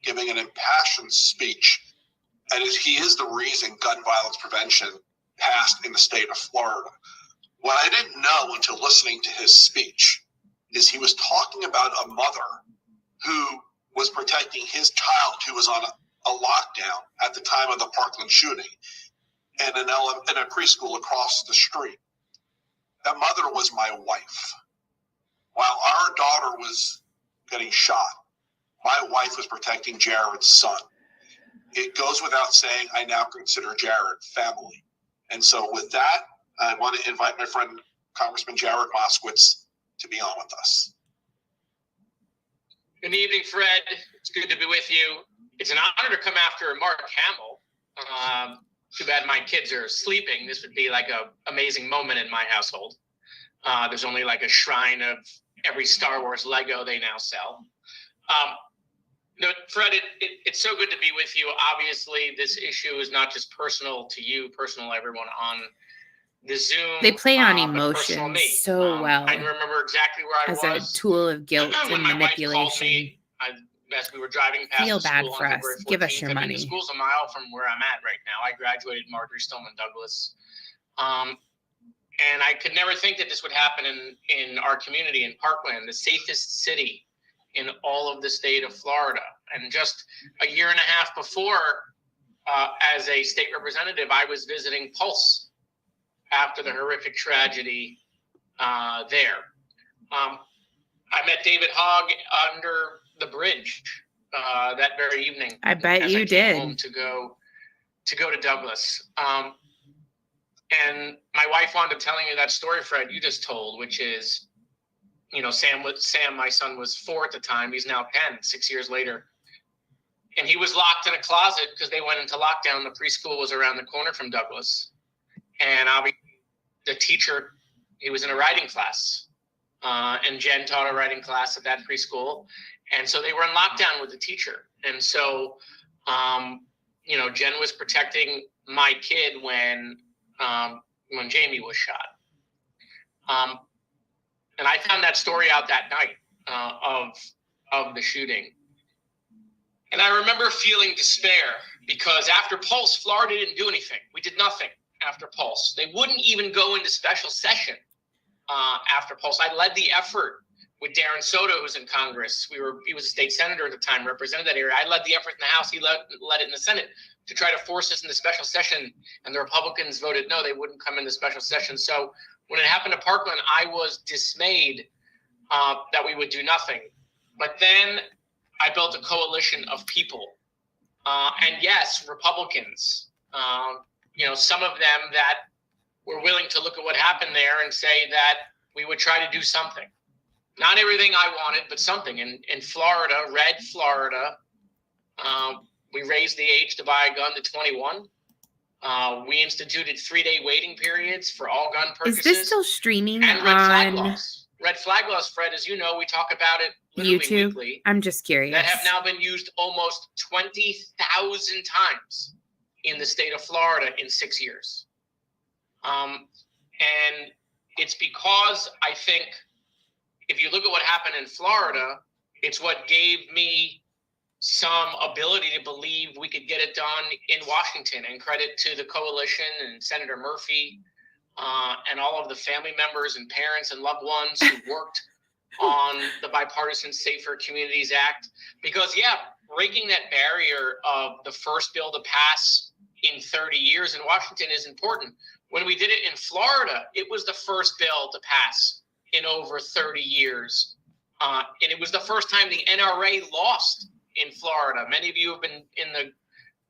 [SPEAKER 3] giving an impassioned speech. And he is the reason gun violence prevention passed in the state of Florida. What I didn't know until listening to his speech is he was talking about a mother who was protecting his child who was on a lockdown at the time of the Parkland shooting in a preschool across the street. That mother was my wife. While our daughter was getting shot, my wife was protecting Jared's son. It goes without saying, I now consider Jared family. And so with that, I want to invite my friend, Congressman Jared Moskowitz, to be on with us.
[SPEAKER 16] Good evening, Fred. It's good to be with you. It's an honor to come after Mark Hamill. Too bad my kids are sleeping. This would be like an amazing moment in my household. There's only like a shrine of every Star Wars Lego they now sell. Fred, it's so good to be with you. Obviously, this issue is not just personal to you, personal to everyone on the Zoom.
[SPEAKER 2] They play on
[SPEAKER 16] but personal to
[SPEAKER 2] emotions
[SPEAKER 16] me.
[SPEAKER 2] so well
[SPEAKER 16] I remember exactly where I
[SPEAKER 2] as
[SPEAKER 16] was.
[SPEAKER 2] a tool of guilt
[SPEAKER 16] when
[SPEAKER 2] and
[SPEAKER 16] my wife called
[SPEAKER 2] manipulation.
[SPEAKER 16] me, as we were driving past
[SPEAKER 2] Feel
[SPEAKER 16] the
[SPEAKER 2] bad
[SPEAKER 16] school
[SPEAKER 2] for
[SPEAKER 16] on
[SPEAKER 2] us.
[SPEAKER 16] February 14th.
[SPEAKER 2] Give us your
[SPEAKER 16] I mean,
[SPEAKER 2] money.
[SPEAKER 16] the school's a mile from where I'm at right now. I graduated Marjorie Stoneman Douglas. And I could never think that this would happen in our community in Parkland, the safest city in all of the state of Florida. And just a year and a half before, as a state representative, I was visiting Pulse after the horrific tragedy there. I met David Hogg under the bridge that very evening.
[SPEAKER 2] I bet
[SPEAKER 16] as
[SPEAKER 2] you
[SPEAKER 16] I came
[SPEAKER 2] did.
[SPEAKER 16] home to go to Douglas. And my wife wound up telling me that story, Fred, you just told, which is, Sam, my son, was 4 at the time. He's now 10, 6 years later. And he was locked in a closet because they went into lockdown. The preschool was around the corner from Douglas. And the teacher, he was in a writing class. And Jen taught a writing class at that preschool. And so they were in lockdown with the teacher. And so, Jen was protecting my kid when Jamie was shot. And I found that story out that night of the shooting. And I remember feeling despair because after Pulse, Florida didn't do anything. We did nothing after Pulse. They wouldn't even go into special session after Pulse. I led the effort with Darren Soto, who's in Congress. He was a state senator at the time, represented that area. I led the effort in the House. He led it in the Senate to try to force us into special session. And the Republicans voted no, they wouldn't come into special session. So when it happened to Parkland, I was dismayed that we would do nothing. But then I built a coalition of people. And yes, Republicans, some of them that were willing to look at what happened there and say that we would try to do something. Not everything I wanted, but something. In Florida, red Florida, we raised the age to buy a gun to 21. We instituted 3-day waiting periods for all gun purchases.
[SPEAKER 2] Is this still streaming
[SPEAKER 16] and red flag
[SPEAKER 2] on
[SPEAKER 16] laws. Red flag laws, Fred, as you know, we talk about it literally
[SPEAKER 2] YouTube?
[SPEAKER 16] weekly.
[SPEAKER 2] I'm just curious.
[SPEAKER 16] That have now been used almost 20,000 times in the state of Florida in 6 years. And it's because I think if you look at what happened in Florida, it's what gave me some ability to believe we could get it done in Washington, and credit to the coalition and Senator Murphy and all of the family members and parents and loved ones who worked on the Bipartisan Safer Communities Act. Because, breaking that barrier of the first bill to pass in 30 years in Washington is important. When we did it in Florida, it was the first bill to pass in over 30 years. And it was the first time the NRA lost in Florida. Many of you have been in the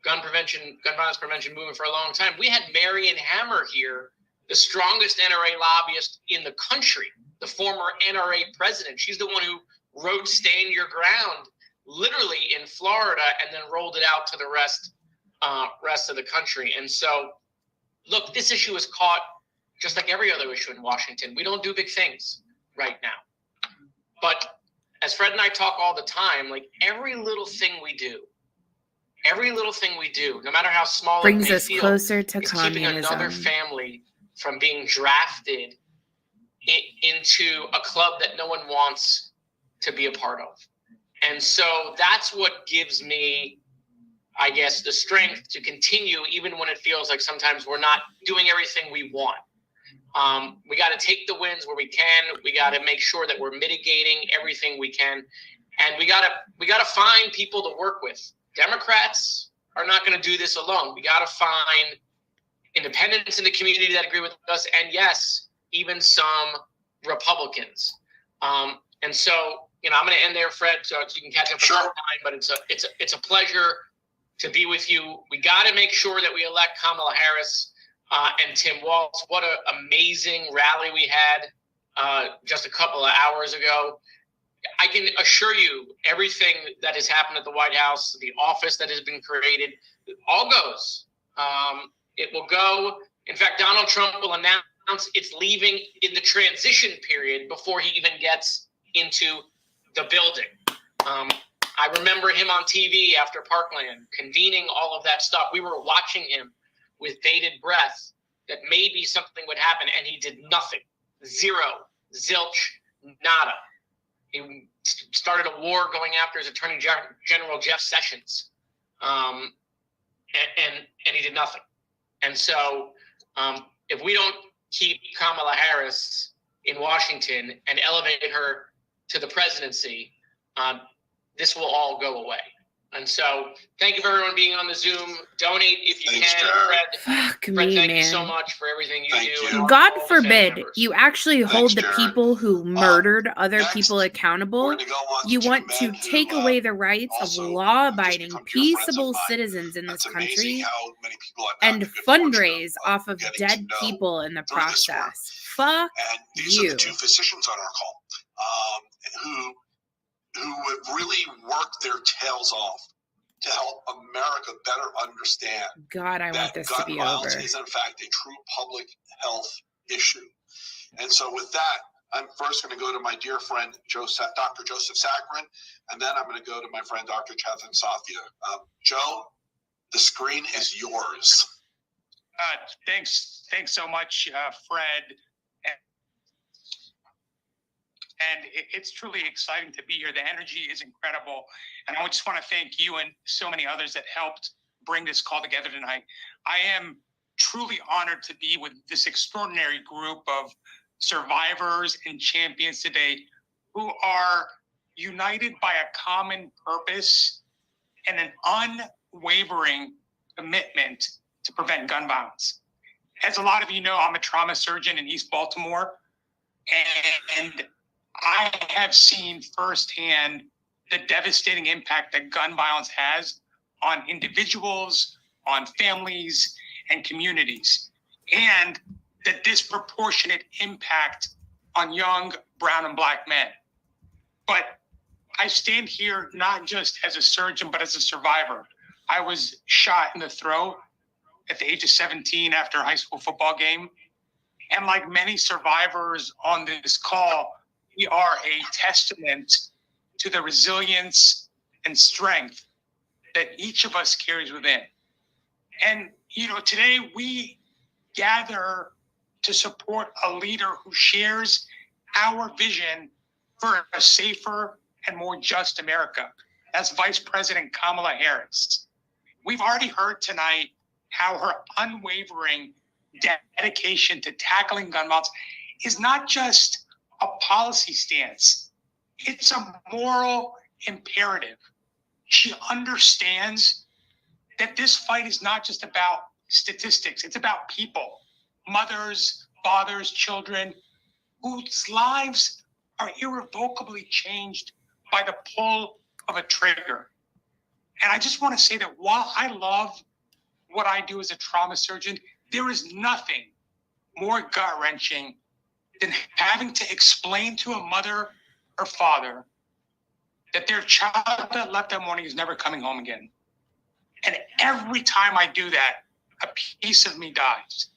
[SPEAKER 16] gun violence prevention movement for a long time. We had Marion Hammer here, the strongest NRA lobbyist in the country, the former NRA president. She's the one who wrote Stand Your Ground literally in Florida and then rolled it out to the rest of the country. And so, look, this issue is caught just like every other issue in Washington. We don't do big things right now. But as Fred and I talk all the time, like every little thing we do, no matter how small
[SPEAKER 2] brings
[SPEAKER 16] it may
[SPEAKER 2] us
[SPEAKER 16] feel,
[SPEAKER 2] closer to
[SPEAKER 16] is keeping another
[SPEAKER 2] communism.
[SPEAKER 16] family from being drafted into a club that no one wants to be a part of. And so that's what gives me, I guess, the strength to continue, even when it feels like sometimes we're not doing everything we want. We got to take the wins where we can. We got to make sure that we're mitigating everything we can, and we got to find people to work with. Democrats are not going to do this alone. We got to find independents in the community that agree with us, and yes, even some Republicans. And so, I'm going to end there, Fred, so you can catch up with time. But it's a pleasure to be with you. We got to make sure that we elect Kamala Harris and Tim Walz. What an amazing rally we had just a couple of hours ago. I can assure you everything that has happened at the White House, the office that has been created, all goes. It will go. In fact, Donald Trump will announce it's leaving in the transition period before he even gets into the building. I remember him on TV after Parkland convening all of that stuff. We were watching him with bated breath that maybe something would happen, and he did nothing. Zero, zilch, nada. He started a war going after his Attorney General Jeff Sessions, and he did nothing. And so if we don't keep Kamala Harris in Washington and elevate her to the presidency, this will all go away. And so thank you for everyone being on the Zoom. Donate if you
[SPEAKER 3] Thanks,
[SPEAKER 16] can.
[SPEAKER 3] Jared.
[SPEAKER 2] Fuck
[SPEAKER 16] Fred,
[SPEAKER 2] me,
[SPEAKER 16] thank you so
[SPEAKER 2] man.
[SPEAKER 16] much for everything you
[SPEAKER 3] Thank
[SPEAKER 16] do.
[SPEAKER 3] you.
[SPEAKER 16] and all-
[SPEAKER 2] God
[SPEAKER 16] all the family
[SPEAKER 2] forbid
[SPEAKER 16] members.
[SPEAKER 2] you actually hold the
[SPEAKER 3] Jared.
[SPEAKER 2] people who murdered other
[SPEAKER 3] next,
[SPEAKER 2] people
[SPEAKER 3] We're
[SPEAKER 2] accountable.
[SPEAKER 3] going to go on
[SPEAKER 2] You
[SPEAKER 3] two
[SPEAKER 2] want to
[SPEAKER 3] men who,
[SPEAKER 2] take away the rights of
[SPEAKER 3] also
[SPEAKER 2] law-abiding,
[SPEAKER 3] just become dear friends of
[SPEAKER 2] peaceable
[SPEAKER 3] mine.
[SPEAKER 2] citizens in
[SPEAKER 3] It's
[SPEAKER 2] this
[SPEAKER 3] amazing
[SPEAKER 2] country
[SPEAKER 3] how many people I've had
[SPEAKER 2] and
[SPEAKER 3] the good fortune
[SPEAKER 2] fundraise off of
[SPEAKER 3] getting
[SPEAKER 2] dead
[SPEAKER 3] to know
[SPEAKER 2] people in the
[SPEAKER 3] through this work.
[SPEAKER 2] process. Fuck
[SPEAKER 3] And these are
[SPEAKER 2] you.
[SPEAKER 3] the two physicians on our call who have really worked their tails off to help America better understand
[SPEAKER 2] God, I want
[SPEAKER 3] that
[SPEAKER 2] this to
[SPEAKER 3] gun
[SPEAKER 2] be
[SPEAKER 3] violence
[SPEAKER 2] over.
[SPEAKER 3] is in fact a true public health issue. And so with that, I'm first going to go to my dear friend, Dr. Joseph Saccharin, and then I'm going to go to my friend, Dr. Chetan Sathya. Joe, the screen is yours.
[SPEAKER 17] Thanks so much, Fred. And it's truly exciting to be here. The energy is incredible. And I just want to thank you and so many others that helped bring this call together tonight. I am truly honored to be with this extraordinary group of survivors and champions today who are united by a common purpose and an unwavering commitment to prevent gun violence. As a lot of you know, I'm a trauma surgeon in East Baltimore, and I have seen firsthand the devastating impact that gun violence has on individuals, on families, and communities, and the disproportionate impact on young brown and black men. But I stand here not just as a surgeon, but as a survivor. I was shot in the throat at the age of 17 after a high school football game. And like many survivors on this call, we are a testament to the resilience and strength that each of us carries within. And, you know, today we gather to support a leader who shares our vision for a safer and more just America. That's Vice President Kamala Harris. We've already heard tonight how her unwavering dedication to tackling gun violence is not just a policy stance, it's a moral imperative. She understands that this fight is not just about statistics, it's about people, mothers, fathers, children, whose lives are irrevocably changed by the pull of a trigger. And I just want to say that while I love what I do as a trauma surgeon, there is nothing more gut-wrenching than having to explain to a mother or father that their child that left that morning is never coming home again. And every time I do that, a piece of me dies.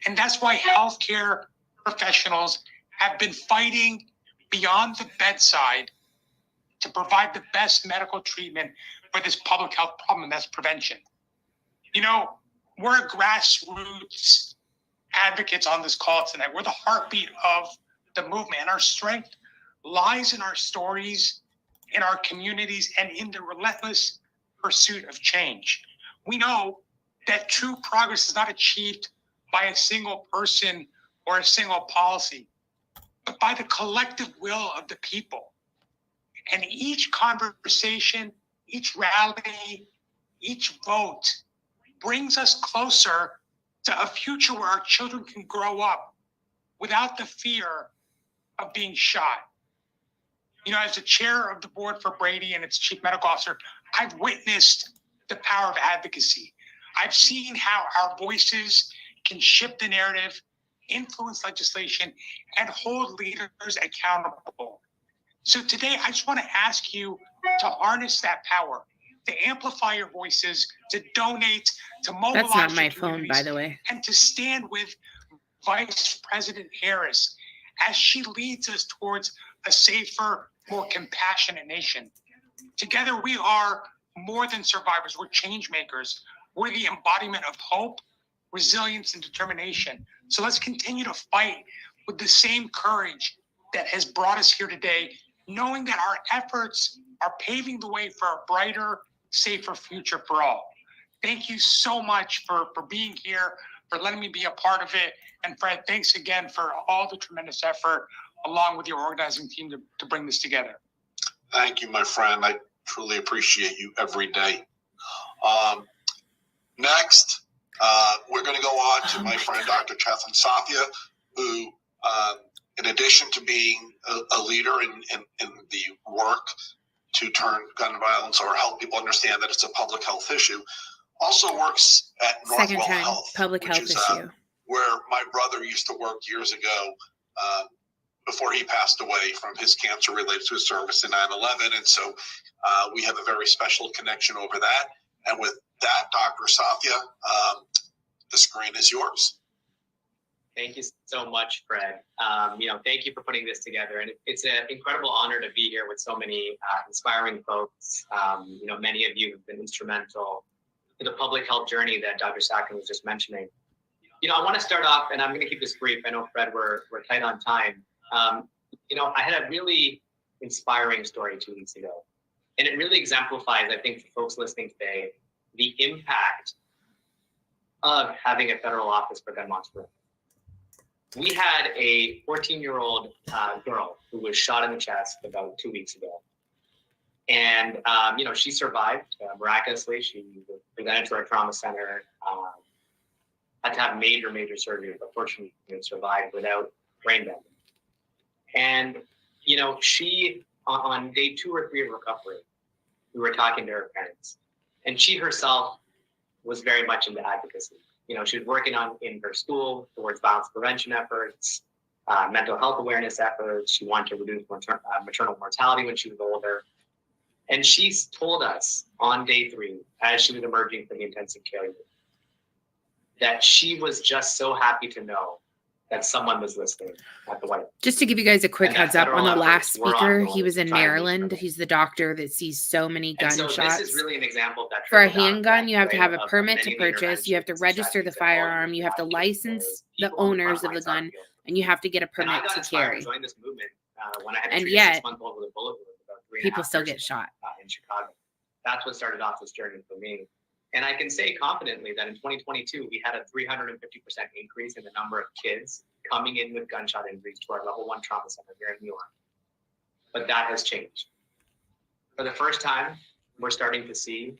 [SPEAKER 17] And that's why healthcare professionals have been fighting beyond the bedside to provide the best medical treatment for this public health problem, and that's prevention. You know, we're grassroots advocates on this call tonight. We're the heartbeat of the movement, and our strength lies in our stories, in our communities, and in the relentless pursuit of change. We know that true progress is not achieved by a single person or a single policy, but by the collective will of the people. And each conversation, each rally, each vote brings us closer to a future where our children can grow up without the fear of being shot. You know, as the chair of the board for Brady and its chief medical officer, I've witnessed the power of advocacy. I've seen how our voices can shift the narrative, influence legislation, and hold leaders accountable. So today, I just want to ask you to harness that power, to amplify your voices, to donate, to mobilize.
[SPEAKER 2] That's not my
[SPEAKER 17] your
[SPEAKER 2] phone, by
[SPEAKER 17] communities,
[SPEAKER 2] the way.
[SPEAKER 17] and to stand with Vice President Harris as she leads us towards a safer, more compassionate nation. Together, we are more than survivors. We're change makers. We're the embodiment of hope, resilience, and determination. So let's continue to fight with the same courage that has brought us here today, knowing that our efforts are paving the way for a brighter, safer future for all. Thank you so much for being here, for letting me be a part of it. And Fred, thanks again for all the tremendous effort along with your organizing team to bring this together.
[SPEAKER 3] Thank you, my friend. I truly appreciate you every day. Next, we're going to go on to my friend, Dr. Chethan Sathya, who, in addition to being a leader in the work to turn gun violence or help people understand that it's a public health issue, also works at
[SPEAKER 2] Second
[SPEAKER 3] Northwell
[SPEAKER 2] time,
[SPEAKER 3] Health,
[SPEAKER 2] public
[SPEAKER 3] which
[SPEAKER 2] health
[SPEAKER 3] is
[SPEAKER 2] issue.
[SPEAKER 3] where my brother used to work years ago before he passed away from his cancer related to his service in 9/11. And so we have a very special connection over that. And with that, Dr. Sathya, the screen is yours.
[SPEAKER 18] Thank you so much, Fred. Thank you for putting this together. And it's an incredible honor to be here with so many inspiring folks. Many of you have been instrumental in the public health journey that Dr. Sathya was just mentioning. I want to start off, and I'm going to keep this brief. I know, Fred, we're tight on time. I had a really inspiring story 2 weeks ago. And it really exemplifies, I think, for folks listening today, the impact of having a federal office for gun violence prevention. We had a 14-year-old girl who was shot in the chest about 2 weeks ago. And, she survived miraculously. She was presented to our trauma center, had to have major surgery, but fortunately survived without brain damage. And, she, on day 2 or 3 of recovery, we were talking to her parents, and she herself was very much into advocacy. She was working in her school towards violence prevention efforts, mental health awareness efforts. She wanted to reduce maternal mortality when she was older. And she told us on day 3, as she was emerging from the intensive care unit, that she was just so happy to know that someone was listening at the White House.
[SPEAKER 2] Just to give you guys a quick heads up on the last speaker, he was in
[SPEAKER 18] trying to
[SPEAKER 2] Maryland. He's the doctor that sees so many gunshots.
[SPEAKER 18] So this is really an example of that.
[SPEAKER 2] For a handgun, you have to have a permit to purchase. You have to register the firearm. You have to license the owners of the gun, and you have to get a permit to carry.
[SPEAKER 18] Join this movement when I had to
[SPEAKER 2] And
[SPEAKER 18] treat
[SPEAKER 2] yet,
[SPEAKER 18] a 6-month-old with a bullet wound about 3.5
[SPEAKER 2] people still
[SPEAKER 18] years
[SPEAKER 2] get shot.
[SPEAKER 18] in Chicago. That's what started off this journey for me. And I can say confidently that in 2022, we had a 350% increase in the number of kids coming in with gunshot injuries to our level 1 trauma center here in New York. But that has changed. For the first time, we're starting to see,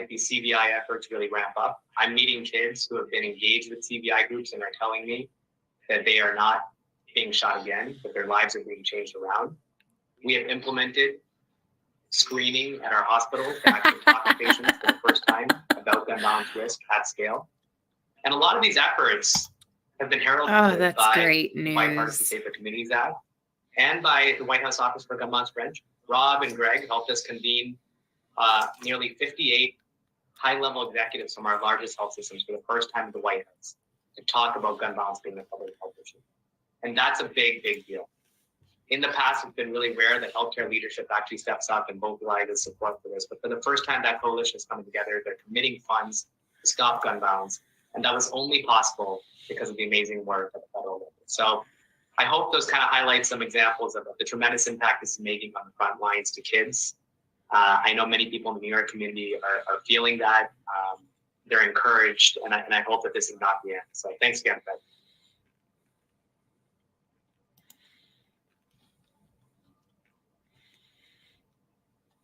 [SPEAKER 18] these CVI efforts really ramp up. I'm meeting kids who have been engaged with CVI groups and are telling me that they are not being shot again, but their lives are being changed around. We have implemented screening at our hospitals to actually talk to patients for the first time about gun violence risk at scale. And a lot of these efforts have been heralded by
[SPEAKER 2] great
[SPEAKER 18] the Bipartisan Safer Communities Act and by the White House Office for Gun Violence Prevention. Rob and Greg helped us convene nearly 58 high-level executives from our largest health systems for the first time at the White House to talk about gun violence being a public health issue. And that's a big deal. In the past, it's been really rare that healthcare leadership actually steps up and mobilizes support for this. But for the first time, that coalition is coming together. They're committing funds to stop gun violence. And that was only possible because of the amazing work at the federal level. So I hope those kind of highlight some examples of the tremendous impact this is making on the front lines to kids. I know many people in the New York community are feeling that. They're encouraged, and I hope that this is not the end. So thanks again, Fred.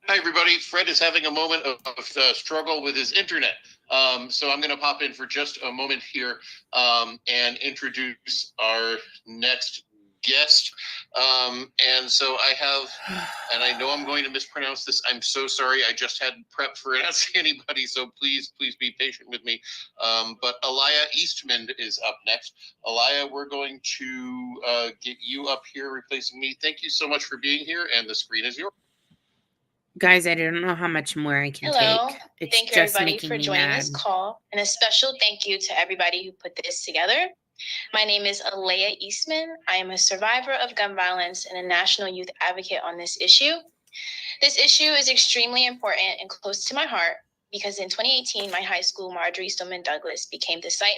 [SPEAKER 1] Hi, everybody. Fred is having a moment of struggle with his internet. So I'm going to pop in for just a moment here and introduce our next guest. And so I have, and I know I'm going to mispronounce this. I'm so sorry. I just hadn't prepped for asking anybody. So please be patient with me. But Alaya Eastman is up next. Alaya, we're going to get you up here replacing me. Thank you so much for being here. And the screen is yours.
[SPEAKER 2] Guys, I don't know how much more I can
[SPEAKER 19] Hello.
[SPEAKER 2] take. It's
[SPEAKER 19] Thank you,
[SPEAKER 2] just
[SPEAKER 19] everybody,
[SPEAKER 2] making
[SPEAKER 19] for
[SPEAKER 2] me
[SPEAKER 19] joining
[SPEAKER 2] mad.
[SPEAKER 19] this call. And a special thank you to everybody who put this together. My name is Alaya Eastman. I am a survivor of gun violence and a national youth advocate on this issue. This issue is extremely important and close to my heart because in 2018, my high school, Marjory Stoneman Douglas, became the site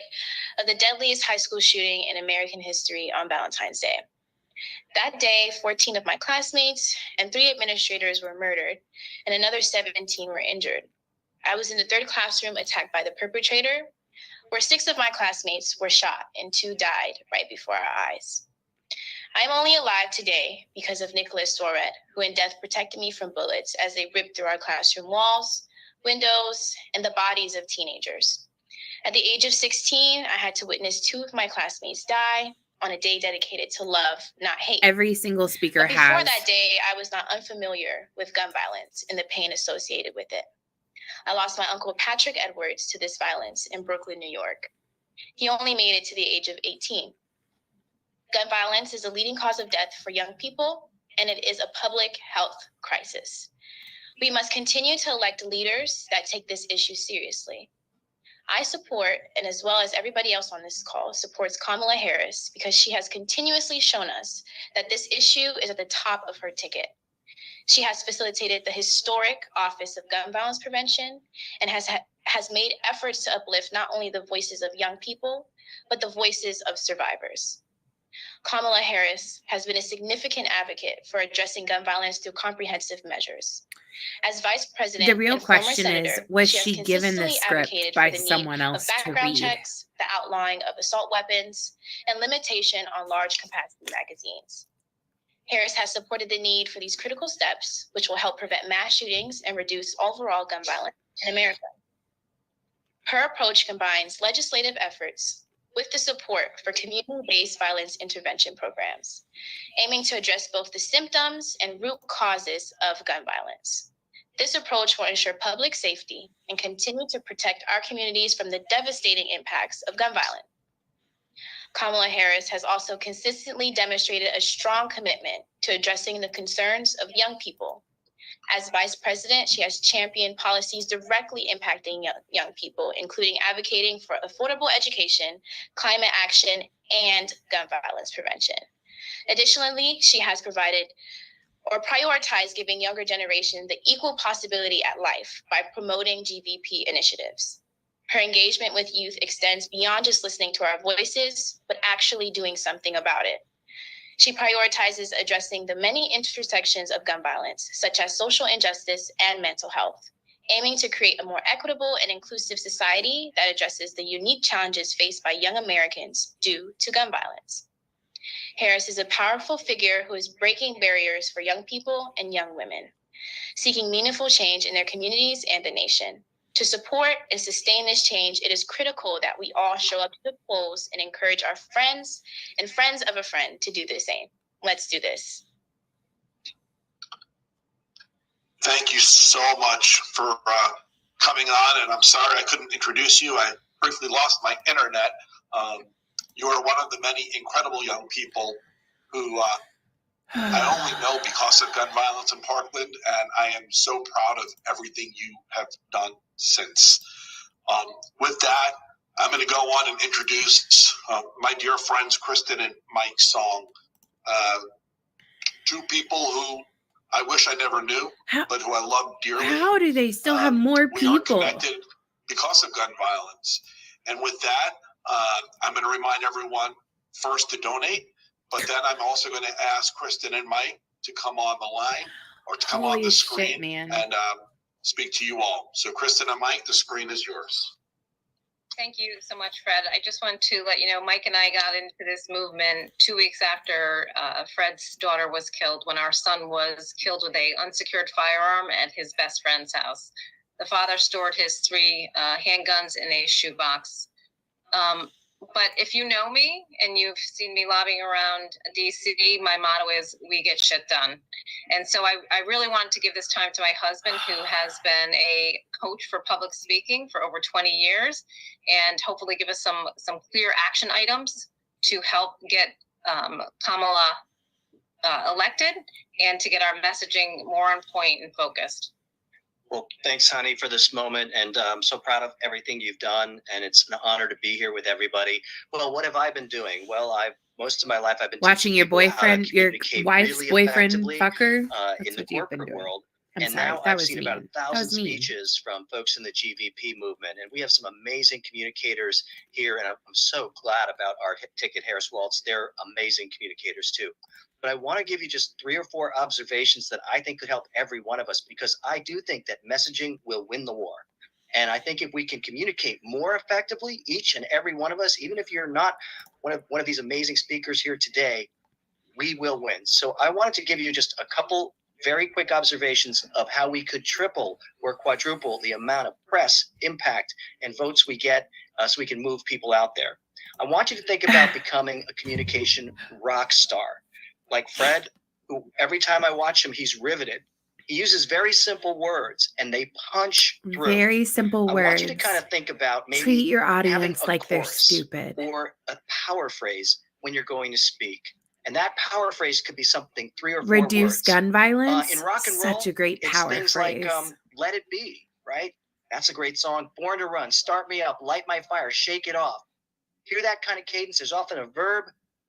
[SPEAKER 19] of the deadliest high school shooting in American history on Valentine's Day. That day, 14 of my classmates and 3 administrators were murdered, and another 17 were injured. I was in the 3rd classroom attacked by the perpetrator, where 6 of my classmates were shot and 2 died right before our eyes. I'm only alive today because of Nicholas Soret, who in death protected me from bullets as they ripped through our classroom walls, windows, and the bodies of teenagers. At the age of 16, I had to witness 2 of my classmates die on a day dedicated to love, not hate.
[SPEAKER 2] Every single speaker
[SPEAKER 19] But before
[SPEAKER 2] has.
[SPEAKER 19] that day, I was not unfamiliar with gun violence and the pain associated with it. I lost my uncle Patrick Edwards to this violence in Brooklyn, New York. He only made it to the age of 18. Gun violence is a leading cause of death for young people, and it is a public health crisis. We must continue to elect leaders that take this issue seriously. I support, and as well as everybody else on this call, supports Kamala Harris because she has continuously shown us that this issue is at the top of her ticket. She has facilitated the historic Office of Gun Violence Prevention and has made efforts to uplift not only the voices of young people, but the voices of survivors. Kamala Harris has been a significant advocate for addressing gun violence through comprehensive measures. As Vice President,
[SPEAKER 2] The real
[SPEAKER 19] and former
[SPEAKER 2] question is,
[SPEAKER 19] senator,
[SPEAKER 2] was
[SPEAKER 19] has
[SPEAKER 2] she given the
[SPEAKER 19] consistently
[SPEAKER 2] script
[SPEAKER 19] advocated
[SPEAKER 2] by
[SPEAKER 19] for the need
[SPEAKER 2] someone
[SPEAKER 19] of
[SPEAKER 2] else to
[SPEAKER 19] background
[SPEAKER 2] read?
[SPEAKER 19] checks, the outlawing of assault weapons, and limitation on large capacity magazines. Harris has supported the need for these critical steps, which will help prevent mass shootings and reduce overall gun violence in America. Her approach combines legislative efforts with the support for community-based violence intervention programs, aiming to address both the symptoms and root causes of gun violence. This approach will ensure public safety and continue to protect our communities from the devastating impacts of gun violence. Kamala Harris has also consistently demonstrated a strong commitment to addressing the concerns of young people. As Vice President, she has championed policies directly impacting young people, including advocating for affordable education, climate action, and gun violence prevention. Additionally, she has provided or prioritized giving younger generation the equal possibility at life by promoting GVP initiatives. Her engagement with youth extends beyond just listening to our voices, but actually doing something about it. She prioritizes addressing the many intersections of gun violence, such as social injustice and mental health, aiming to create a more equitable and inclusive society that addresses the unique challenges faced by young Americans due to gun violence. Harris is a powerful figure who is breaking barriers for young people and young women, seeking meaningful change in their communities and the nation. To support and sustain this change, it is critical that we all show up to the polls and encourage our friends and friends of a friend to do the same. Let's do this.
[SPEAKER 3] Thank you so much for coming on, and I'm sorry I couldn't introduce you. I briefly lost my internet. You are one of the many incredible young people who I only know because of gun violence in Parkland, and I am so proud of everything you have done since. With that, I'm going to go on and introduce my dear friends Kristen and Mike Song, 2 people who I wish I never knew, but who I love dearly.
[SPEAKER 2] How do they still have more
[SPEAKER 3] We are
[SPEAKER 2] people?
[SPEAKER 3] connected because of gun violence. And with that, I'm going to remind everyone first to donate, but then I'm also going to ask Kristen and Mike to come on the line or to come on the screen and speak to you all. So Kristen and Mike, the screen is yours.
[SPEAKER 11] Thank you so much, Fred. I just want to let you know, Mike and I got into this movement 2 weeks after Fred's daughter was killed, when our son was killed with an unsecured firearm at his best friend's house. The father stored his 3 handguns in a shoebox. But if you know me and you've seen me lobbying around DC, my motto is we get shit done. And so I really want to give this time to my husband, who has been a coach for public speaking for over 20 years, and hopefully give us some clear action items to help get Kamala elected and to get our messaging more on point and focused.
[SPEAKER 20] Well, thanks, honey, for this moment. And I'm so proud of everything you've done. And it's an honor to be here with everybody. Well, what have I been doing? Well, most of my life I've been
[SPEAKER 2] Watching your boyfriend, your wife's
[SPEAKER 20] really
[SPEAKER 2] boyfriend, fucker.
[SPEAKER 20] in the corporate world.
[SPEAKER 2] I'm
[SPEAKER 20] and
[SPEAKER 2] sorry,
[SPEAKER 20] now
[SPEAKER 2] that
[SPEAKER 20] I've
[SPEAKER 2] was
[SPEAKER 20] seen
[SPEAKER 2] mean.
[SPEAKER 20] about 1,000
[SPEAKER 2] mean.
[SPEAKER 20] speeches from folks in the GVP movement. And we have some amazing communicators here. And I'm so glad about our Ticket Harris Waltz. They're amazing communicators too. But I want to give you just 3 or 4 observations that I think could help every one of us, because I do think that messaging will win the war. And I think if we can communicate more effectively, each and every one of us, even if you're not one of these amazing speakers here today, we will win. So I wanted to give you just a couple very quick observations of how we could triple or quadruple the amount of press, impact, and votes we get so we can move people out there. I want you to think about becoming a communication rock star. Like Fred, who every time I watch him, he's riveted. He uses very simple words and they punch through.
[SPEAKER 2] Very simple words.
[SPEAKER 20] I want you to kind of think about maybe
[SPEAKER 2] treat your audience
[SPEAKER 20] having a
[SPEAKER 2] like they're
[SPEAKER 20] chorus
[SPEAKER 2] stupid.
[SPEAKER 20] Or a power phrase when you're going to speak. And that power phrase could be something 3 or 4
[SPEAKER 2] Reduce
[SPEAKER 20] words.
[SPEAKER 2] gun violence.
[SPEAKER 20] In rock and roll,
[SPEAKER 2] Such a great power
[SPEAKER 20] it's things
[SPEAKER 2] phrase.
[SPEAKER 20] like Let It Be, right? That's a great song. Born to Run, Start Me Up, Light My Fire, Shake It Off. Hear that kind of cadence. There's often a verb,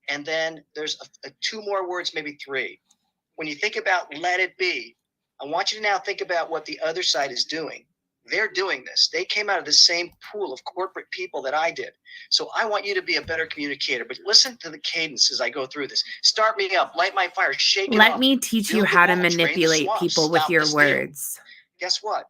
[SPEAKER 20] and then there's 2 more words, maybe 3. When you think about Let It Be, I want you to now think about what the other side is doing. They're doing this. They came out of the same pool of corporate people that I did. So I want you to be a better communicator. But listen to the cadence as I go through this. Start me up, light my fire, shake it off.
[SPEAKER 2] Let me teach you
[SPEAKER 20] Build the
[SPEAKER 2] how to
[SPEAKER 20] wall, drain the
[SPEAKER 2] manipulate
[SPEAKER 20] swamp,
[SPEAKER 2] people with
[SPEAKER 20] stop
[SPEAKER 2] your
[SPEAKER 20] the steal.
[SPEAKER 2] words.
[SPEAKER 20] Guess what?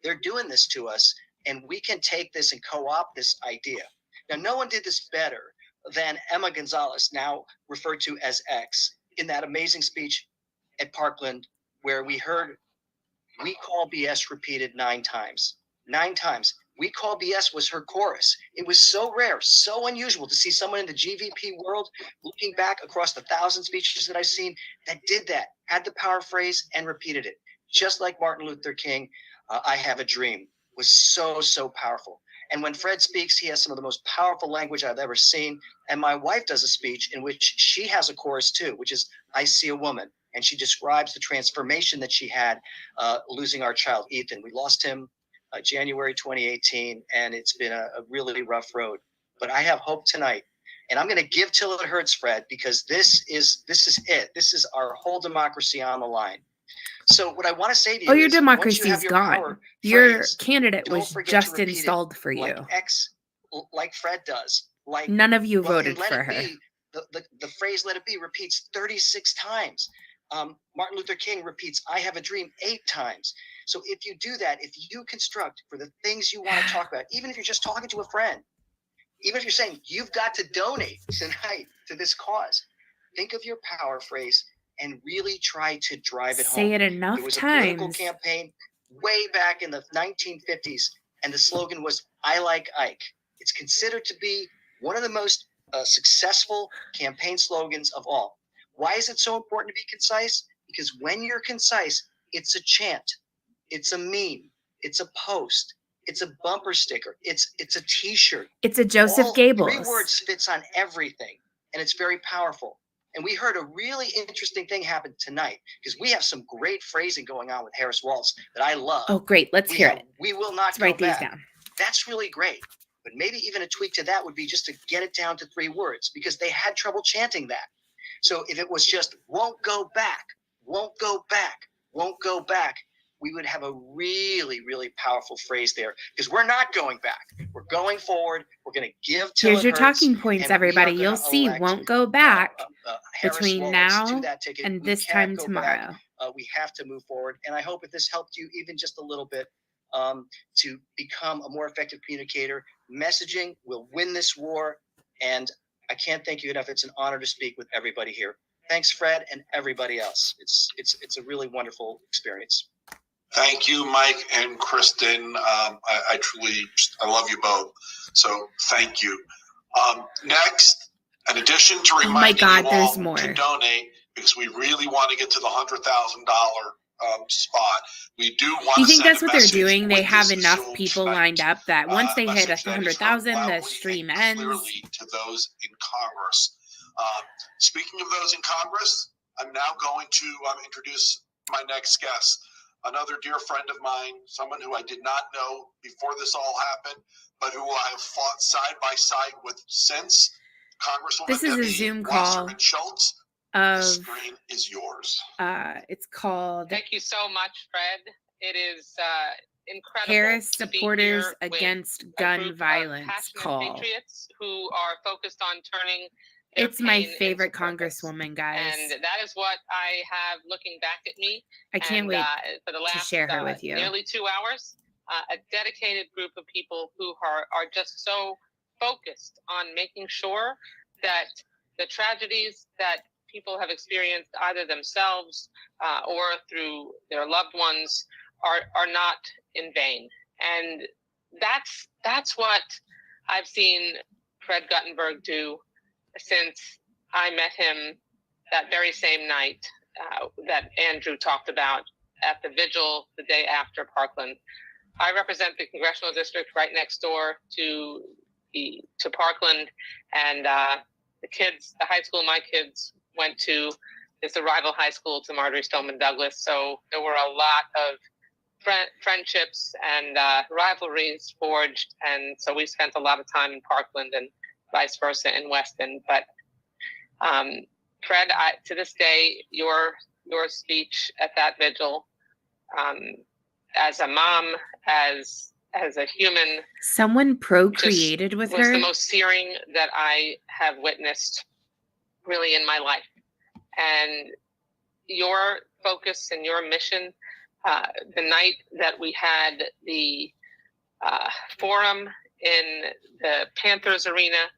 [SPEAKER 20] They're doing this to us, and we can take this and co-opt this idea. Now, no one did this better than Emma Gonzalez, now referred to as X, in that amazing speech at Parkland where we heard "We call BS" repeated 9 times. 9 times. "We call BS" was her chorus. It was so rare, so unusual to see someone in the GVP world, looking back across the 1,000 speeches that I've seen, that did that, had the power phrase and repeated it. Just like Martin Luther King, "I have a dream" was so, so powerful. And when Fred speaks, he has some of the most powerful language I've ever seen. And my wife does a speech in which she has a chorus too, which is "I see a woman." And she describes the transformation that she had losing our child, Ethan. We lost him January 2018, and it's been a really rough road. But I have hope tonight. And I'm going to give till it hurts, Fred, because this is it. This is our whole democracy on the line. So what I want to say to you
[SPEAKER 2] Oh, your
[SPEAKER 20] is, once you
[SPEAKER 2] democracy
[SPEAKER 20] have
[SPEAKER 2] is
[SPEAKER 20] your
[SPEAKER 2] gone.
[SPEAKER 20] power
[SPEAKER 2] Your
[SPEAKER 20] phrase,
[SPEAKER 2] candidate
[SPEAKER 20] don't
[SPEAKER 2] was
[SPEAKER 20] forget to
[SPEAKER 2] just
[SPEAKER 20] repeat it
[SPEAKER 2] installed for
[SPEAKER 20] like
[SPEAKER 2] you.
[SPEAKER 20] X, like Fred does. Like
[SPEAKER 2] None of you
[SPEAKER 20] well, in
[SPEAKER 2] voted
[SPEAKER 20] Let
[SPEAKER 2] for
[SPEAKER 20] It
[SPEAKER 2] her.
[SPEAKER 20] Be, the phrase "Let It Be" repeats 36 times. Martin Luther King repeats "I have a dream" 8 times. So if you do that, if you construct for the things you want to talk about, even if you're just talking to a friend, even if you're saying you've got to donate tonight to this cause, think of your power phrase and really try to drive it home.
[SPEAKER 2] Say it enough
[SPEAKER 20] There was a political
[SPEAKER 2] times.
[SPEAKER 20] campaign way back in the 1950s, and the slogan was "I like Ike." It's considered to be one of the most successful campaign slogans of all. Why is it so important to be concise? Because when you're concise, it's a chant, it's a meme, it's a post, it's a bumper sticker, it's a T-shirt.
[SPEAKER 2] It's a Joseph
[SPEAKER 20] All 3
[SPEAKER 2] Goebbels.
[SPEAKER 20] words fits on everything, and it's very powerful. And we heard a really interesting thing happen tonight because we have some great phrasing going on with Harris Waltz that I love.
[SPEAKER 2] Oh, great. Let's hear it.
[SPEAKER 20] We will not
[SPEAKER 2] Let's
[SPEAKER 20] go
[SPEAKER 2] write these
[SPEAKER 20] back.
[SPEAKER 2] down.
[SPEAKER 20] That's really great. But maybe even a tweak to that would be just to get it down to 3 words because they had trouble chanting that. So if it was just "won't go back, won't go back, won't go back," we would have a really, really powerful phrase there because we're not going back. We're going forward. We're going to give till
[SPEAKER 2] Here's
[SPEAKER 20] it
[SPEAKER 2] your
[SPEAKER 20] hurts,
[SPEAKER 2] talking points,
[SPEAKER 20] and we are
[SPEAKER 2] everybody.
[SPEAKER 20] gonna
[SPEAKER 2] You'll see
[SPEAKER 20] elect,
[SPEAKER 2] won't go back
[SPEAKER 20] Harris
[SPEAKER 2] between
[SPEAKER 20] Waltz
[SPEAKER 2] now
[SPEAKER 20] to that ticket.
[SPEAKER 2] and
[SPEAKER 20] We
[SPEAKER 2] this
[SPEAKER 20] can't
[SPEAKER 2] time
[SPEAKER 20] go
[SPEAKER 2] tomorrow.
[SPEAKER 20] back. We have to move forward. And I hope if this helped you even just a little bit to become a more effective communicator. Messaging will win this war. And I can't thank you enough. It's an honor to speak with everybody here. Thanks, Fred, and everybody else. It's a really wonderful experience.
[SPEAKER 3] Thank you, Mike and Kristen. I truly, I love you both. So thank you. Next, in addition to
[SPEAKER 2] Oh my
[SPEAKER 3] reminding
[SPEAKER 2] God,
[SPEAKER 3] you
[SPEAKER 2] there's
[SPEAKER 3] all
[SPEAKER 2] more.
[SPEAKER 3] to donate, because we really want to get to the $100,000 spot, we do want
[SPEAKER 2] You
[SPEAKER 3] to
[SPEAKER 2] think
[SPEAKER 3] send
[SPEAKER 2] that's
[SPEAKER 3] a
[SPEAKER 2] what they're
[SPEAKER 3] message
[SPEAKER 2] doing? They
[SPEAKER 3] with
[SPEAKER 2] have
[SPEAKER 3] this
[SPEAKER 2] enough
[SPEAKER 3] Zoom
[SPEAKER 2] people
[SPEAKER 3] tonight.
[SPEAKER 2] lined up that once they hit
[SPEAKER 3] Message that is heard
[SPEAKER 2] 100,000, the
[SPEAKER 3] loudly
[SPEAKER 2] stream
[SPEAKER 3] and
[SPEAKER 2] ends.
[SPEAKER 3] clearly to those in Congress. Speaking of those in Congress, I'm now going to introduce my next guest, another dear friend of mine, someone who I did not know before this all happened, but who I have fought side by side with since. Congresswoman
[SPEAKER 2] This is a
[SPEAKER 3] Debbie
[SPEAKER 2] Zoom call
[SPEAKER 3] Wasserman Schultz. The
[SPEAKER 2] of
[SPEAKER 3] screen is yours.
[SPEAKER 2] it's called
[SPEAKER 9] Thank you so much, Fred. It is incredible.
[SPEAKER 2] Harris
[SPEAKER 9] to be
[SPEAKER 2] Supporters
[SPEAKER 9] here with
[SPEAKER 2] Against
[SPEAKER 9] a
[SPEAKER 2] Gun
[SPEAKER 9] group of
[SPEAKER 2] Violence
[SPEAKER 9] passionate
[SPEAKER 2] call.
[SPEAKER 9] patriots who are focused on turning their
[SPEAKER 2] It's my
[SPEAKER 9] pain
[SPEAKER 2] favorite
[SPEAKER 9] into purpose.
[SPEAKER 2] congresswoman, guys.
[SPEAKER 9] And that is what I have looking back at me.
[SPEAKER 2] I can't
[SPEAKER 9] And,
[SPEAKER 2] wait
[SPEAKER 9] for the
[SPEAKER 2] to
[SPEAKER 9] last,
[SPEAKER 2] share her with you.
[SPEAKER 9] Nearly 2 hours, a dedicated group of people who are just so focused on making sure that the tragedies that
[SPEAKER 21] people have experienced either themselves or through their loved ones are not in vain. And that's what I've seen Fred Guttenberg do since I met him that very same night that Andrew talked about at the vigil the day after Parkland. I represent the congressional district right next door to Parkland, and the high school my kids went to is the rival high school to Marjory Stoneman Douglas. So there were a lot of friendships and rivalries forged, and so we spent a lot of time in Parkland and vice versa in Weston. But Fred, to this day, your speech at that vigil, as a mom, as a human,
[SPEAKER 2] someone procreated with
[SPEAKER 21] was
[SPEAKER 2] her.
[SPEAKER 21] The most searing that I have witnessed really in my life. And your focus and your mission, the night that we had the forum in the Panthers arena,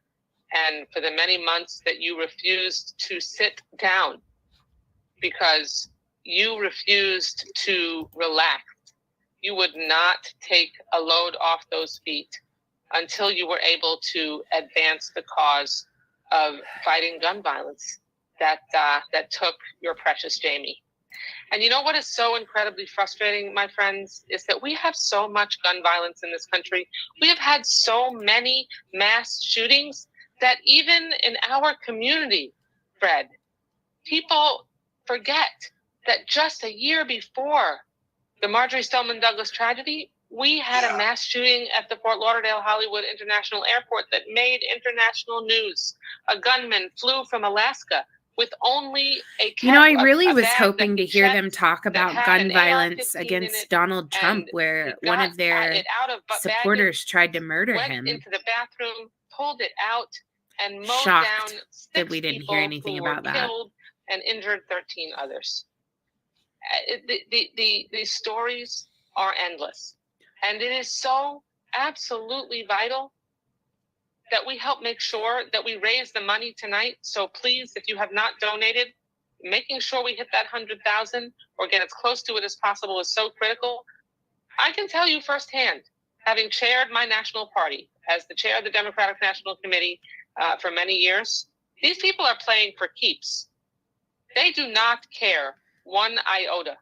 [SPEAKER 21] and for the many months that you refused to sit down because you refused to relax. You would not take a load off those feet until you were able to advance the cause of fighting gun violence that took your precious Jamie. And you know what is so incredibly frustrating, my friends, is that we have so much gun violence in this country. We have had so many mass shootings that even in our community, Fred, people forget that just a year before the Marjory Stoneman Douglas tragedy, we had a mass shooting at the Fort Lauderdale Hollywood International Airport that made international news. A gunman flew from Alaska with only a
[SPEAKER 2] I really was hoping to hear them talk about gun violence against Donald Trump, where one of their supporters tried to murder him.
[SPEAKER 21] Went into the bathroom, pulled it out, and mowed
[SPEAKER 2] Shocked
[SPEAKER 21] down 6
[SPEAKER 2] that we didn't hear anything
[SPEAKER 21] people who
[SPEAKER 2] about
[SPEAKER 21] were
[SPEAKER 2] that.
[SPEAKER 21] killed and injured 13 others. The stories are endless. And it is so absolutely vital that we help make sure that we raise the money tonight. So please, if you have not donated, making sure we hit that 100,000 or get as close to it as possible is so critical. I can tell you firsthand, having chaired my national party as the chair of the Democratic National Committee for many years, these people are playing for keeps. They do not care one iota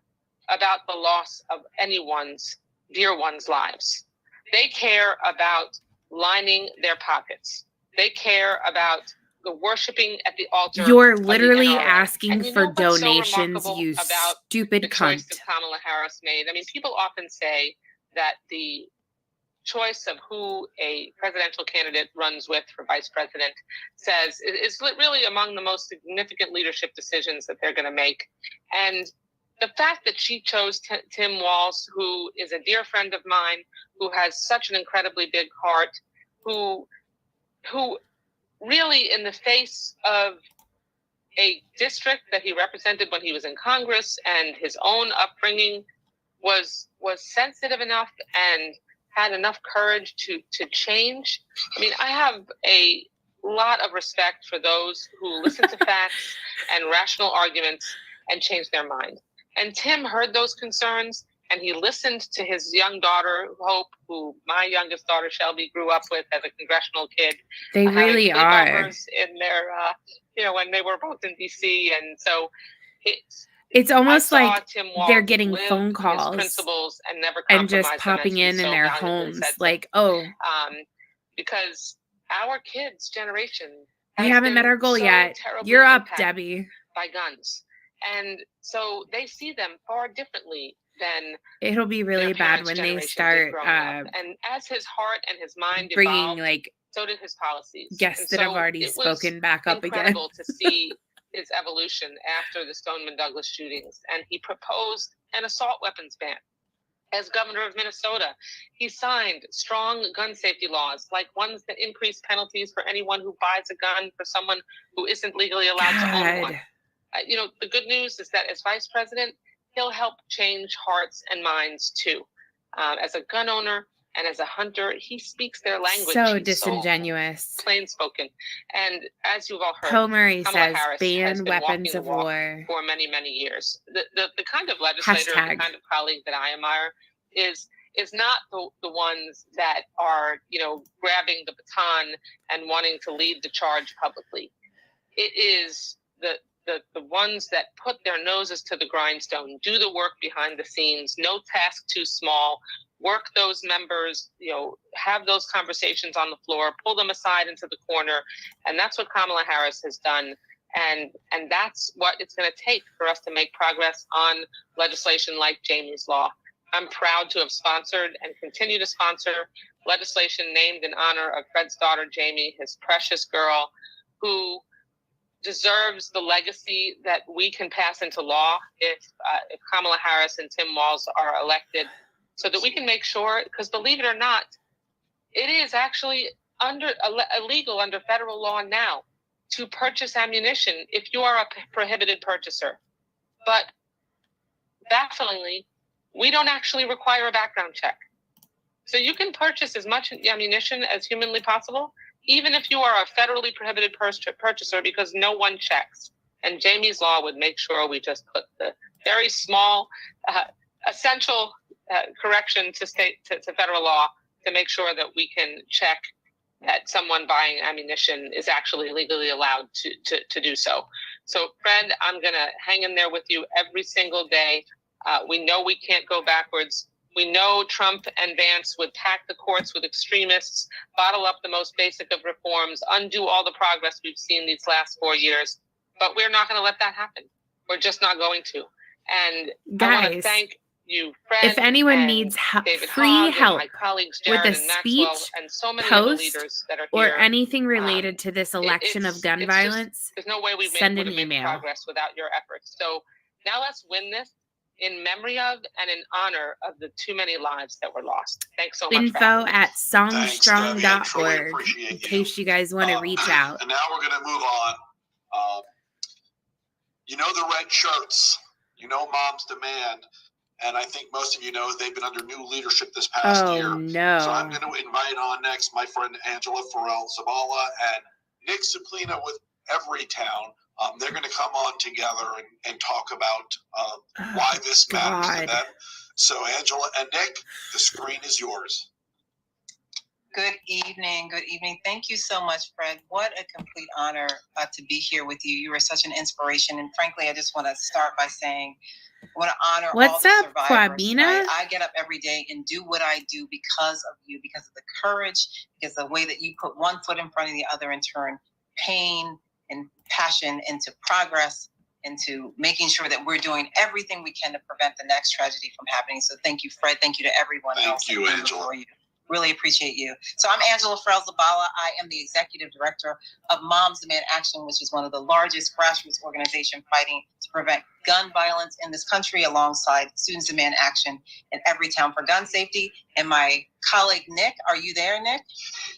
[SPEAKER 21] about the loss of anyone's dear one's lives. They care about lining their pockets. They care about the worshiping at the altar.
[SPEAKER 2] You're literally asking
[SPEAKER 21] And you
[SPEAKER 2] for
[SPEAKER 21] know what's so
[SPEAKER 2] donations,
[SPEAKER 21] remarkable
[SPEAKER 2] you
[SPEAKER 21] about
[SPEAKER 2] stupid
[SPEAKER 21] the choice
[SPEAKER 2] cunt.
[SPEAKER 21] that Kamala Harris made? I mean, people often say that the choice of who a presidential candidate runs with for vice president is really among the most significant leadership decisions that they're going to make. And the fact that she chose Tim Walz, who is a dear friend of mine, who has such an incredibly big heart, who really, in the face of a district that he represented when he was in Congress and his own upbringing, was sensitive enough and had enough courage to change. I mean, I have a lot of respect for those who listen to facts and rational arguments and change their mind. And Tim heard those concerns, and he listened to his young daughter, Hope, who my youngest daughter, Shelby, grew up with as a congressional kid.
[SPEAKER 2] They really are.
[SPEAKER 21] Sleepovers in their, when they were both in D.C. And so
[SPEAKER 2] It's almost
[SPEAKER 21] I saw
[SPEAKER 2] like
[SPEAKER 21] Tim Walz
[SPEAKER 2] they're getting
[SPEAKER 21] live
[SPEAKER 2] phone
[SPEAKER 21] his
[SPEAKER 2] calls
[SPEAKER 21] principles and never
[SPEAKER 2] and just
[SPEAKER 21] compromise them, as
[SPEAKER 2] popping
[SPEAKER 21] he
[SPEAKER 2] in
[SPEAKER 21] so
[SPEAKER 2] their
[SPEAKER 21] valiantly
[SPEAKER 2] homes
[SPEAKER 21] said.
[SPEAKER 2] like, oh,
[SPEAKER 21] Because our kids' generation
[SPEAKER 2] we
[SPEAKER 21] has
[SPEAKER 2] haven't met
[SPEAKER 21] been
[SPEAKER 2] our goal
[SPEAKER 21] so
[SPEAKER 2] yet.
[SPEAKER 21] terribly
[SPEAKER 2] You're up,
[SPEAKER 21] impacted
[SPEAKER 2] Debbie.
[SPEAKER 21] by guns. And so they see them far differently than
[SPEAKER 2] It'll be really
[SPEAKER 21] their
[SPEAKER 2] bad
[SPEAKER 21] parents'
[SPEAKER 2] when they
[SPEAKER 21] generation did
[SPEAKER 2] start
[SPEAKER 21] growing up. And as his heart and his mind
[SPEAKER 2] bringing
[SPEAKER 21] evolved,
[SPEAKER 2] like
[SPEAKER 21] so did his policies.
[SPEAKER 2] guests
[SPEAKER 21] And
[SPEAKER 2] that have
[SPEAKER 21] so
[SPEAKER 2] already
[SPEAKER 21] it was
[SPEAKER 2] spoken back up again.
[SPEAKER 21] incredible to see his evolution after the Stoneman Douglas shootings. And he proposed an assault weapons ban. As governor of Minnesota, he signed strong gun safety laws, like ones that increase penalties for anyone who buys a gun for someone who isn't legally allowed to own one. The good news is that as vice president, he'll help change hearts and minds too. As a gun owner, And as a hunter, he speaks their language.
[SPEAKER 2] So
[SPEAKER 21] He's
[SPEAKER 2] disingenuous.
[SPEAKER 21] Plain spoken. And as you've all heard,
[SPEAKER 2] Poe Murray
[SPEAKER 21] Kamala
[SPEAKER 2] says,
[SPEAKER 21] Harris has
[SPEAKER 2] ban
[SPEAKER 21] been
[SPEAKER 2] weapons
[SPEAKER 21] walking the
[SPEAKER 2] of
[SPEAKER 21] walk
[SPEAKER 2] war.
[SPEAKER 21] for many, many years. The kind of legislator,
[SPEAKER 2] Hashtag.
[SPEAKER 21] the kind of colleague that I admire is not the ones that are, grabbing the baton and wanting to lead the charge publicly. It is the ones that put their noses to the grindstone, do the work behind the scenes, no task too small, work those members, have those conversations on the floor, pull them aside into the corner. And that's what Kamala Harris has done. And that's what it's going to take for us to make progress on legislation like Jamie's Law. I'm proud to have sponsored and continue to sponsor legislation named in honor of Fred's daughter, Jamie, his precious girl, who deserves the legacy that we can pass into law if Kamala Harris and Tim Walz are elected, so that we can make sure, because believe it or not, it is actually illegal under federal law now to purchase ammunition if you are a prohibited purchaser. But bafflingly, we don't actually require a background check. So you can purchase as much ammunition as humanly possible, even if you are a federally prohibited purchaser, because no one checks. And Jamie's Law would make sure we just put the very small, essential correction to federal law to make sure that we can check that someone buying ammunition is actually legally allowed to do so. So, Fred, I'm going to hang in there with you every single day. We know we can't go backwards. We know Trump and Vance would pack the courts with extremists, bottle up the most basic of reforms, undo all the progress we've seen these last 4 years. But we're not going to let that happen. We're just not going to. And I want to thank you, Fred.
[SPEAKER 2] If anyone needs free help with a speech, post, or anything related to this election of gun violence,
[SPEAKER 21] there's no way we
[SPEAKER 2] send an
[SPEAKER 21] would have made
[SPEAKER 2] email.
[SPEAKER 21] progress without your efforts. So now let's win this in memory of and in honor of the too many lives that were lost. Thanks so much.
[SPEAKER 2] Info at
[SPEAKER 3] Thanks, Debbie. I truly
[SPEAKER 2] songstrong.org
[SPEAKER 3] appreciate
[SPEAKER 2] in
[SPEAKER 3] you.
[SPEAKER 2] case you guys want to reach out.
[SPEAKER 3] And now we're going to move on. The red shirts, Moms Demand. And I think most of you know they've been under new leadership this past year.
[SPEAKER 2] Oh, no.
[SPEAKER 3] So I'm going to invite on next my friend Angela Farrell Zabala and Nick Suplina with Everytown. They're going to come on together and talk about why this matters to them. So Angela and Nick, the screen is yours.
[SPEAKER 6] Good evening. Good evening. Thank you so much, Fred. What a complete honor to be here with you. You are such an inspiration. And frankly, I just want to start by saying I want to honor all the survivors.
[SPEAKER 2] Quabina?
[SPEAKER 6] I get up every day and do what I do because of you, because of the courage, because of the way that you put one foot in front of the other and turn pain and passion into progress, into making sure that we're doing everything we can to prevent the next tragedy from happening. So thank you, Fred. Thank you to everyone else.
[SPEAKER 3] Thank you, Angela.
[SPEAKER 6] Really appreciate you. So I'm Angela Farrell Zabala. I am the executive director of Moms Demand Action, which is one of the largest grassroots organizations fighting to prevent gun violence in this country, alongside Students Demand Action in Everytown for gun safety. And my colleague, Nick, are you there, Nick?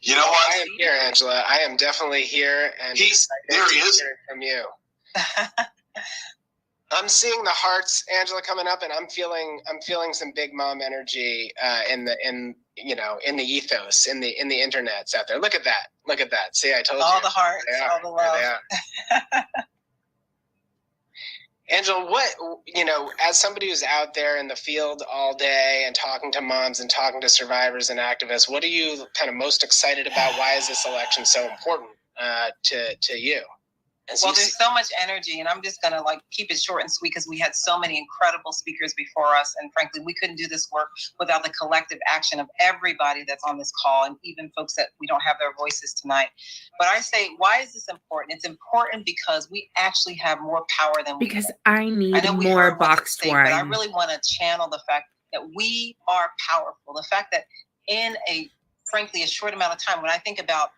[SPEAKER 3] You know what?
[SPEAKER 4] I am here, Angela. I am definitely here and excited
[SPEAKER 3] there he
[SPEAKER 4] to
[SPEAKER 3] is.
[SPEAKER 4] hear from you. I'm seeing the hearts, Angela, coming up, and I'm feeling some big mom energy in the ethos, in the internets out there. Look at that. See, I told you.
[SPEAKER 6] All the hearts, all the love.
[SPEAKER 4] There they are. Angela, as somebody who's out there in the field all day and talking to moms and talking to survivors and activists, what are you kind of most excited about? Why is this election so important to you?
[SPEAKER 6] Well, there's so much energy, and I'm just going to keep it short and sweet because we had so many incredible speakers before us. And frankly, we couldn't do this work without the collective action of everybody that's on this call, and even folks that we don't have their voices tonight. But I say, why is this important? It's important because we actually have more power than we
[SPEAKER 2] Because I need more boxed wine.
[SPEAKER 6] But I really want to channel the fact that we are powerful. The fact that in a short amount of time, when I think about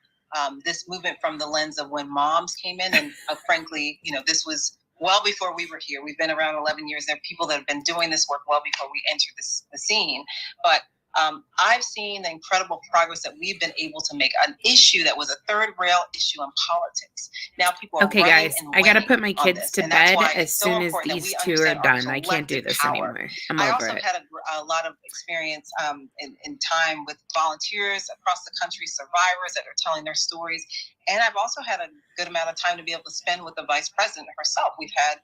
[SPEAKER 6] this movement from the lens of when moms came in, and frankly, this was well before we were here. We've been around 11 years. There are people that have been doing this work well before we entered the scene. But I've seen the incredible progress that we've been able to make. An issue that was a third rail issue in politics. Now people are
[SPEAKER 2] Okay,
[SPEAKER 6] running
[SPEAKER 2] guys,
[SPEAKER 6] and
[SPEAKER 2] I gotta
[SPEAKER 6] winning
[SPEAKER 2] put my
[SPEAKER 6] on
[SPEAKER 2] kids
[SPEAKER 6] this,
[SPEAKER 2] to
[SPEAKER 6] and that's
[SPEAKER 2] bed
[SPEAKER 6] why
[SPEAKER 2] as
[SPEAKER 6] it's so
[SPEAKER 2] soon as
[SPEAKER 6] important that
[SPEAKER 2] these
[SPEAKER 6] we
[SPEAKER 2] two are
[SPEAKER 6] understand our
[SPEAKER 2] done. I can't do
[SPEAKER 6] collective
[SPEAKER 2] this
[SPEAKER 6] power.
[SPEAKER 2] anymore. I'm
[SPEAKER 6] I
[SPEAKER 2] over
[SPEAKER 6] also
[SPEAKER 2] it.
[SPEAKER 6] had a lot of experience in time with volunteers across the country, survivors that are telling their stories. And I've also had a good amount of time to be able to spend with the vice president herself. We've had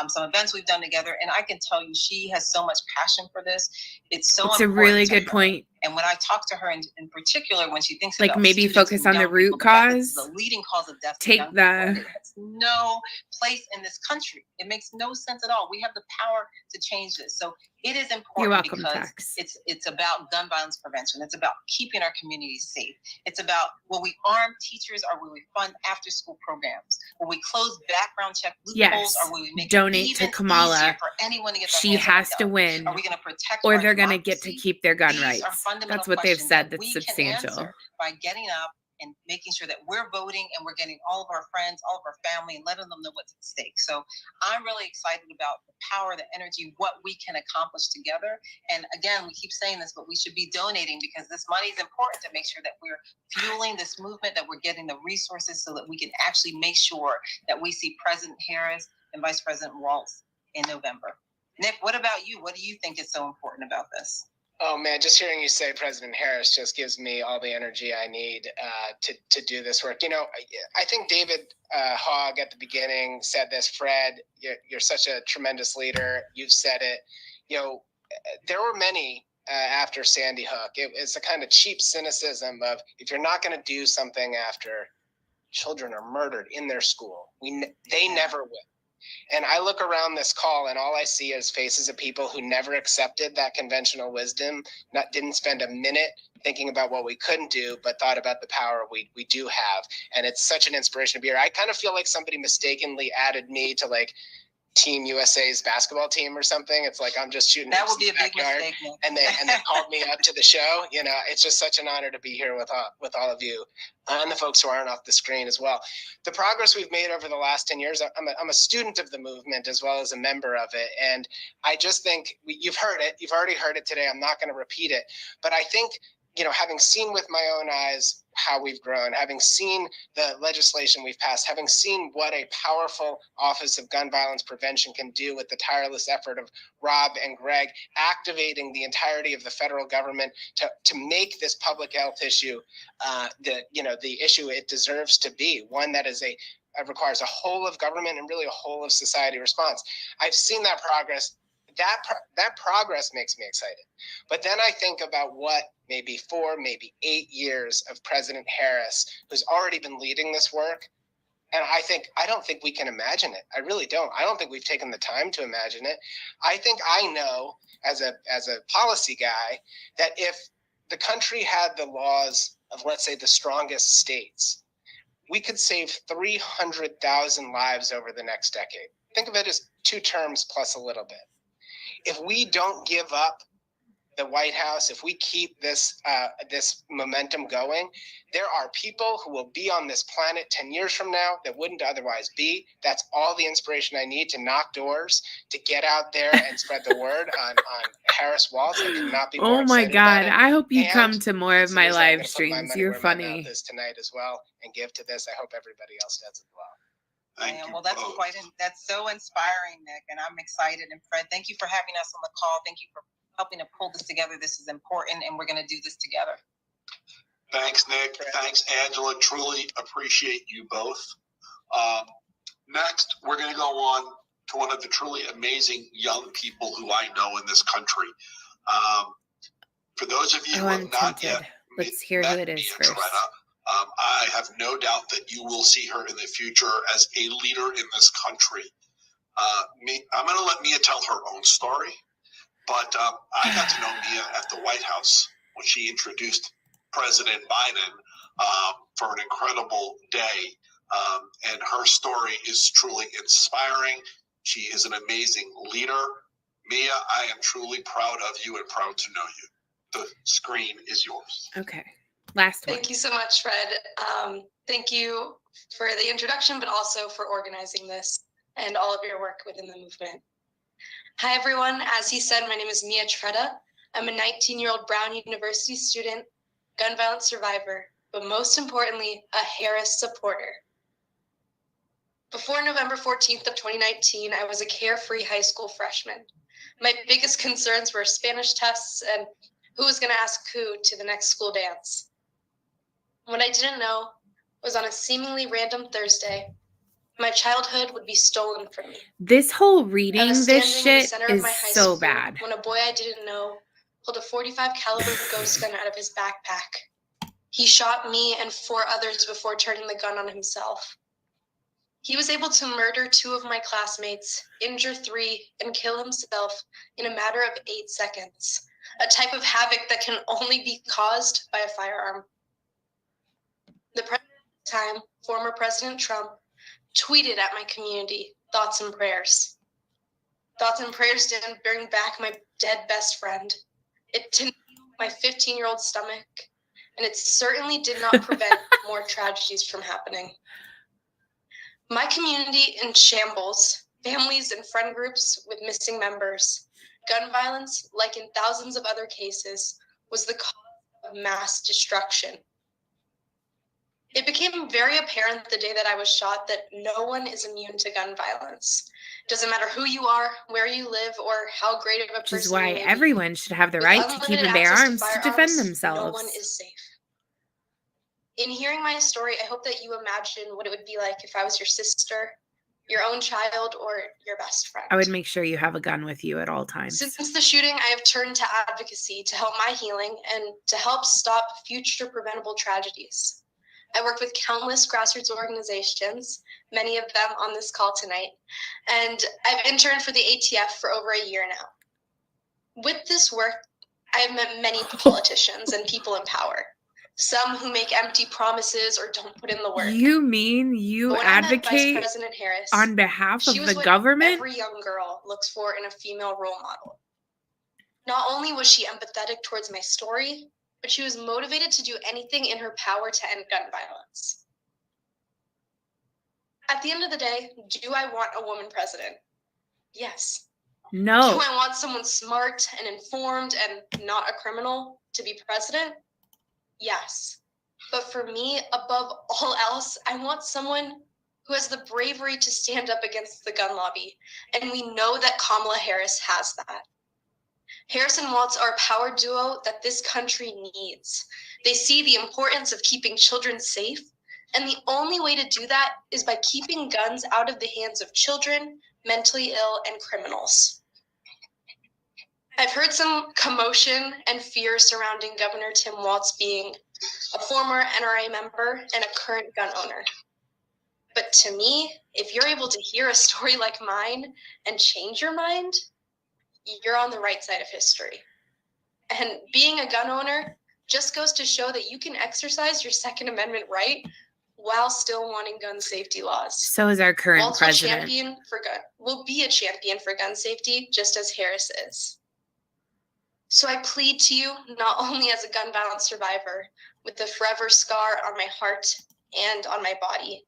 [SPEAKER 6] some events we've done together, and I can tell you she has so much passion for this. It's so
[SPEAKER 2] It's a
[SPEAKER 6] important
[SPEAKER 2] really
[SPEAKER 6] to
[SPEAKER 2] good
[SPEAKER 6] her.
[SPEAKER 2] point.
[SPEAKER 6] And when I talk to her in particular, when she thinks
[SPEAKER 2] Like
[SPEAKER 6] about
[SPEAKER 2] maybe
[SPEAKER 6] students
[SPEAKER 2] focus
[SPEAKER 6] and
[SPEAKER 2] on the
[SPEAKER 6] young
[SPEAKER 2] root
[SPEAKER 6] people, the fact that this
[SPEAKER 2] cause.
[SPEAKER 6] is the leading cause of death in
[SPEAKER 2] Take
[SPEAKER 6] young people, and
[SPEAKER 2] the
[SPEAKER 6] it has no place in this country. It makes no sense at all. We have the power to change this. So it is important
[SPEAKER 2] You're welcome,
[SPEAKER 6] because
[SPEAKER 2] Tex.
[SPEAKER 6] it's about gun violence prevention. It's about keeping our communities safe. It's about will we arm teachers or will we fund after school programs? Will we close background check loopholes
[SPEAKER 2] Yes.
[SPEAKER 6] or will we make
[SPEAKER 2] Donate
[SPEAKER 6] it
[SPEAKER 2] to
[SPEAKER 6] even
[SPEAKER 2] Kamala.
[SPEAKER 6] easier for anyone to get their
[SPEAKER 2] She
[SPEAKER 6] hands on a
[SPEAKER 2] has to
[SPEAKER 6] gun?
[SPEAKER 2] win,
[SPEAKER 6] Are we going to protect
[SPEAKER 2] or
[SPEAKER 6] our
[SPEAKER 2] they're going to get to
[SPEAKER 6] democracy?
[SPEAKER 2] keep their gun
[SPEAKER 6] These are
[SPEAKER 2] rights.
[SPEAKER 6] fundamental
[SPEAKER 2] That's what they've
[SPEAKER 6] questions
[SPEAKER 2] said.
[SPEAKER 6] that
[SPEAKER 2] That's
[SPEAKER 6] we can
[SPEAKER 2] substantial.
[SPEAKER 6] answer by getting up and making sure that we're voting and we're getting all of our friends, all of our family, and letting them know what's at stake. So I'm really excited about the power, the energy, what we can accomplish together. And again, we keep saying this, but we should be donating because this money is important to make sure that we're fueling this movement, that we're getting the resources so that we can actually make sure that we see President Harris and Vice President Walz in November. Nick, what about you? What do you think is so important about this?
[SPEAKER 4] Oh man, just hearing you say President Harris just gives me all the energy I need to do this work. You know, I think David Hogg at the beginning said this. Fred, you're such a tremendous leader. You've said it. You know, there were many after Sandy Hook. It's a kind of cheap cynicism of if you're not going to do something after children are murdered in their school, they never will. And I look around this call and all I see is faces of people who never accepted that conventional wisdom, didn't spend a minute thinking about what we couldn't do, but thought about the power we do have. And it's such an inspiration to be here. I kind of feel like somebody mistakenly added me to like Team USA's basketball team or something. It's like I'm just shooting.
[SPEAKER 6] That would be a big mistake.
[SPEAKER 4] And they called me up to the show. You know, it's just such an honor to be here with all of you and the folks who aren't off the screen as well. The progress we've made over the last 10 years. I'm a student of the movement as well as a member of it, and I just think you've heard it. You've already heard it today. I'm not going to repeat it, but I think, you know, having seen with my own eyes how we've grown, having seen the legislation we've passed, having seen what a powerful Office of Gun Violence Prevention can do with the tireless effort of Rob and Greg, activating the entirety of the federal government to make this public health issue the issue it deserves to be, one that is requires a whole of government and really a whole of society response. I've seen that progress. That progress makes me excited. But then I think about what maybe 4, maybe 8 years of President Harris, who's already been leading this work. And I don't think we can imagine it. I really don't. I don't think we've taken the time to imagine it. I think I know as a policy guy that if the country had the laws of, let's say, the strongest states, we could save 300,000 lives over the next decade. Think of it as 2 terms plus a little bit. If we don't give up the White House, if we keep this momentum going, there are people who will be on this planet 10 years from now that wouldn't otherwise be. That's all the inspiration I need to knock doors, to get out there and spread the word on Harris Walz. I could not be more
[SPEAKER 2] Oh my
[SPEAKER 4] excited about
[SPEAKER 2] God.
[SPEAKER 4] it.
[SPEAKER 2] I hope you
[SPEAKER 4] And
[SPEAKER 2] come to more of my
[SPEAKER 4] seriously, I'm
[SPEAKER 2] live
[SPEAKER 4] gonna put my
[SPEAKER 2] streams.
[SPEAKER 4] money
[SPEAKER 2] You're
[SPEAKER 4] where my mouth
[SPEAKER 2] funny.
[SPEAKER 4] is tonight as well and give to this. I hope everybody else does as well.
[SPEAKER 6] Well, that's that's so inspiring, Nick, and I'm excited. And Fred, thank you for having us on the call. Thank you for helping to pull this together. This is important, and we're going to do this together.
[SPEAKER 3] Thanks, Nick. Thanks, Angela. Truly appreciate you both. Next, we're going to go on to one of the truly amazing young people who I know in this country. For those of you who have not yet
[SPEAKER 2] Let's hear who it is first.
[SPEAKER 3] I have no doubt that you will see her in the future as a leader in this country. I'm going to let Mia tell her own story, but I got to know Mia at the White House when she introduced President Biden for an incredible day, and her story is truly inspiring. She is an amazing leader. Mia, I am truly proud of you and proud to know you. The screen is yours.
[SPEAKER 2] Okay. Last one.
[SPEAKER 5] Thank you so much, Fred. Thank you for the introduction, but also for organizing this and all of your work within the movement. Hi, everyone. As he said, my name is Mia Tretta. I'm a 19-year-old Brown University student, gun violence survivor, but most importantly, a Harris supporter. Before November 14th of 2019, I was a carefree high school freshman. My biggest concerns were Spanish tests and who was going to ask who to the next school dance. What I didn't know was on a seemingly random Thursday, my childhood would be stolen from me.
[SPEAKER 2] This whole
[SPEAKER 5] I
[SPEAKER 2] reading
[SPEAKER 5] was
[SPEAKER 2] this
[SPEAKER 5] standing in the
[SPEAKER 2] shit
[SPEAKER 5] center of
[SPEAKER 2] is
[SPEAKER 5] my high
[SPEAKER 2] so
[SPEAKER 5] school
[SPEAKER 2] bad.
[SPEAKER 5] when a boy I didn't know pulled a .45 caliber ghost gun out of his backpack. He shot me and 4 others before turning the gun on himself. He was able to murder 2 of my classmates, injure 3, and kill himself in a matter of 8 seconds, a type of havoc that can only be caused by a firearm. The president at the time, former President Trump, tweeted at my community, "Thoughts and prayers." Thoughts and prayers didn't bring back my dead best friend. It didn't heal my 15-year-old stomach, and it certainly did not prevent more tragedies from happening. My community in shambles, families and friend groups with missing members. Gun violence, like in thousands of other cases, was the cause of mass destruction. It became very apparent the day that I was shot that no one is immune to gun violence. It doesn't matter who you are, where you live, or how great of a
[SPEAKER 2] Which is
[SPEAKER 5] person
[SPEAKER 2] why
[SPEAKER 5] you may be.
[SPEAKER 2] everyone should have the
[SPEAKER 5] With
[SPEAKER 2] right to keep
[SPEAKER 5] unlimited
[SPEAKER 2] and bear
[SPEAKER 5] access to
[SPEAKER 2] arms to defend
[SPEAKER 5] firearms,
[SPEAKER 2] themselves.
[SPEAKER 5] no one is safe. In hearing my story, I hope that you imagine what it would be like if I was your sister, your own child, or your best friend.
[SPEAKER 2] I would make sure you have a gun with you at all times.
[SPEAKER 5] Since the shooting, I have turned to advocacy to help my healing and to help stop future preventable tragedies. I work with countless grassroots organizations, many of them on this call tonight, and I've interned for the ATF for over a year now. With this work, I have met many politicians and people in power, some who make empty promises or don't put in the work.
[SPEAKER 2] You mean you
[SPEAKER 5] But when I met Vice
[SPEAKER 2] advocate
[SPEAKER 5] President Harris,
[SPEAKER 2] on behalf of
[SPEAKER 5] she was
[SPEAKER 2] the
[SPEAKER 5] what
[SPEAKER 2] government?
[SPEAKER 5] every young girl looks for in a female role model. Not only was she empathetic towards my story, but she was motivated to do anything in her power to end gun violence. At the end of the day, do I want a woman president? Yes.
[SPEAKER 2] No.
[SPEAKER 5] Do I want someone smart and informed and not a criminal to be president? Yes. But for me, above all else, I want someone who has the bravery to stand up against the gun lobby. And we know that Kamala Harris has that. Harris and Walz are a power duo that this country needs. They see the importance of keeping children safe, and the only way to do that is by keeping guns out of the hands of children, mentally ill, and criminals. I've heard some commotion and fear surrounding Governor Tim Walz being a former NRA member and a current gun owner. But to me, if you're able to hear a story like mine and change your mind, you're on the right side of history. And being a gun owner just goes to show that you can exercise your Second Amendment right while still wanting gun safety laws.
[SPEAKER 2] So is our current
[SPEAKER 5] Walz
[SPEAKER 2] president.
[SPEAKER 5] will be a champion for gun safety, just as Harris is. So I plead to you, not only as a gun violence survivor with a forever scar on my heart and on my body,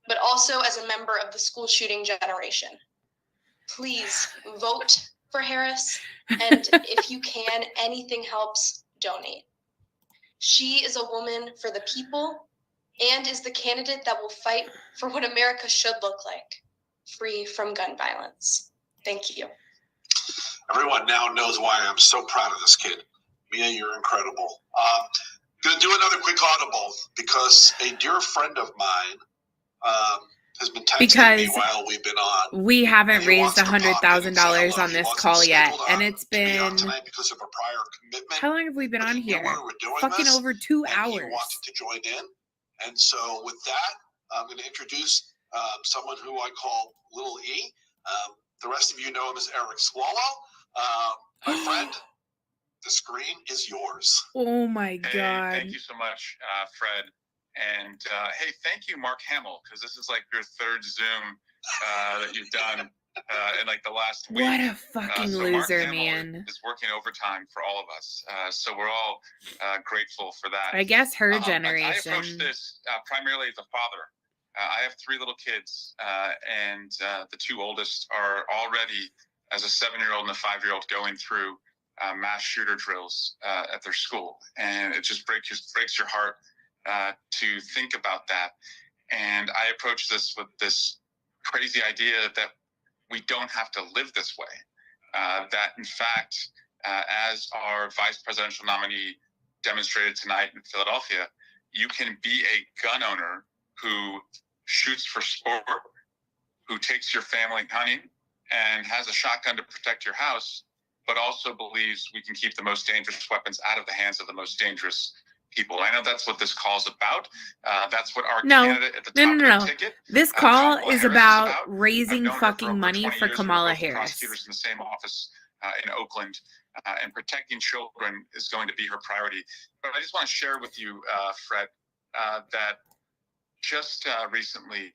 [SPEAKER 5] but also as a member of the school shooting generation. Please vote for Harris, and if you can, anything helps, donate. She is a woman for the people and is the candidate that will fight for what America should look like, free from gun violence. Thank you.
[SPEAKER 3] Everyone now knows why I'm so proud of this kid. Mia, you're incredible. Gonna do another quick audible because a dear friend of mine has been texting me while we've been on.
[SPEAKER 2] We haven't raised $100,000 on this call yet, and it's been
[SPEAKER 3] because of a prior commitment.
[SPEAKER 2] how long have we been on here? Fucking over 2 hours.
[SPEAKER 3] He wanted to join in, and so with that, I'm going to introduce someone who I call Little E. The rest of you know him as Eric Swallow. My friend, the screen is yours.
[SPEAKER 2] Oh my
[SPEAKER 7] Hey,
[SPEAKER 2] God.
[SPEAKER 7] thank you so much, Fred. And hey, thank you, Mark Hamill, because this is like your third Zoom that you've done in like the last week.
[SPEAKER 2] What a fucking
[SPEAKER 7] so Mark
[SPEAKER 2] loser,
[SPEAKER 7] Hamill
[SPEAKER 2] man.
[SPEAKER 7] is working overtime for all of us. So we're all grateful for that.
[SPEAKER 2] I guess her
[SPEAKER 7] I
[SPEAKER 2] generation.
[SPEAKER 7] approach this primarily as a father. I have 3 little kids, and the 2 oldest are already, as a 7-year-old and a 5-year-old, going through mass shooter drills at their school, and it just breaks your heart to think about that. And I approach this with this crazy idea that we don't have to live this way. That in fact, as our vice presidential nominee demonstrated tonight in Philadelphia, you can be a gun owner who shoots for sport, who takes your family hunting and has a shotgun to protect your house, but also believes we can keep the most dangerous weapons out of the hands of the most dangerous people. I know that's what this call's about. That's what our candidate at the top of the ticket.
[SPEAKER 2] This call
[SPEAKER 7] Kamala
[SPEAKER 2] is
[SPEAKER 7] Harris
[SPEAKER 2] about raising fucking money for Kamala Harris.
[SPEAKER 7] Prosecutors in the same office in Oakland, and protecting children is going to be her priority. But I just want to share with you, Fred, that just recently,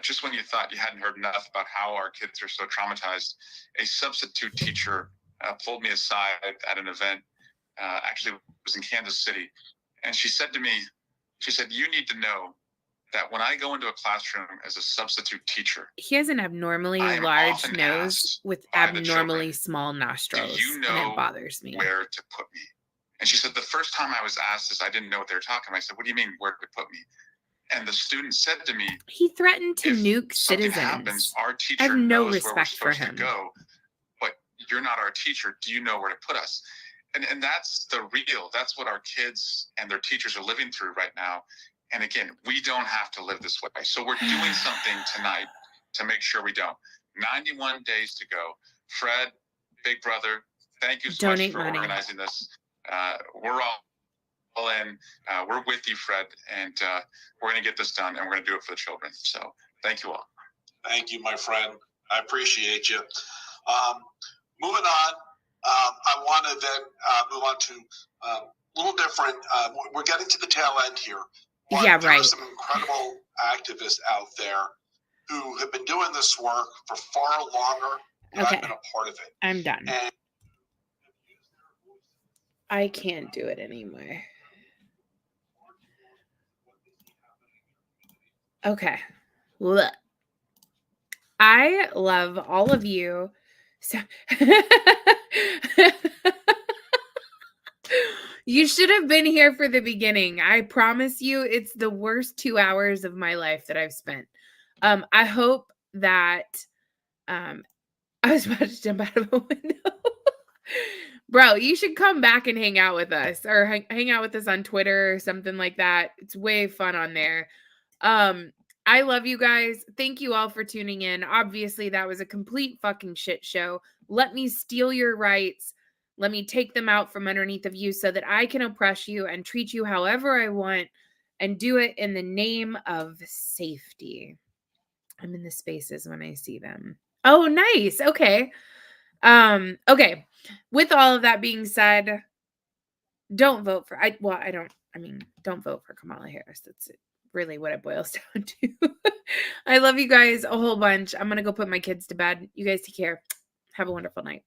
[SPEAKER 7] just when you thought you hadn't heard enough about how our kids are so traumatized, a substitute teacher pulled me aside at an event. Actually, it was in Kansas City. And she said to me, she said, "You need to know that when I go into a classroom as a substitute teacher,
[SPEAKER 2] He has an abnormally large nose with abnormally small nostrils, and it bothers me.
[SPEAKER 7] Where to put me?" And she said, the first time I was asked this, I didn't know what they were talking about. I said, "What do you mean, where to put me?" And the student said to me,
[SPEAKER 2] He threatened to nuke
[SPEAKER 7] "Something
[SPEAKER 2] citizens.
[SPEAKER 7] happens, our
[SPEAKER 2] I
[SPEAKER 7] teacher
[SPEAKER 2] have no
[SPEAKER 7] knows where we're
[SPEAKER 2] respect for
[SPEAKER 7] supposed to
[SPEAKER 2] him.
[SPEAKER 7] go, but you're not our teacher. Do you know where to put us?" And that's that's what our kids and their teachers are living through right now. And again, we don't have to live this way. So we're doing something tonight to make sure we don't. 91 days to go. Fred, big brother, thank you so
[SPEAKER 2] Donate
[SPEAKER 7] much for
[SPEAKER 2] money.
[SPEAKER 7] organizing this. We're all in. We're with you, Fred, and we're going to get this done, and we're going to do it for the children. So thank you all.
[SPEAKER 3] Thank you, my friend. I appreciate you. Moving on, I want to then move on to a little different. We're getting to the tail end here. But
[SPEAKER 2] Yeah,
[SPEAKER 3] there
[SPEAKER 2] right.
[SPEAKER 3] are some incredible activists out there who have been doing this work for far longer than
[SPEAKER 2] Okay.
[SPEAKER 3] I've been a part of it.
[SPEAKER 2] I'm done.
[SPEAKER 3] And
[SPEAKER 2] I can't do it anymore. Okay. Look. I love all of you. So you should have been here for the beginning. I promise you, it's the worst 2 hours of my life that I've spent. I hope that I was about to jump out of a window. Bro, you should come back and hang out with us, or hang out with us on Twitter or something like that. It's way fun on there. I love you guys. Thank you all for tuning in. Obviously, that was a complete fucking shit show. Let me steal your rights. Let me take them out from underneath of you so that I can oppress you and treat you however I want, and do it in the name of safety. I'm in the spaces when I see them. Oh, nice. Okay. Okay. With all of that being said, don't vote for don't vote for Kamala Harris. That's really what it boils down to. I love you guys a whole bunch. I'm going to go put my kids to bed. You guys take care. Have a wonderful night.